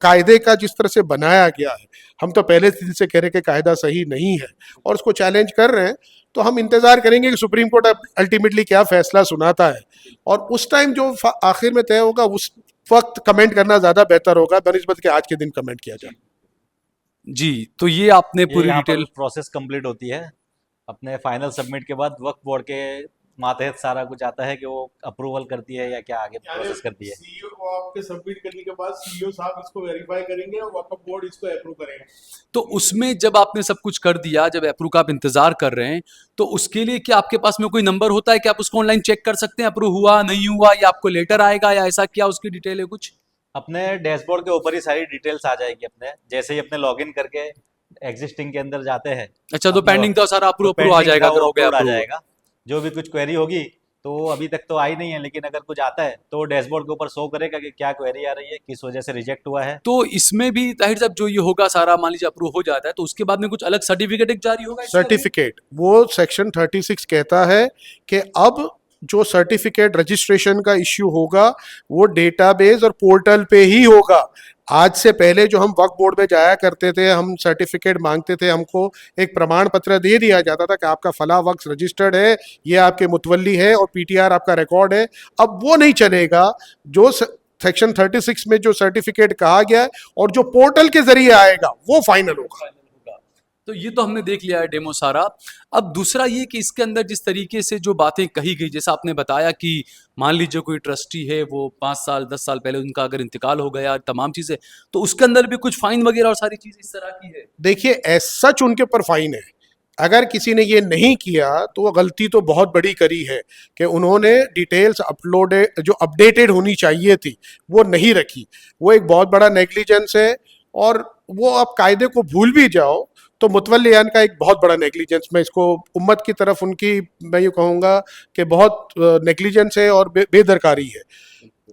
Speaker 3: कायदे का जिस तरह से बनाया गया है, हम तो पहले दिन से कह रहे कि कायदा सही नहीं है और उसको चैलेंज कर रहे हैं, तो हम इंतजार करेंगे कि सुप्रीम कोर्ट अल्टीमेटली क्या फैसला सुनाता है, और उस टाइम जो आखिर में तय होगा उस वक्त कमेंट करना ज्यादा बेहतर होगा बनिस्बत के आज के दिन कमेंट किया जाए।
Speaker 2: जी, तो ये आपने पूरी डिटेल,
Speaker 5: प्रोसेस कंप्लीट होती है अपने फाइनल सबमिट के बाद, वक्फ बोर्ड के मातहत सारा कुछ आता है कि वो अप्रूवल करती है या क्या आगे प्रोसेस करती है।
Speaker 4: सीईओ को आपके सबमिट करने के बाद सीईओ साहब इसको वेरीफाई करेंगे और वक्फ बोर्ड इसको अप्रूव करेगा।
Speaker 2: तो उसमें जब आपने सब कुछ कर दिया, जब अप्रूव का आप इंतजार कर रहे हैं, तो उसके लिए क्या आपके पास में कोई नंबर होता है कि आप उसको ऑनलाइन चेक कर सकते हैं अप्रूव हुआ नहीं हुआ, या आपको लेटर आएगा, या ऐसा क्या उसकी डिटेल है कुछ?
Speaker 5: अपने डैशबोर्ड के ऊपर ही सारी डिटेल्स आ जाएगी अपने, जैसे ही अपने लॉगिन करके एग्जिस्टिंग के अंदर जाते हैं।
Speaker 2: अच्छा, तो पेंडिंग था सारा अप्रूव आ जाएगा, अगर हो गया
Speaker 5: आ जाएगा। जो भी कुछ क्वेरी होगी तो अभी तक तो आई नहीं है, लेकिन अगर कुछ आता है तो डैशबोर्ड के ऊपर शो करेगा कि क्या क्वेरी आ रही है, किस वजह से रिजेक्ट हुआ है।
Speaker 2: तो इसमें भी ताहिर साहब जो ये होगा सारा, मान लीजिए अप्रूव हो जाता है, तो उसके बाद में कुछ अलग सर्टिफिकेट एक जारी होगा?
Speaker 3: सर्टिफिकेट, वो सेक्शन 36 कहता है कि अब जो सर्टिफिकेट रजिस्ट्रेशन का इश्यू होगा वो डेटाबेस और पोर्टल पे ही होगा। आज से पहले जो हम वक्फ बोर्ड में जाया करते थे, हम सर्टिफिकेट मांगते थे, हमको एक प्रमाण पत्र दे दिया जाता था कि आपका फला वक्फ रजिस्टर्ड है, ये आपके मुतवल्ली है और पीटीआर आपका रिकॉर्ड है। अब वो नहीं चलेगा। जो सेक्शन 36 में जो सर्टिफिकेट कहा गया है और जो पोर्टल के जरिए आएगा वो फाइनल होगा।
Speaker 2: तो ये तो हमने देख लिया है डेमो सारा। अब दूसरा ये कि इसके अंदर जिस तरीके से जो बातें कही गई, जैसा आपने बताया कि मान लीजिए कोई ट्रस्टी है, वो 5 साल 10 साल पहले उनका अगर इंतकाल हो गया, तमाम चीजें, तो उसके अंदर भी कुछ फाइन वगैरह और सारी चीज इस तरह की है।
Speaker 3: देखिए, एज सच उनके ऊपर फाइन है। अगर किसी ने ये नहीं किया तो वो गलती तो बहुत बड़ी करी है कि उन्होंने डिटेल्स अपलोडेड, जो अपडेटेड होनी चाहिए थी, वो नहीं रखी। वो एक बहुत बड़ा नेग्लिजेंस है, और वो आप कायदे को भूल भी जाओ तो मुतवल्लियान का एक बहुत बड़ा नेग्लिजेंस, मैं इसको उम्मत की तरफ उनकी, मैं ये कहूँगा कि बहुत नेग्लिजेंस है और बेदरकारी है।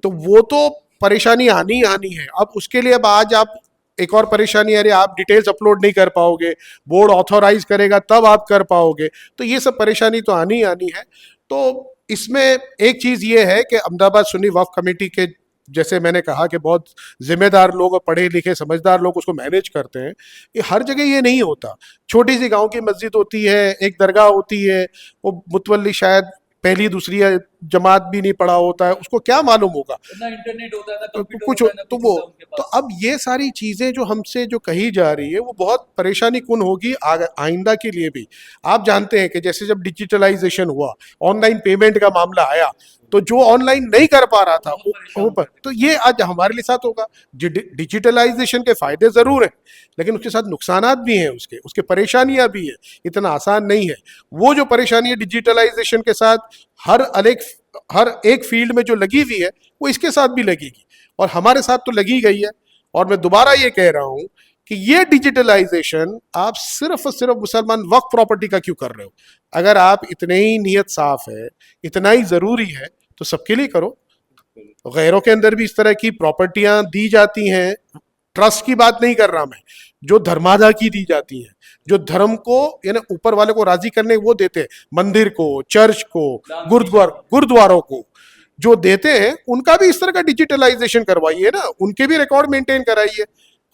Speaker 3: तो वो तो परेशानी आनी आनी है। अब उसके लिए अब आज आप एक और परेशानी, अरे आप डिटेल्स अपलोड नहीं कर पाओगे, बोर्ड ऑथोराइज करेगा तब आप कर पाओगे, तो ये सब परेशानी तो आनी आनी है। तो इसमें एक चीज़ ये है कि अहमदाबाद सुन्नी वक्फ कमेटी के, जैसे मैंने कहा कि बहुत जिम्मेदार लोग और पढ़े लिखे समझदार लोग उसको मैनेज करते हैं। ये हर जगह ये नहीं होता। छोटी सी गांव की मस्जिद होती है, एक दरगाह होती है, वो मुतवल्ली शायद पहली दूसरी जमात भी नहीं पढ़ा होता है, उसको क्या मालूम होगा,
Speaker 2: ना इंटरनेट होता है, ना कंप्यूटर
Speaker 3: कुछ
Speaker 2: होता है, ना
Speaker 3: तो
Speaker 2: कुछ
Speaker 3: वो
Speaker 2: होता है उनके पास।
Speaker 3: तो अब ये सारी चीजें जो हमसे जो कही जा रही है वो बहुत परेशानी कुन होगी आइंदा के लिए भी। आप जानते हैं कि जैसे जब डिजिटलाइजेशन हुआ, ऑनलाइन पेमेंट का मामला आया, तो जो ऑनलाइन नहीं कर पा रहा था ऊपर, तो ये आज हमारे लिए साथ होगा। डिजिटलाइजेशन के फायदे जरूर हैं, लेकिन उसके साथ नुकसानात भी हैं, उसके परेशानियां भी हैं, इतना आसान नहीं है। वो जो परेशानी है डिजिटलाइजेशन के साथ हर एक फील्ड में जो लगी हुई है, वो इसके साथ भी लगेगी, और हमारे साथ तो लगी गई है। और मैं दोबारा ये कह रहा हूं कि ये डिजिटलाइजेशन आप सिर्फ और सिर्फ मुसलमान वक्फ प्रॉपर्टी का क्यों कर रहे हो? अगर आप इतने ही नीयत साफ है, इतना ही जरूरी है, तो सबके लिए करो। गैरों के अंदर भी इस तरह की प्रॉपर्टियां दी जाती हैं। ट्रस्ट की बात नहीं कर रहा मैं, जो धर्मादा की दी जाती हैं, जो धर्म को यानी ऊपर वाले को राजी करने वो देते हैं, मंदिर को, चर्च को, गुरुद्वारों को जो देते हैं, उनका भी इस तरह का डिजिटलाइजेशन करवाइए ना, उनके भी रिकॉर्ड मेंटेन कराइए।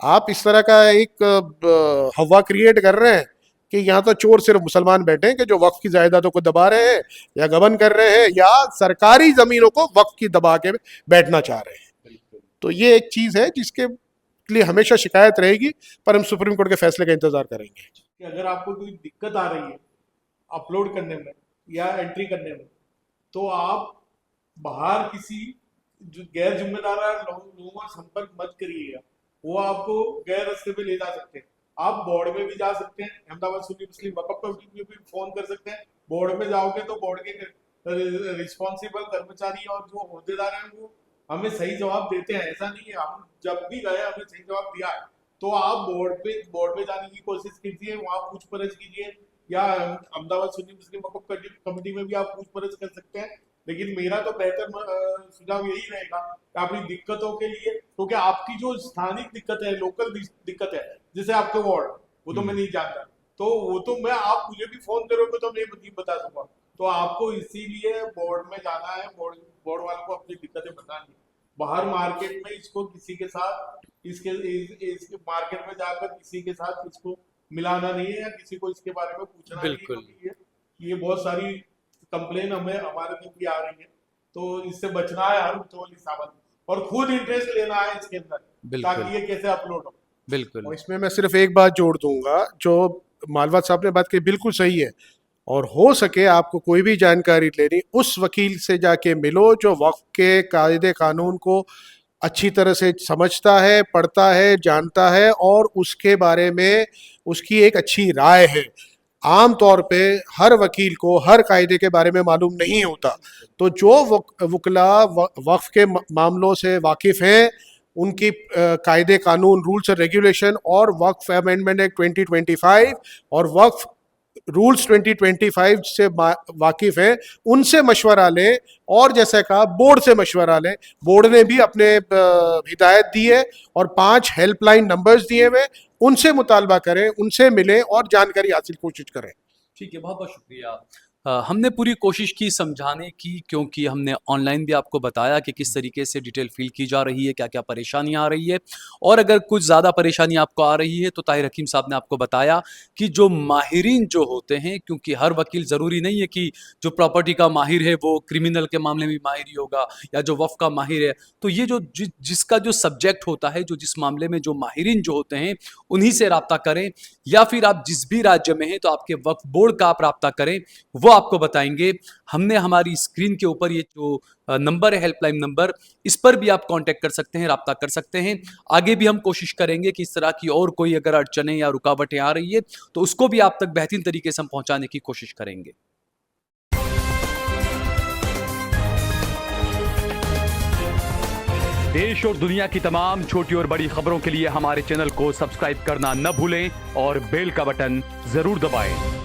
Speaker 3: आप इस तरह का एक हवा क्रिएट कर रहे हैं कि यहाँ तो चोर सिर्फ मुसलमान बैठे हैं कि जो वक्फ की जायदादों को दबा रहे हैं या गबन कर रहे हैं या सरकारी जमीनों को वक्फ की दबा के बैठना चाह रहे हैं। तो ये एक चीज है जिसके लिए हमेशा शिकायत रहेगी, पर हम सुप्रीम कोर्ट के फैसले का इंतजार करेंगे।
Speaker 4: कि अगर आपको कोई दिक्कत आ रही है अपलोड करने में या एंट्री करने में, तो आप बाहर किसी जो गैर जिम्मेदार लोगों का संपर्क मत करिएगा, वो आपको गैर रास्ते पे ले जा सकते हैं। आप बोर्ड में भी जा सकते हैं, अहमदाबाद सुन्नी मुस्लिम वक्फ कमेटी में भी फोन कर सकते हैं। बोर्ड में जाओगे तो बोर्ड के रिस्पॉन्सिबल कर्मचारी और जो होद्देदार हैं वो हमें सही जवाब देते हैं। ऐसा नहीं है, हम जब भी गए हमें सही जवाब दिया है। तो आप बोर्ड में जाने की कोशिश कीजिए, वहाँ पूछ परछ कीजिए, या अहमदाबाद सुन्नी मुस्लिम वक्फ कमेटी में भी आप पूछ परछ कर सकते हैं। लेकिन मेरा तो बेहतर सुझाव यही रहेगा कि अपनी दिक्कतों के लिए, क्योंकि आपकी जो स्थानिक दिक्कत है, लोकल दिक्कत है, जैसे आपके वार्ड, वो तो मैं नहीं जानता, तो वो तो मैं, आप मुझे भी फोन करोगे तो मैं नहीं बता सकूंगा। तो आपको इसीलिए बोर्ड में जाना है, बोर्ड वालों को अपनी दिक्कतें बतानी है। बाहर मार्केट में इसको किसी के साथ इसके मार्केट में जाकर किसी के साथ इसको मिलाना नहीं है, या किसी को इसके बारे में पूछना नहीं है, क्योंकि ये बहुत सारी कंप्लेन हमारे तक भी आ रही है। तो इससे बचना है हर मुतवल्ली साहब, और खुद इंटरेस्ट लेना है इसके अंदर, ताकि ये कैसे अपलोड हो।
Speaker 2: बिल्कुल।
Speaker 3: और इसमें मैं सिर्फ एक बात जोड़ दूंगा, जो मालवात साहब ने बात की बिल्कुल सही है, और हो सके आपको कोई भी जानकारी लेनी, उस वकील से जाके मिलो जो वक्फ के कायदे कानून को अच्छी तरह से समझता है, पढ़ता है, जानता है, और उसके बारे में उसकी एक अच्छी राय है। आम तौर पे हर वकील को हर कायदे के बारे में मालूम नहीं होता। तो जो वकला वक्फ के मामलों से वाकिफ़ हैं, उनकी कायदे कानून, रूल्स और रेगुलेशन, और वक्फ अमेंडमेंट एक्ट 2025 और वक्फ रूल्स 2025 से वाकिफ़ हैं, उनसे मशवरा लें। और जैसा कहा, बोर्ड से मशवरा लें। बोर्ड ने भी अपने हिदायत दी है और 5 हेल्पलाइन नंबर्स दिए हुए, उनसे मुतालबा करें, उनसे मिलें और जानकारी हासिल कोशिश करें।
Speaker 2: ठीक है, बहुत बहुत शुक्रिया। हमने पूरी कोशिश की समझाने की, क्योंकि हमने ऑनलाइन भी आपको बताया कि किस तरीके से डिटेल फिल की जा रही है, क्या क्या परेशानियां आ रही है, और अगर कुछ ज़्यादा परेशानी आपको आ रही है तो ताहिर हकीम साहब ने आपको बताया कि जो माहिरीन जो होते हैं, क्योंकि हर वकील ज़रूरी नहीं है कि जो प्रॉपर्टी का माहिर है वो क्रिमिनल के मामले में माहिर ही होगा, या जो वफ़ का माहिर है। तो ये जो जिसका जो सब्जेक्ट होता है, जो जिस मामले में जो माहिरीन जो होते हैं, उन्हीं से रब्ता करें, या फिर आप जिस भी राज्य में हैं तो आपके वक्फ बोर्ड का आप रब्ता करें, वो आपको बताएंगे। हमने हमारी स्क्रीन के ऊपर ये जो नंबर है, हेल्पलाइन नंबर, इस पर भी आप कांटेक्ट कर सकते हैं, रब्ता कर सकते हैं। आगे भी हम कोशिश करेंगे कि इस तरह की और कोई अगर अड़चनें या रुकावटें आ रही है तो उसको भी आप तक बेहतरीन तरीके से हम पहुंचाने की कोशिश करेंगे।
Speaker 1: देश और दुनिया की तमाम छोटी और बड़ी खबरों के लिए हमारे चैनल को सब्सक्राइब करना न भूलें और बेल का बटन जरूर दबाएं।